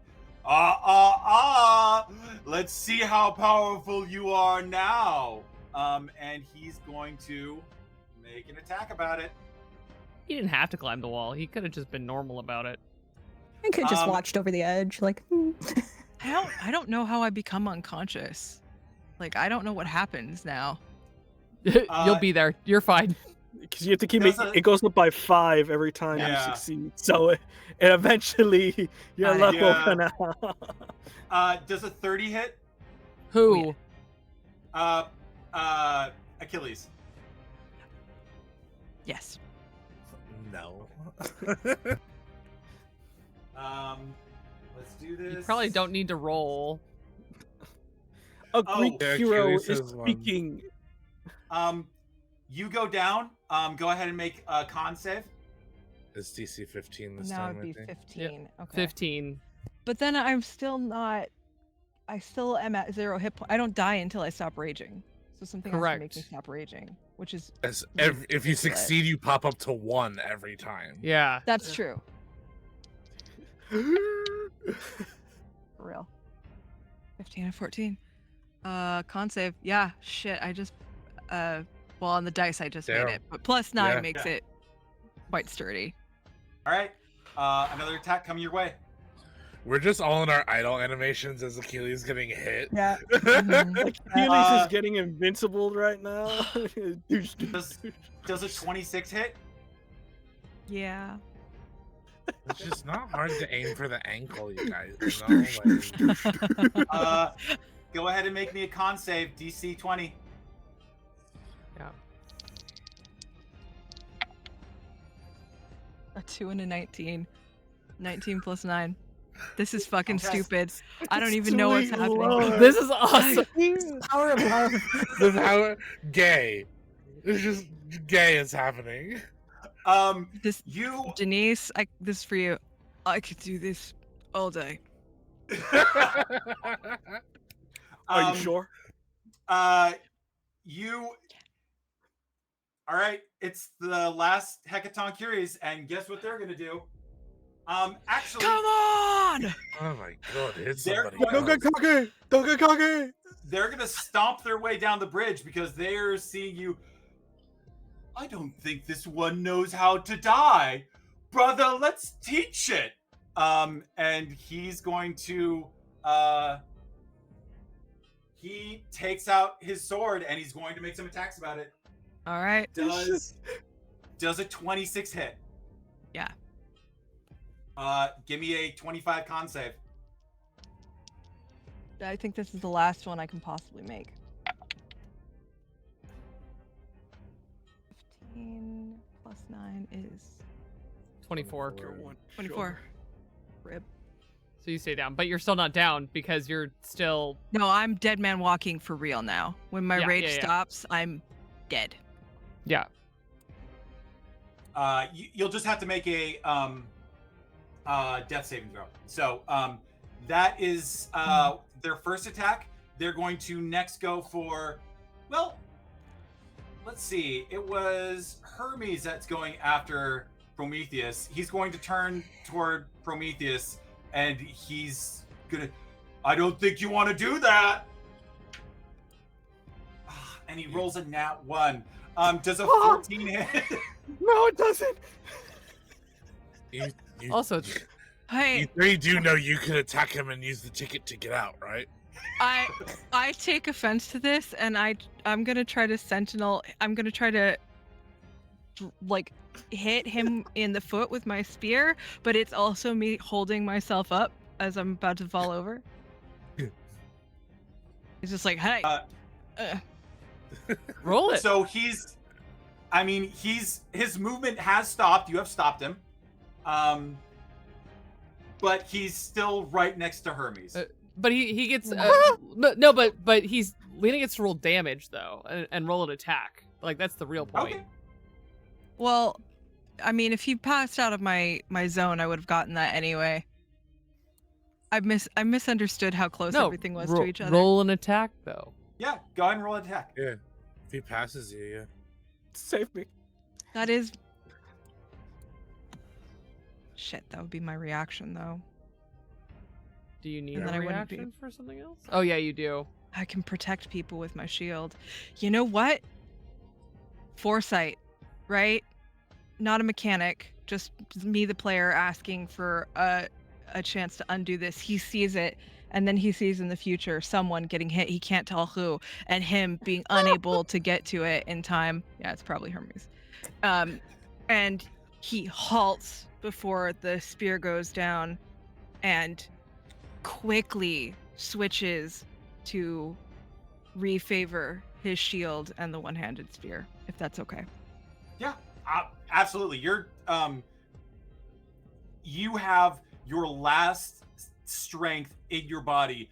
let's see how powerful you are now. And he's going to make an attack about it. He didn't have to climb the wall. He could have just been normal about it. I could just watched over the edge, like. I don't know how I become unconscious. Like, I don't know what happens now. You'll be there. You're fine. Because you have to keep making it goes up by 5 every time you Yeah. succeed. So and eventually your level Yeah. will run out. Does a 30 hit? Who? Achilles. Yes. No. Let's do this. You probably don't need to roll. A Greek Yeah, hero Achilles is has one. speaking. You go down. Go ahead and make a con save. It's DC 15 this Now time, it'd be I think. 15. Okay. 15. But then I'm still not. I still am at 0 hit point. I don't die until I stop raging. So something has to make me Correct. stop raging, which is If you ridiculous. succeed, you pop up to 1 every time. Yeah. That's true. For real. 15 and 14. Con save. Yeah, shit. I just well, on the dice I just Damn. made it. But +9 Yeah. makes it quite sturdy. All right. Another attack coming your way. We're just all in our idle animations as Achilles getting hit. Yeah. Achilles is getting invincible right now. Does a 26 hit? Yeah. It's just not hard to aim for the ankle, you guys. You know? Like, Go ahead and make me a con save, DC 20. Yeah. A 2 and a 19. 19 plus 9. This is fucking Okay. stupid. I don't even know what's Sweet happening. Lord. This is awesome. Power of love. this is how gay. It's just gay is happening. This You Denise, this is for you. I could do this all day. Are you sure? You. All right, it's the last Hecaton Curies, and guess what they're gonna do? Actually, Come on! Oh my god, hit They're somebody. Don't get cocky! Don't get cocky! they're gonna stomp their way down the bridge because they're seeing you. I don't think this one knows how to die, brother. Let's teach it. And he's going to. He takes out his sword and he's going to make some attacks about it. All right. Does a 26 hit? Yeah. Give me a 25 con save. I think this is the last one I can possibly make. 15 plus 9 is 24. 24. Rib. So you stay down, but you're still not down because you're still. No, I'm dead man walking for real now. When my Yeah, rage yeah. stops, I'm dead. Yeah. You'll just have to make a death saving throw. So that is their first attack. They're going to next go for, well, let's see. It was Hermes that's going after Prometheus. He's going to turn toward Prometheus, and he's gonna. I don't think you want to do that. And he rolls a nat 1. Does a 14 hit? No, it doesn't. You Also, Hey, you three do know you can attack him and use the ticket to get out, right? I take offense to this, and I'm gonna try to sentinel. I'm gonna try to like hit him in the foot with my spear, but it's also me holding myself up as I'm about to fall over. It's just like, hey. roll it. So his movement has stopped. You have stopped him. But he's still right next to Hermes. But he gets but Lina gets to roll damage though and roll an attack. Like that's the real point. Okay. Well, I mean, if he passed out of my zone, I would have gotten that anyway. I misunderstood how close everything was to each other. Roll an attack though. Yeah, go ahead and roll an attack. Yeah. If he passes you, yeah. Save me. That is. Shit, that would be my reaction though. Do you need And a then I wouldn't reaction for something else? Oh yeah, you do. I can protect people with my shield. You know what? Foresight, right? Not a mechanic, just me, the player, asking for a chance to undo this. He sees it, and then he sees in the future someone getting hit. He can't tell who, and him being unable to get to it in time. Yeah, it's probably Hermes. And he halts before the spear goes down, and quickly switches to refavor his shield and the one-handed spear, if that's okay. Yeah, absolutely. You have your last strength in your body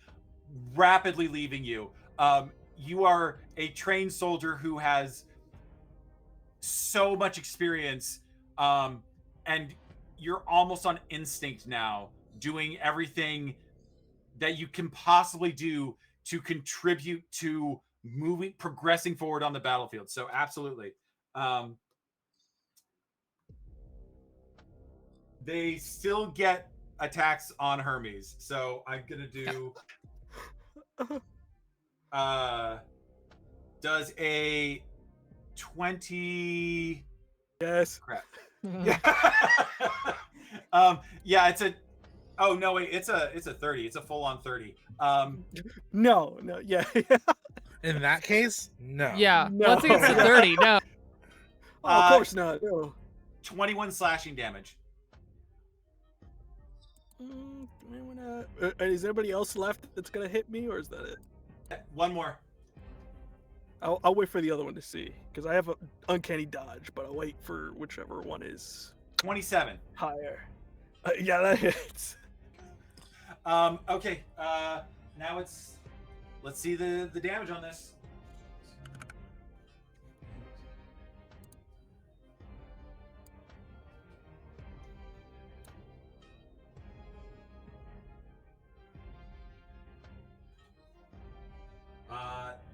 rapidly leaving you. You are a trained soldier who has so much experience. and you're almost on instinct now, doing everything that you can possibly do to contribute to progressing forward on the battlefield. So absolutely. They still get attacks on Hermes. So I'm gonna do does a 20 Yes. crap. Yeah, it's a oh no wait, it's a 30. It's a full on 30. No, yeah. In that case, no. Yeah. No. Once it gets to 30, no. Oh, of course not. No. 21 slashing damage. Is anybody else left that's gonna hit me, or is that it? One more. I'll wait for the other one to see, because I have an uncanny dodge, but I'll wait for whichever one is 27. higher. Yeah, that hits. Okay. Now let's see the damage on this.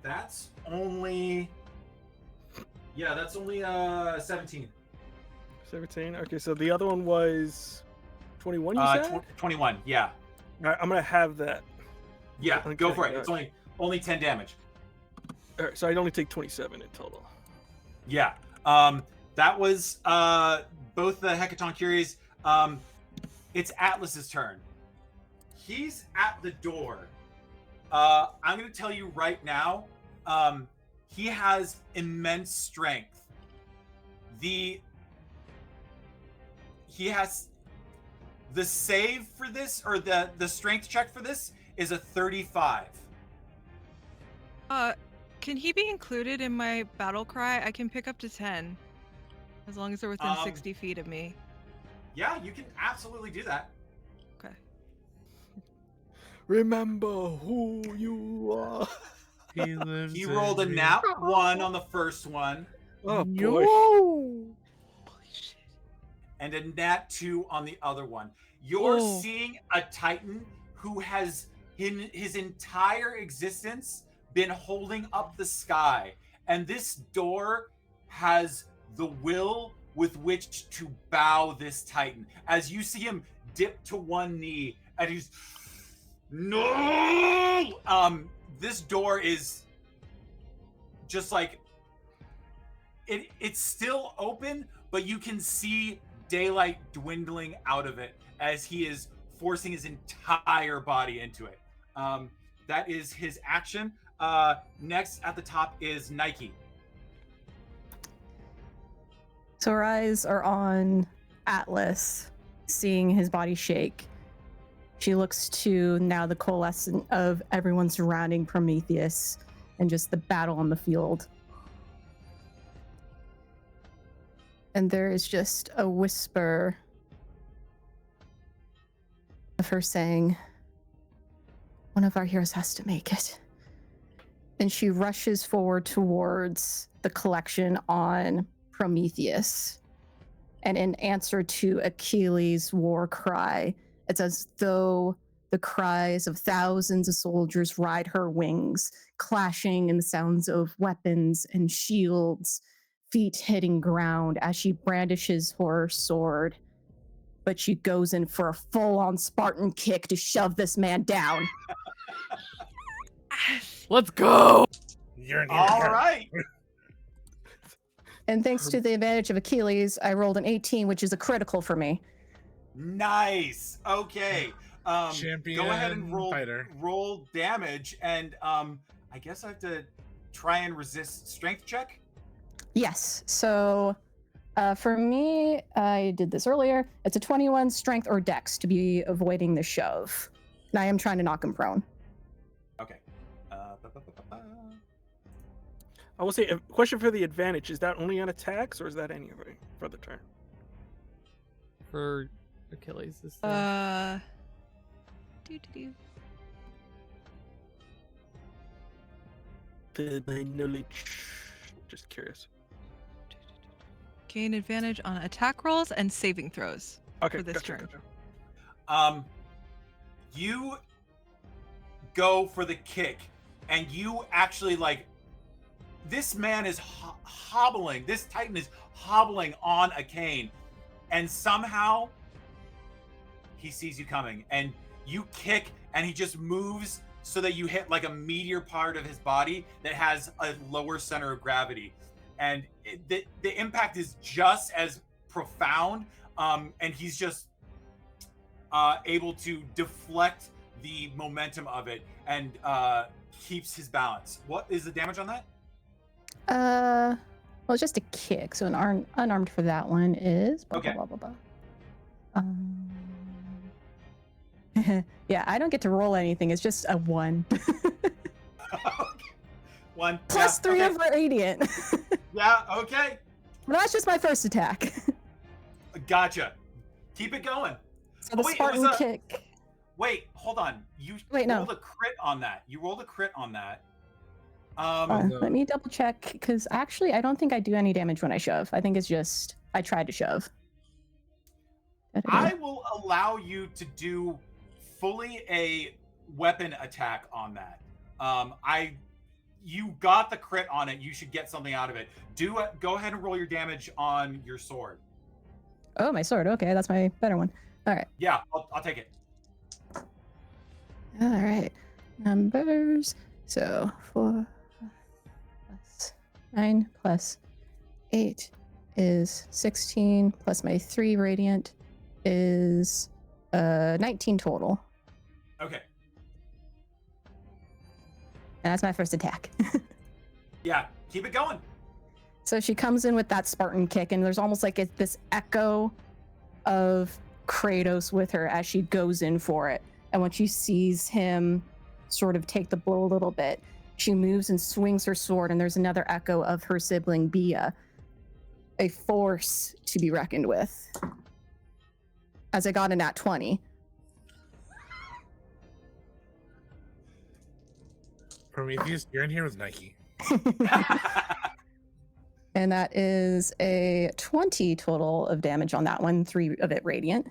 That's only 17. 17. Okay, so the other one was 21. You said? 21. Yeah. All right, I'm gonna have that. Yeah. Okay, Go for it. gotcha. It's only 10 damage. All right, so I'd only take 27 in total. Yeah. That was both the Hecaton Curies. It's Atlas's turn. He's at the door. I'm going to tell you right now, he has immense strength. He has the save for this, or the strength check for this is a 35. Can he be included in my battle cry? I can pick up to 10, as long as they're within 60 feet of me. Yeah, you can absolutely do that. Okay. Remember who you are. He rolled a nat 1 on the first one. Oh boy. Holy shit. And a nat 2 on the other one. You're Oh. seeing a Titan who has in his entire existence been holding up the sky. And this door has the will with which to bow this Titan. As you see him dip to one knee, and he's no. This door is just like it's still open, but you can see daylight dwindling out of it as he is forcing his entire body into it. That is his action. Next at the top is Nike. So her eyes are on Atlas, seeing his body shake. She looks to now the coalescence of everyone surrounding Prometheus and just the battle on the field. And there is just a whisper of her saying, "One of our heroes has to make it." And she rushes forward towards the collection on Prometheus. And in answer to Achilles' war cry, it's as though the cries of thousands of soldiers ride her wings, clashing in the sounds of weapons and shields, feet hitting ground as she brandishes her sword. But she goes in for a full-on Spartan kick to shove this man down. Let's go. You're an All idiot. right. And thanks to the advantage of Achilles, I rolled an 18, which is a critical for me. Nice. Okay. Champion Go ahead and fighter. roll damage, and I guess I have to try and resist strength check. Yes. So for me, I did this earlier. It's a 21 strength or dex to be avoiding the shove. And I am trying to knock him prone. Okay. I will say, a question for the advantage: is that only on attacks, or is that anyway for the turn? For Achilles. This Doo-doo-doo. My knowledge. Just curious. gain advantage on attack rolls and saving throws Okay, for this gotcha, turn. gotcha. You go for the kick, and you actually like. This man is hobbling. This Titan is hobbling on a cane, and somehow he sees you coming, and you kick, and he just moves so that you hit like a meteor part of his body that has a lower center of gravity, and the impact is just as profound, and he's just able to deflect the momentum of it and keeps his balance. What is the damage on that? Well, it's just a kick, so an unarmed for that one is blah, Okay. blah, blah, blah, blah. Yeah, I don't get to roll anything. It's just a 1. One Plus 3 okay. of radiant. Yeah, okay. Well, that's just my first attack. Gotcha. Keep it going. So the wait, it Spartan was a- kick. Wait, hold on. You Wait, no. rolled a crit on that. You rolled a crit on that. No. Let me double check, because actually I don't think I do any damage when I shove. I think it's just I tried to shove. I will allow you to do fully a weapon attack on that. You got the crit on it. You should get something out of it. Go ahead and roll your damage on your sword. Oh, my sword. Okay, that's my better one. All right. Yeah, I'll take it. All right. Numbers. So 4 plus 9 plus 8 is 16, plus my 3 radiant is 19 total. Okay. And that's my first attack. Yeah, keep it going. So she comes in with that Spartan kick, and there's almost like this echo of Kratos with her as she goes in for it. And when she sees him sort of take the blow a little bit, she moves and swings her sword, and there's another echo of her sibling Bia, a force to be reckoned with. As I got a nat 20. Prometheus, you're in here with Nike. And that is a 20 total of damage on that one, 3 of it radiant.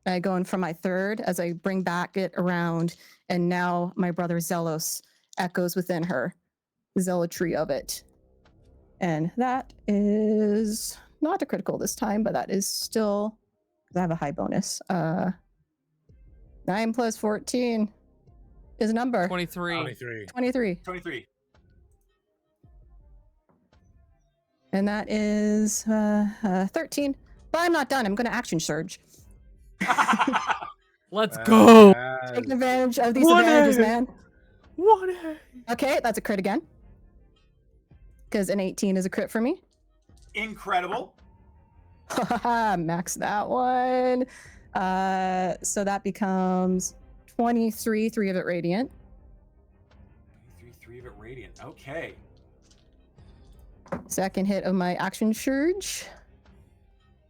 I go in for my third as I bring back it around, and now my brother Zelos echoes within her, the zealotry of it. And that is not a critical this time, but that is still, I have a high bonus. 9 plus 14 is a number. 23. 23. 23. 23. And that is 13. But I'm not done. I'm going to action surge. Let's go. Taking advantage of these One advantages, A. man. 1A. Okay, that's a crit again. Because an 18 is a crit for me. Incredible. Max that one. So that becomes 23, 3 of it radiant. 3 of it radiant. Okay. Second hit of my action surge.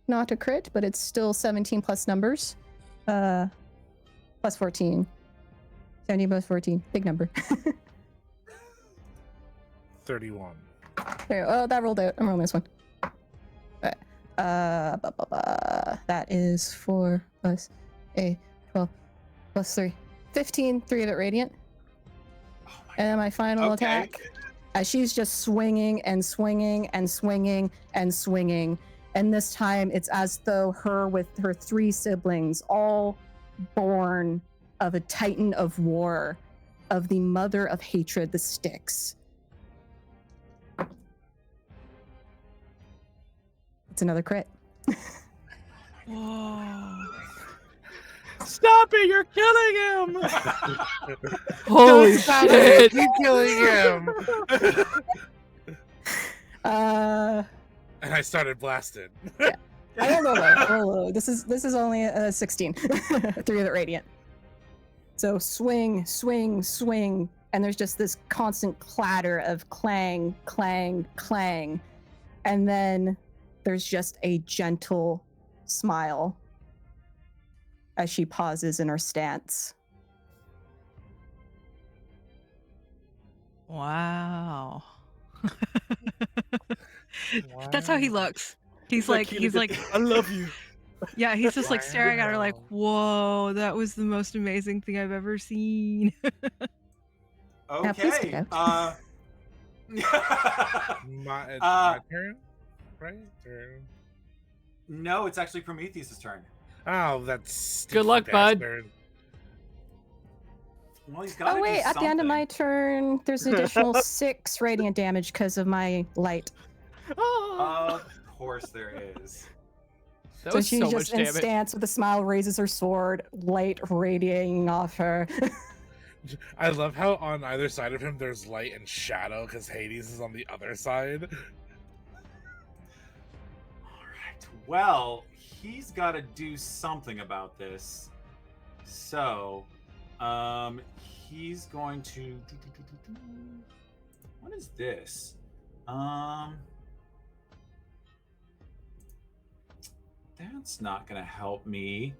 Not a crit, but it's still 17 plus numbers. Plus 14. 17 plus 14. Big number. 31. There, oh, that rolled out. I'm rolling this one. Alright. That is 4 plus 8, 12 plus 3. 15, 3 of it radiant. Oh my And then my final Okay. attack. As she's just swinging and swinging and swinging and swinging. And this time it's as though her with her 3 siblings, all born of a titan of war, of the mother of hatred, the Styx. It's another crit. Whoa. Stop it! You're killing him! Holy shit. Keep killing him! And I started blasting. I don't know. Low. This is only a 16. 3 of it radiant. So swing, swing, swing, and there's just this constant clatter of clang, clang, clang, and then there's just a gentle smile as she pauses in her stance. Wow. That's how he looks. He's like, I love you. yeah, he's just like staring at her like, Wow. whoa, that was the most amazing thing I've ever seen. Now, please Okay. get Uh, It's Uh, my turn, right? Or... no, it's actually Prometheus' turn. Oh, that's Good luck, bud. Well, he's got to Oh wait, do at the end of something. my turn, there's an additional 6 radiant damage because of my light. Of course there is. That So was she's so just much in damage. stance with a smile, raises her sword, light radiating off her. I love how on either side of him there's light and shadow because Hades is on the other side. All right. Well, he's got to do something about this. So, he's going to. What is this? That's not going to help me.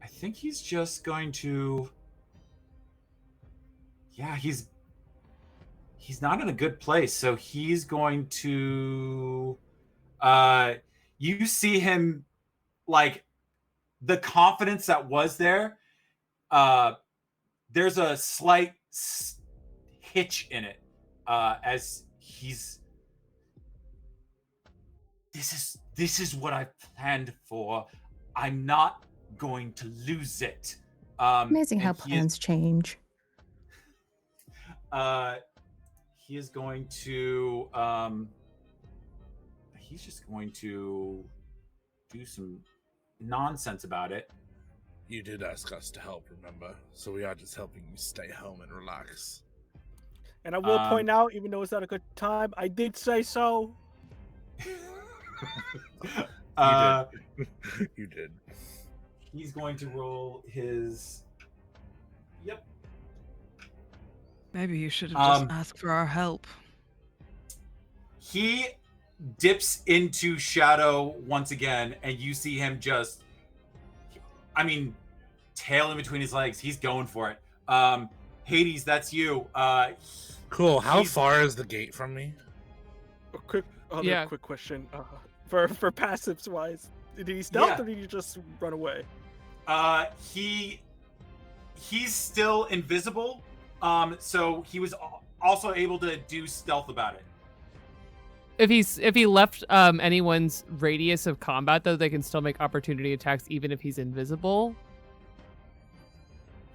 I think he's just going to. Yeah, he's not in a good place. So he's going to. You see him, like, the confidence that was there. There's a slight hitch in it, as he's. This is what I've planned for. I'm not going to lose it. Amazing how and plans change. He is going to. He's just going to do some nonsense about it. You did ask us to help, remember? So we are just helping you stay home and relax. And I will point out, even though it's not a good time, I did say so. You did. He's going to roll his. Yep. Maybe you should have just Um, asked for our help. He dips into shadow once again, and you see him just. I mean, tail in between his legs. He's going for it. Hades, that's you. Cool. How he's- far is the gate from me? A quick Yeah. quick question. For passives wise, did he stealth Yeah. or did he just run away? He's still invisible. So he was also able to do stealth about it. If he left anyone's radius of combat, though, they can still make opportunity attacks even if he's invisible.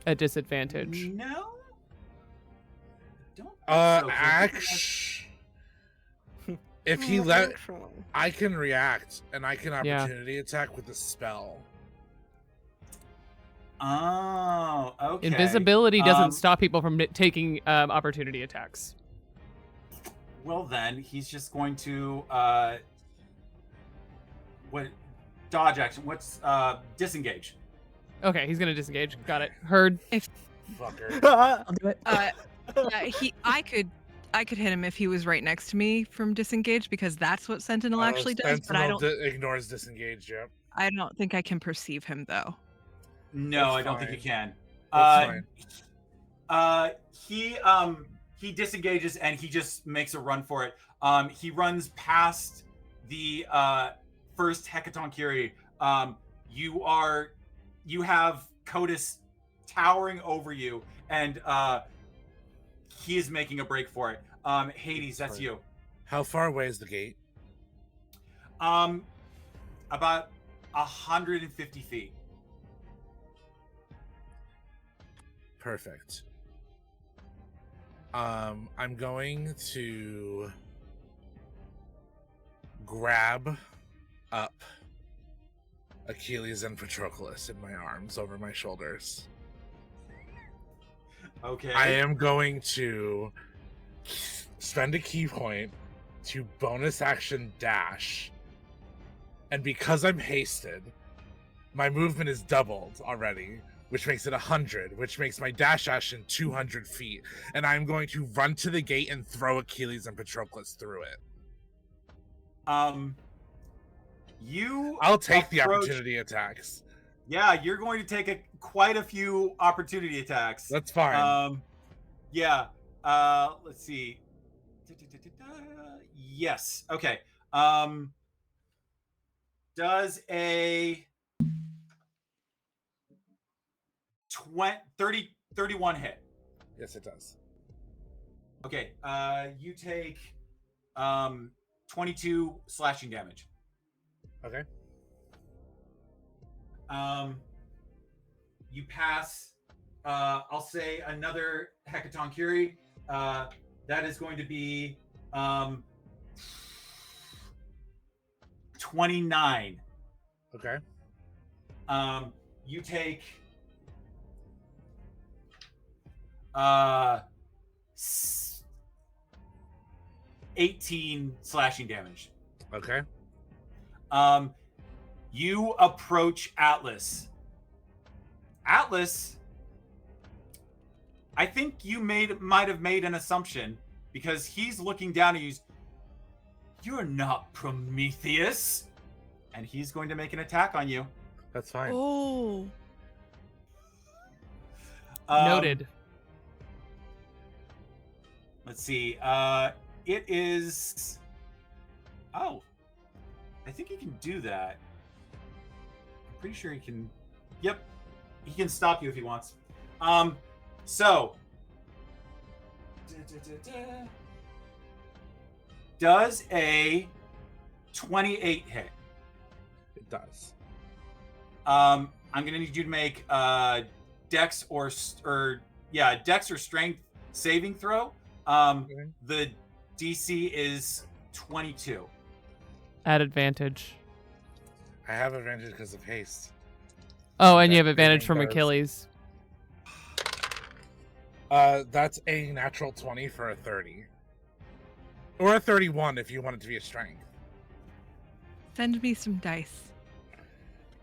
At disadvantage. No. I don't think so. If he let, I can react and I can opportunity attack with a spell. Oh, okay. Invisibility doesn't stop people from taking opportunity attacks. Well, then he's just going to what dodge action? What's disengage? Okay, he's gonna disengage. Got it. Heard. Fucker. I'll do it. Yeah, I could hit him if he was right next to me from disengage because that's what Sentinel actually does. But I don't. Ignores disengage. Yep. I don't think I can perceive him though. No, That's I don't think fine. you can. That's He disengages and he just makes a run for it. He runs past the first Hecaton Curie. You have Coda towering over you, and he is making a break for it. Hades, that's you. How far away is the gate? About 150 feet. Perfect. I'm going to grab up Achilles and Patroclus in my arms over my shoulders. Okay. I am going to spend a key point to bonus action dash. And because I'm hasted, my movement is doubled already, which makes it 100, which makes my dash action 200 feet. And I'm going to run to the gate and throw Achilles and Patroclus through it. I'll take the opportunity attacks. Yeah, you're going to take quite a few opportunity attacks. That's fine. Yeah. Let's see. Yes. Okay. Does a 31 hit? Yes, it does. Okay. You take 22 slashing damage. Okay. You pass. I'll say another Hecaton Curie. That is going to be 29. Okay. You take 18 slashing damage. Okay. You approach Atlas. Atlas, I think you might have made an assumption because he's looking down at you. You're not Prometheus. And he's going to make an attack on you. That's fine. Oh. Noted. Let's see. It is. Oh, I think he can do that. I'm pretty sure he can. Yep, he can stop you if he wants. So. Does a 28 hit? It does. I'm gonna need you to make Dex or Dex or Strength saving throw. Okay. The DC is 22. At advantage. I have advantage because of haste. Oh, and you That have advantage from does. Achilles. That's a natural 20 for a 30. Or a 31 if you want it to be a strength. Send me some dice.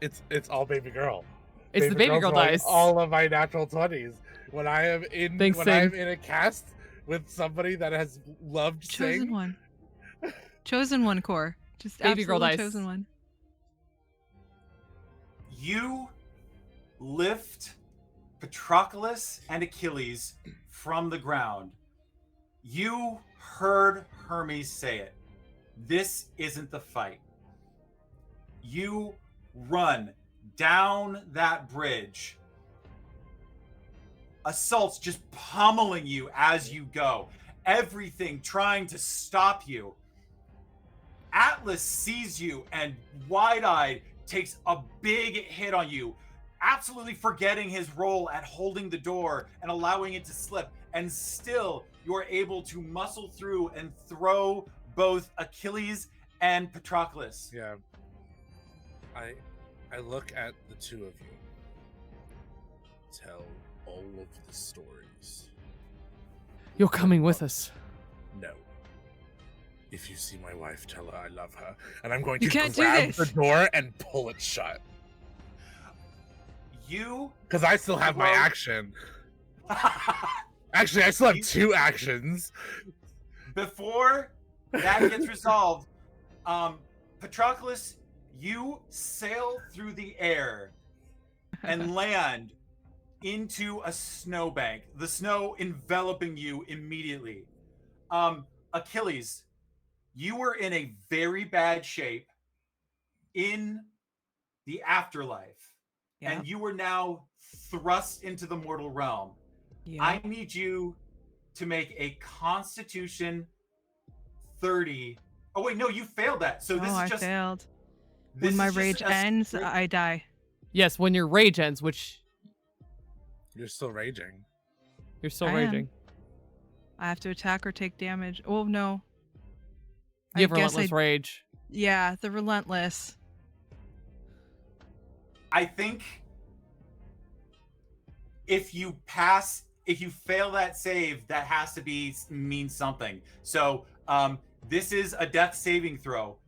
It's all baby girl. It's the baby girl rolling dice. All of my natural 20s. When I am in Thanks, when Sam. I'm in a cast with somebody that has loved Chosen sing. one. Chosen one, Core. Just Baby girl absolutely dice. chosen one. You lift Patroclus and Achilles from the ground. You heard Hermes say it. This isn't the fight. You run down that bridge. Assaults just pummeling you as you go. Everything trying to stop you. Atlas sees you and wide-eyed takes a big hit on you, absolutely forgetting his role at holding the door and allowing it to slip. And still, you're able to muscle through and throw both Achilles and Patroclus. Yeah. I look at the two of you. Tell all of the stories. You're coming with us. No. If you see my wife, tell her I love her. And I'm going You to can't do grab this. the door and pull it shut. You Because I still have my Well- action. Actually, I still have 2 actions. Before that gets resolved, Patroclus, you sail through the air and land into a snowbank, the snow enveloping you immediately. Achilles, you were in a very bad shape in the afterlife, Yeah. and you were now thrust into the mortal realm. Yeah. I need you to make a Constitution 30. Oh wait, no, you failed that. So this I is just failed. this When my is just rage a ends, straight- I die. Yes, when your rage ends, which You're still raging. you're still I am. raging. I have to attack or take damage. Oh no. You have I guess relentless rage. Yeah, the relentless. I think if you fail that save, that has to mean something. So this is a death saving throw.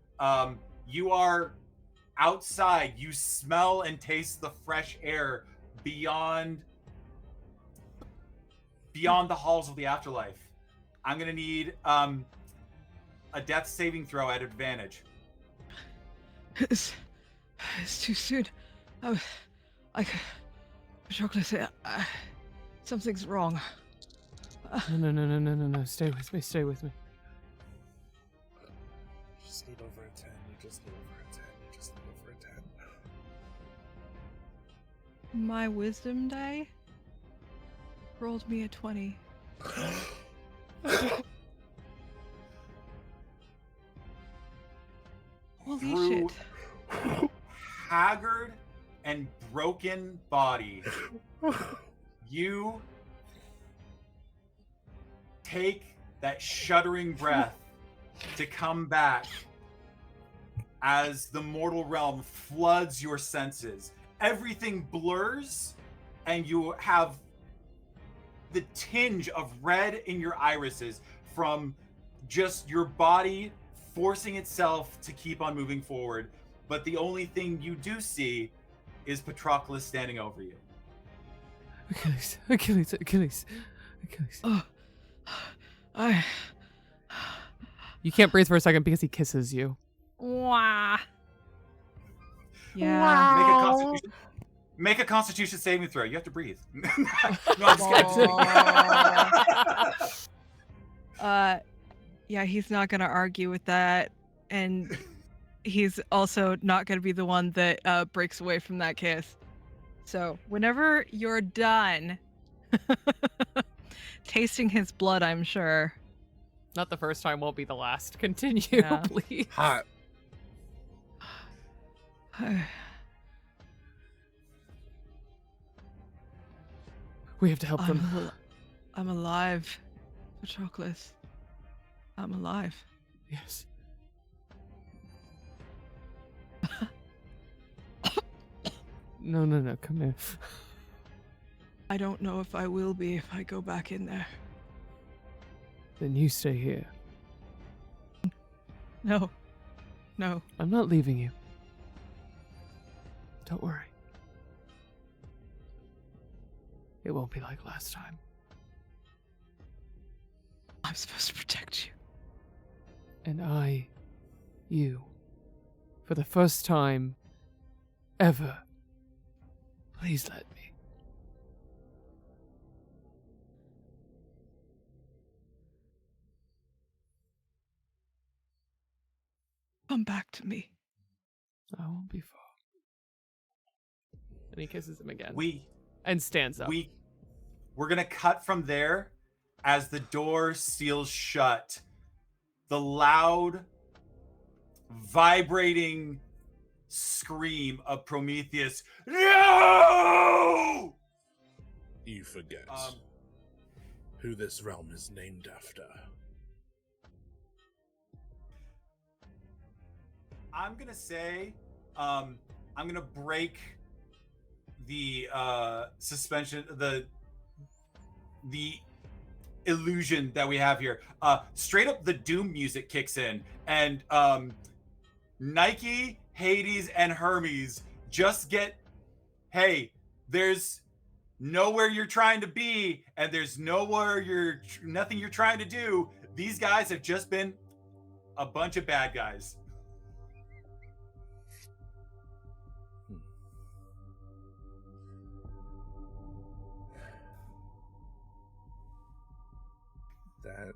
You are outside. You smell and taste the fresh air beyond the halls of the afterlife. I'm gonna need a death saving throw at advantage. It's too soon. Patroclus, something's wrong. No. Stay with me. Stay with me. just need over a 10. You just need over a 10. You just need over a 10. My wisdom die rolled me a 20. Holy Through shit. haggard and broken body, you take that shuddering breath to come back as the mortal realm floods your senses. Everything blurs, and you have the tinge of red in your irises from just your body forcing itself to keep on moving forward. But the only thing you do see is Patroclus standing over you. Achilles, Achilles, Achilles, Achilles. Oh, You can't breathe for a second because he kisses you. Wah. Yeah. Make a constitution saving throw. You have to breathe. No, I'm just kidding. Yeah, he's not gonna argue with that, and he's also not gonna be the one that breaks away from that kiss. So whenever you're done tasting his blood, I'm sure. Not the first time, won't be the last. Continue, Yeah. please. Hot. We have to help them. I'm alive, Patroclus. I'm alive. Yes. No, come here. I don't know if I will be if I go back in there. Then you stay here. No. I'm not leaving you. Don't worry. It won't be like last time. I'm supposed to protect you. And you, for the first time ever, please let me. Come back to me. I won't be far. And he kisses him again. And stands up. We're gonna cut from there as the door seals shut. The loud, vibrating scream of Prometheus. No! You forget who this realm is named after. I'm gonna say, I'm gonna break the suspension, the illusion that we have here. Straight up, the Doom music kicks in, and Nike, Hades, and Hermes just get, hey, there's nowhere you're trying to be, and there's nothing you're trying to do. These guys have just been a bunch of bad guys. That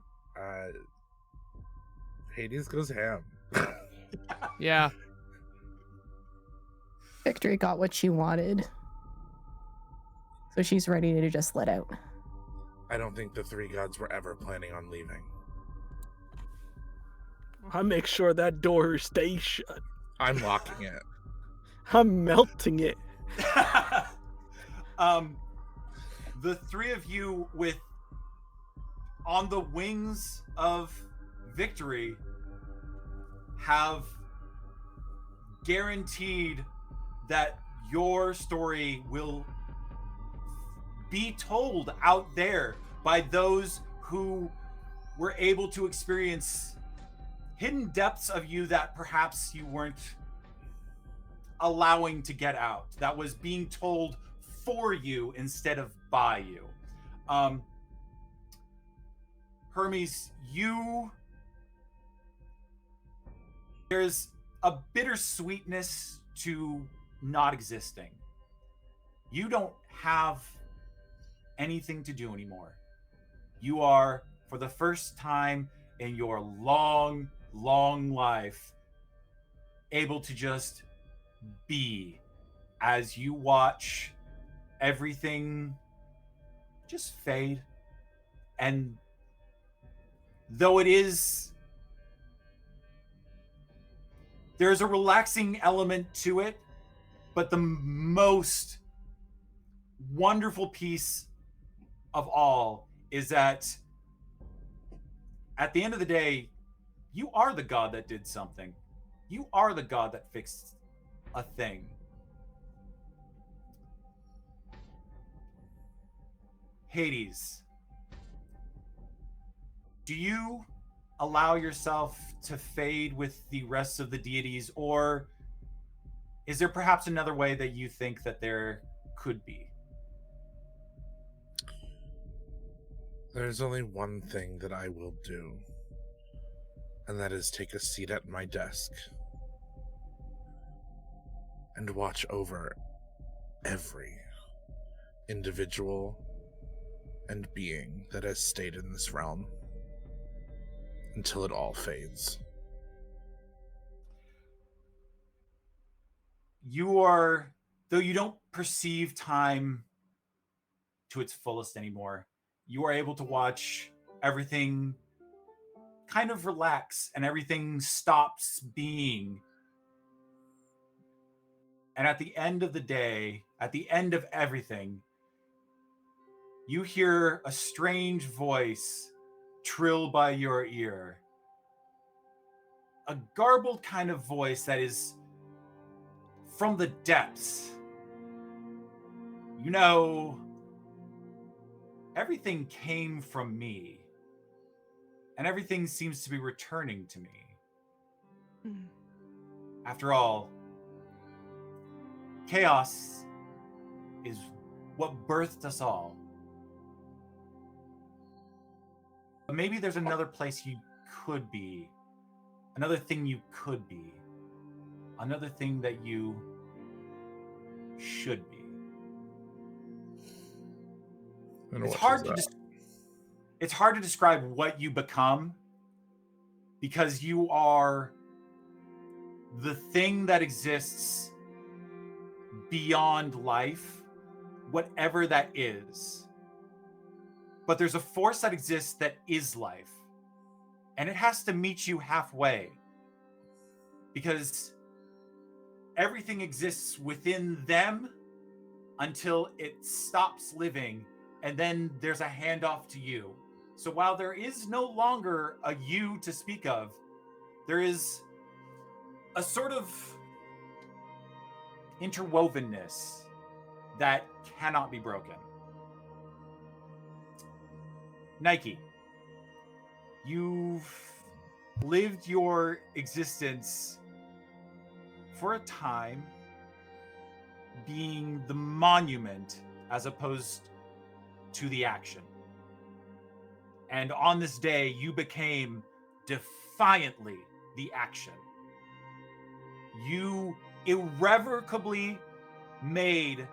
Hades goes ham. Yeah. Victory got what she wanted. So she's ready to just let out. I don't think the three gods were ever planning on leaving. I make sure that door stays shut. I'm locking it. I'm melting it. The three of you on the wings of victory have guaranteed that your story will be told out there by those who were able to experience hidden depths of you that perhaps you weren't allowing to get out, that was being told for you instead of by you. Hermes, there's a bittersweetness to not existing. You don't have anything to do anymore. You are, for the first time in your long long life, able to just be as you watch everything just fade. And though there's a relaxing element to it, but the most wonderful piece of all is that at the end of the day, you are the god that did something. You are the god that fixed a thing. Hades, do you allow yourself to fade with the rest of the deities, or is there perhaps another way that you think that there could be? There's only one thing that I will do, and that is take a seat at my desk and watch over every individual and being that has stayed in this realm until it all fades. You are, though you don't perceive time to its fullest anymore, you are able to watch everything kind of relax and everything stops being. And at the end of the day, at the end of everything, you hear a strange voice trill by your ear. A garbled kind of voice that is from the depths. You know, everything came from me, and everything seems to be returning to me. After all, chaos is what birthed us all. But maybe there's another place you could be, another thing you could be, another thing that you should be. And It's what hard is to that? it's hard to describe what you become, because you are the thing that exists beyond life, whatever that is. But there's a force that exists that is life, and it has to meet you halfway, because everything exists within them until it stops living, and then there's a handoff to you. So while there is no longer a you to speak of, there is a sort of interwovenness that cannot be broken. Nike, you've lived your existence for a time being the monument as opposed to the action. And on this day, you became defiantly the action. You irrevocably made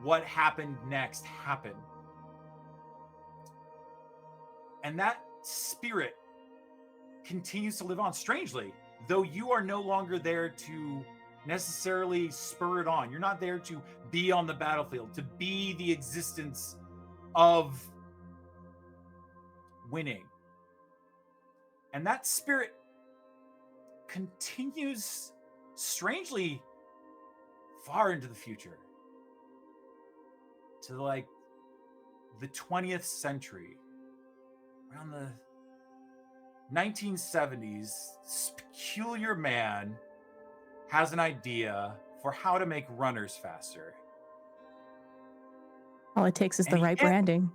what happened next happen. And that spirit continues to live on strangely, though you are no longer there to necessarily spur it on. You're not there to be on the battlefield, to be the existence of winning. And that spirit continues strangely far into the future, to like the 20th century, around the 1970s. This peculiar man has an idea for how to make runners faster. All it takes is And the he right can't- branding.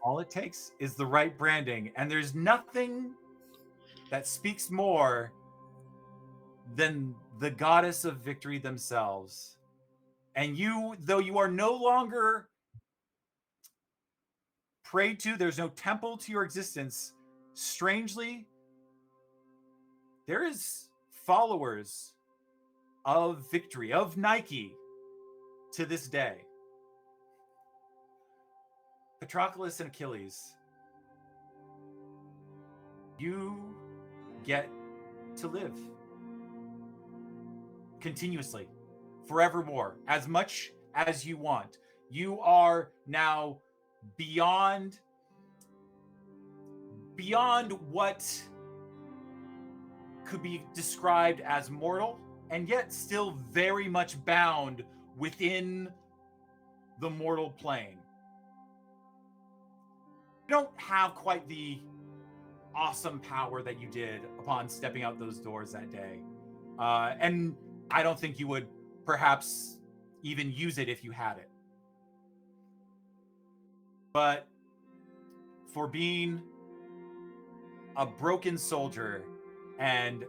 All it takes is the right branding, and there's nothing that speaks more than the goddess of victory themselves. And you, though you are no longer prayed to, there's no temple to your existence, strangely, there is followers of victory, of Nike, to this day. Patroclus and Achilles, you get to live continuously, forevermore, as much as you want. You are now beyond what could be described as mortal, and yet still very much bound within the mortal plane. You don't have quite the awesome power that you did upon stepping out those doors that day. And I don't think you would perhaps even use it if you had it. But for being a broken soldier and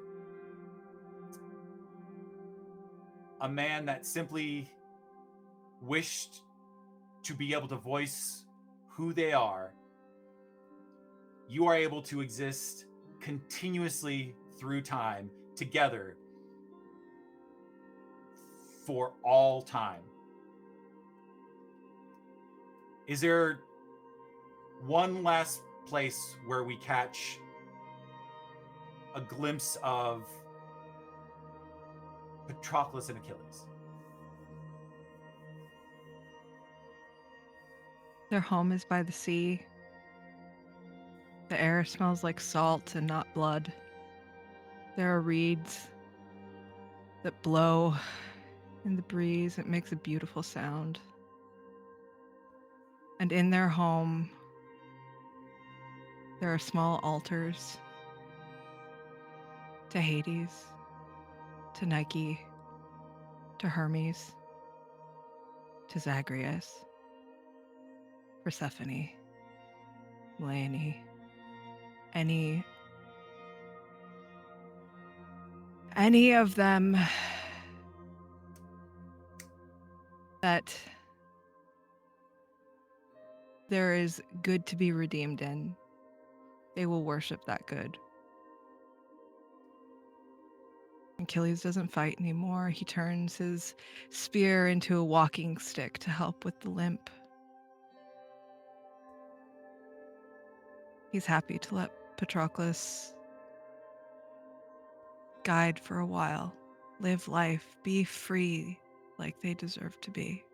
a man that simply wished to be able to voice who they are, you are able to exist continuously through time together for all time. Is there one last place where we catch a glimpse of Patroclus and Achilles? Their home is by the sea. The air smells like salt and not blood. There are reeds that blow in the breeze. It makes a beautiful sound. And in their home, there are small altars to Hades, to Nike, to Hermes, to Zagreus, Persephone, Lina, any of them that there is good to be redeemed in, they will worship that good. Achilles doesn't fight anymore. He turns his spear into a walking stick to help with the limp. He's happy to let Patroclus guide for a while, live life, be free like they deserve to be.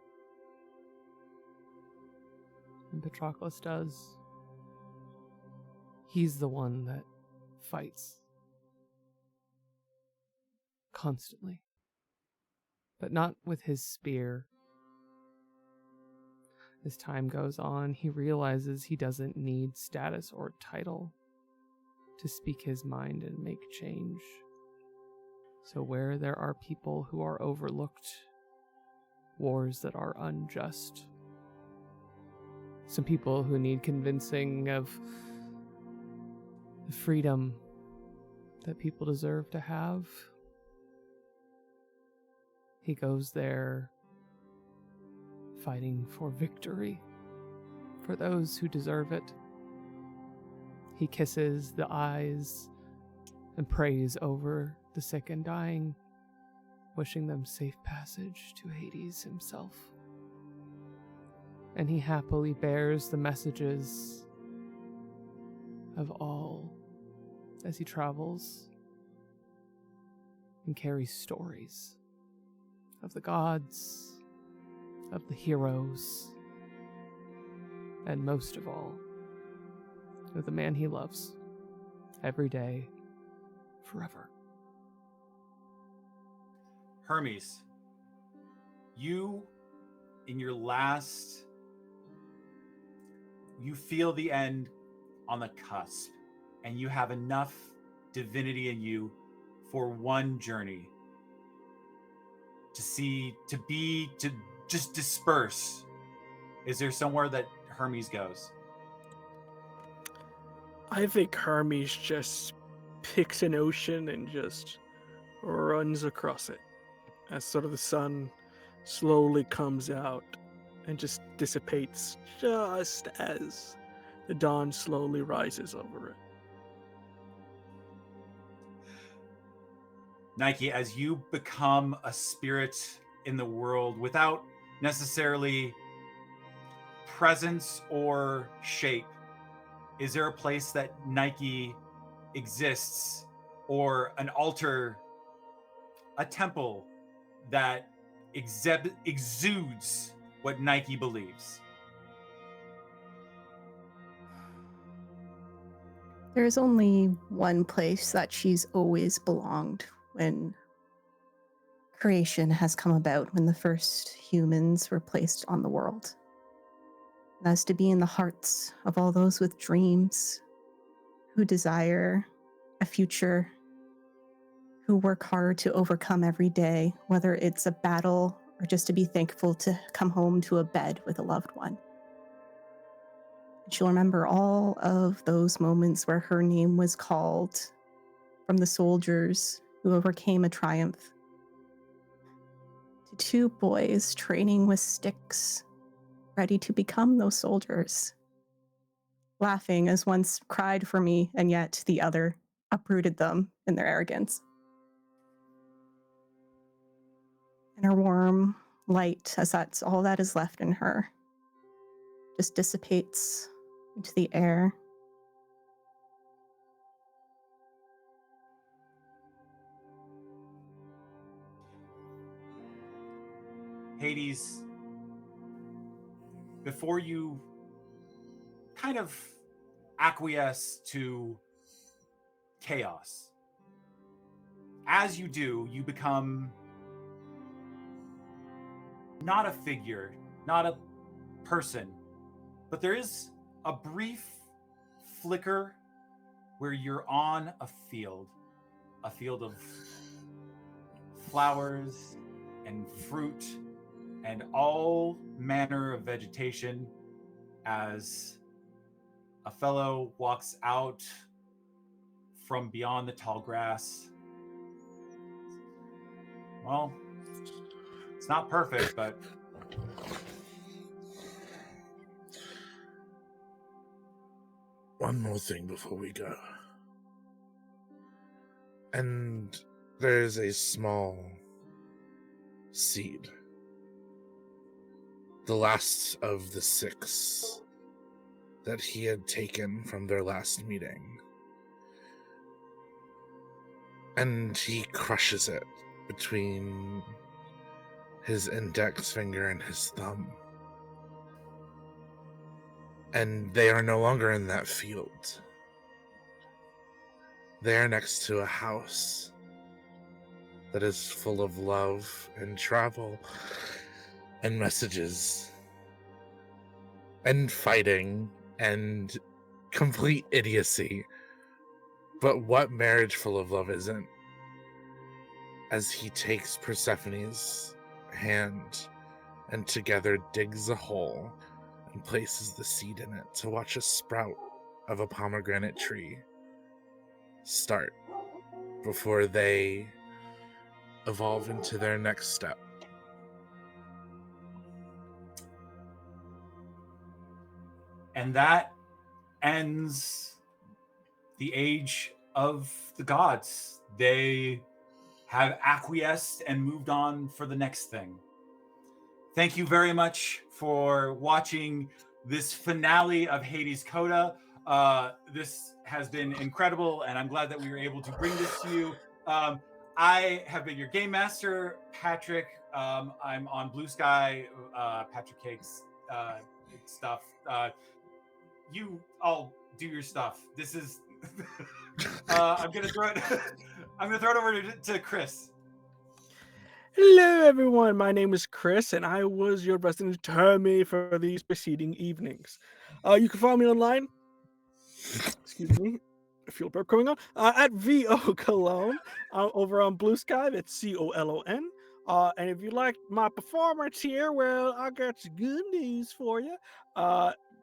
And Patroclus does. He's the one that fights. Constantly. But not with his spear. As time goes on, he realizes he doesn't need status or title to speak his mind and make change. So where there are people who are overlooked, wars that are unjust, some people who need convincing of the freedom that people deserve to have, he goes there fighting for victory, for those who deserve it. He kisses the eyes and prays over the sick and dying, wishing them safe passage to Hades himself. And he happily bears the messages of all as he travels and carries stories of the gods, of the heroes, and most of all, of the man he loves, every day, forever. Hermes, you, in your last, you feel the end on the cusp, and you have enough divinity in you for one journey to just disperse. Is there somewhere that Hermes goes? I think Hermes just picks an ocean and just runs across it as sort of the sun slowly comes out and just dissipates just as the dawn slowly rises over it. Nike, as you become a spirit in the world without necessarily presence or shape, is there a place that Nike exists or an altar, a temple that exudes what Nike believes? There's only one place that she's always belonged when creation has come about, when the first humans were placed on the world. And that's to be in the hearts of all those with dreams, who desire a future, who work hard to overcome every day, whether it's a battle or just to be thankful to come home to a bed with a loved one. She'll remember all of those moments where her name was called from the soldiers who overcame a triumph, to two boys training with sticks, ready to become those soldiers, laughing as one cried for me and yet the other uprooted them in their arrogance. And her warm light, as that's all that is left in her, just dissipates into the air. Hades, before you kind of acquiesce to chaos, as you do, you become not a figure, not a person, but there is a brief flicker where you're on a field of flowers and fruit and all manner of vegetation, as a fellow walks out from beyond the tall grass. Well, it's not perfect, but one more thing before we go. And there's a small seed. The last of the 6 that he had taken from their last meeting. And he crushes it between his index finger and his thumb. And they are no longer in that field. They are next to a house that is full of love and travel and messages and fighting and complete idiocy. But what marriage full of love isn't? As he takes Persephone's hand and together digs a hole and places the seed in it to watch a sprout of a pomegranate tree start before they evolve into their next step. And that ends the age of the gods. They have acquiesced and moved on for the next thing. Thank you very much for watching this finale of Hades Coda. This has been incredible, and I'm glad that we were able to bring this to you. I have been your game master, Patrick. I'm on Blue Sky, Patrick Cake's stuff. You all do your stuff. This is I'm gonna throw it over to Chris. Hello, everyone. My name is Chris, and I was your resident attorney for these preceding evenings. You can follow me online. Excuse me. I feel a burp coming on. At VO Cologne over on Blue Sky. That's COLON. And if you like my performance here, well, I got some good news for you.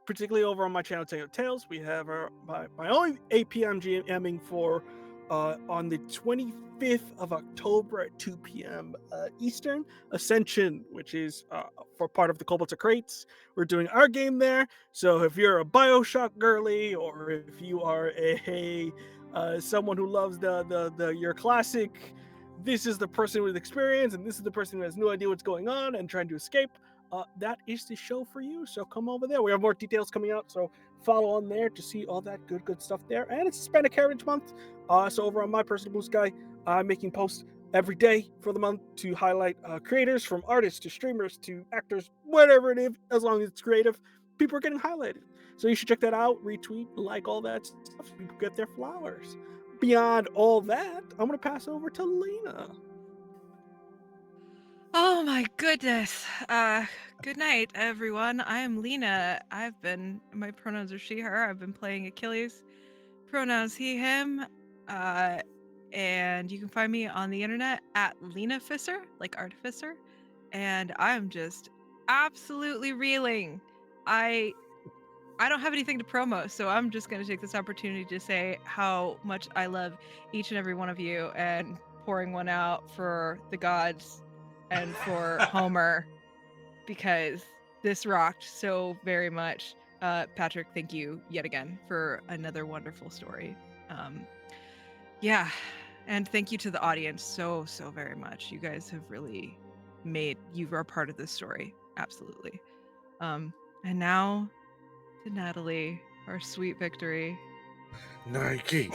Particularly over on my channel, Tales, we have my own 8 p.m. GMing for on the 25th of October at 2 p.m. Eastern, Ascension, which is for part of the Cobalt Crates. We're doing our game there. So if you're a Bioshock girly, or if you are a someone who loves your classic, this is the person with experience, and this is the person who has no idea what's going on and trying to escape, that is the show for you. So come over there. We have more details coming out, so follow on there to see all that good stuff there. And it's Hispanic Heritage Month, so over on my personal Blue Sky, I'm making posts every day for the month to highlight creators, from artists to streamers to actors, whatever it is, as long as it's creative, people are getting highlighted. So you should check that out, retweet, like all that stuff so people get their flowers. Beyond all that, I'm going to pass over to Lina. Oh my goodness. Good night, everyone. I am Lina. My pronouns are she, her. I've been playing Achilles. Pronouns he, him. And you can find me on the internet at Lina Fisser, like artificer. And I'm just absolutely reeling. I don't have anything to promo, so I'm just going to take this opportunity to say how much I love each and every one of you, and pouring one out for the gods and for Homer, because this rocked so very much. Patrick, thank you yet again for another wonderful story. Yeah, and thank you to the audience so very much. You guys have really you are part of this story, absolutely. And now to Natalie, our sweet victory. Nike.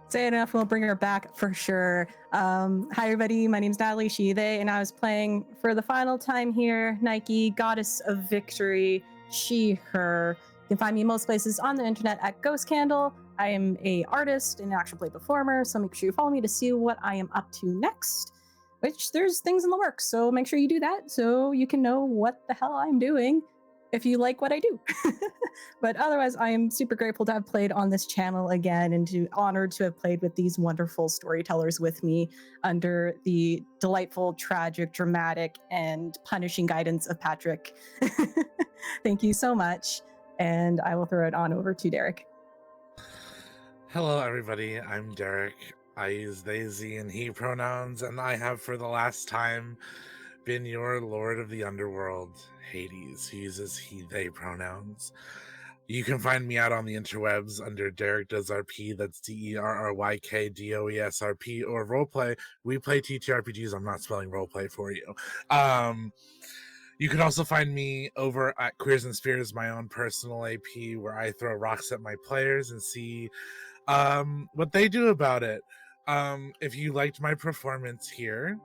Say enough, we'll bring her back for sure. Hi everybody, my name's Natalie, she, they, and I was playing for the final time here, Nike, Goddess of Victory, she, her. You can find me most places on the internet at Ghost Candle. I am an artist and an actual play performer, so make sure you follow me to see what I am up to next, which there's things in the works, so make sure you do that so you can know what the hell I'm doing if you like what I do. But otherwise, I am super grateful to have played on this channel again, and honored to have played with these wonderful storytellers with me under the delightful, tragic, dramatic, and punishing guidance of Patrick. Thank you so much. And I will throw it on over to Derryk. Hello, everybody. I'm Derryk. I use they, ze, and he pronouns, and I have for the last time been your Lord of the Underworld, Hades, who uses he, they pronouns. You can find me out on the interwebs under Derryk Does RP, that's DERRYKDOESRP, or roleplay. We play TTRPGs. I'm not spelling roleplay for you. You can also find me over at Queers and Spears, my own personal AP, where I throw rocks at my players and see what they do about it. If you liked my performance here,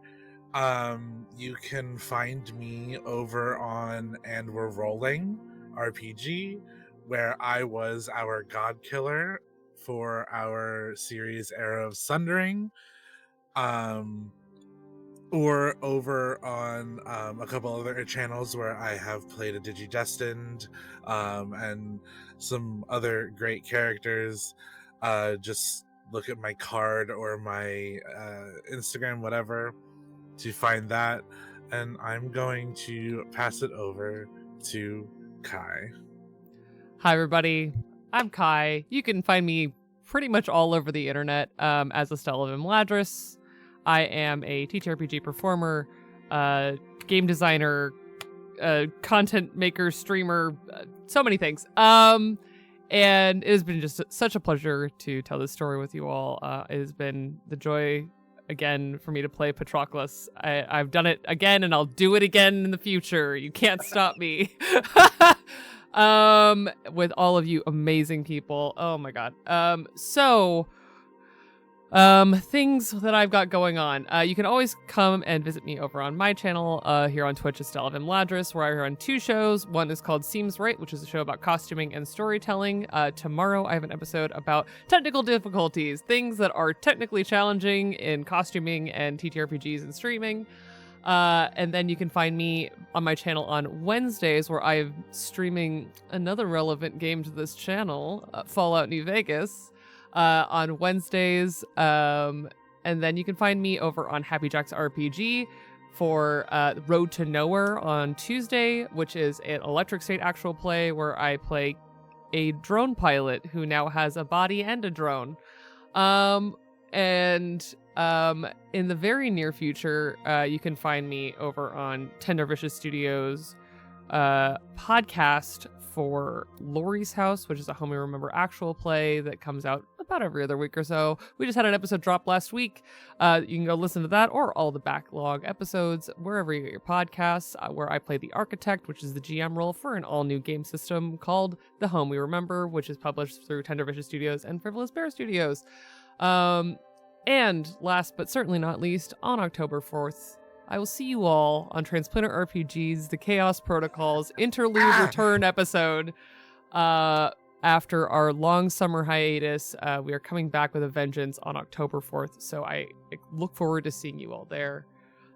you can find me over on And We're Rolling RPG, where I was our god killer for our series Era of Sundering, or over on a couple other channels where I have played a Digidestined, and some other great characters. Just look at my card or my Instagram, whatever, to find that. And I'm going to pass it over to Kai. Hi, everybody. I'm Kai. You can find me pretty much all over the internet as Estella Vimladris. I am a TTRPG performer, game designer, content maker, streamer, so many things. And it has been just such a pleasure to tell this story with you all. It has been the joy again for me to play Patroclus. I've done it again, and I'll do it again in the future. You can't stop me. With all of you amazing people. Oh my god. Things that I've got going on. You can always come and visit me over on my channel here on Twitch, Estella Vimladris, where I run 2 shows. One is called Seems Right, which is a show about costuming and storytelling. Tomorrow I have an episode about technical difficulties, things that are technically challenging in costuming and TTRPGs and streaming. And then you can find me on my channel on Wednesdays, where I'm streaming another relevant game to this channel, Fallout New Vegas, on Wednesdays. And then you can find me over on Happy Jack's RPG for Road to Nowhere on Tuesday, which is an Electric State actual play where I play a drone pilot who now has a body and a drone. In the very near future, you can find me over on Tender Vicious Studios podcast for Lori's House, which is a Home We Remember actual play that comes out about every other week or so. We just had an episode drop last week. You can go listen to that or all the backlog episodes wherever you get your podcasts, where I play the Architect, which is the GM role for an all-new game system called The Home We Remember, which is published through Tender Vicious Studios and Frivolous Bear Studios. And last but certainly not least, on October 4th, I will see you all on Transplanar RPG's The Chaos Protocols Interlude Return episode. After our long summer hiatus, we are coming back with a vengeance on October 4th, so I look forward to seeing you all there.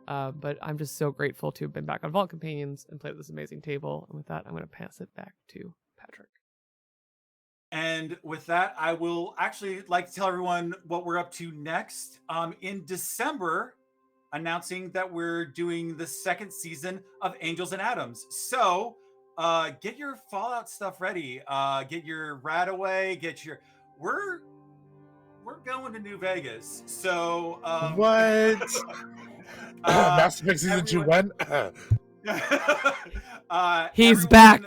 But I'm just so grateful to have been back on Vault Companions and played this amazing table. And with that, I'm going to pass it back to Patrick. And with that, I will actually like to tell everyone what we're up to next. In December, announcing that we're doing the second season of Angels and Atoms. So get your Fallout stuff ready. Get your Radaway. We're going to New Vegas. So What? Mass Effect Season 2 when? He's back.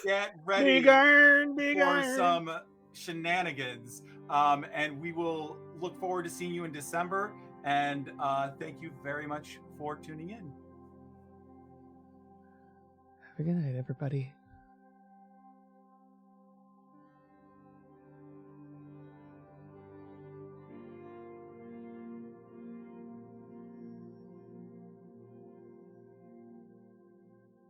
Get ready for some shenanigans. And we will look forward to seeing you in December. And thank you very much for tuning in. Have a good night, everybody.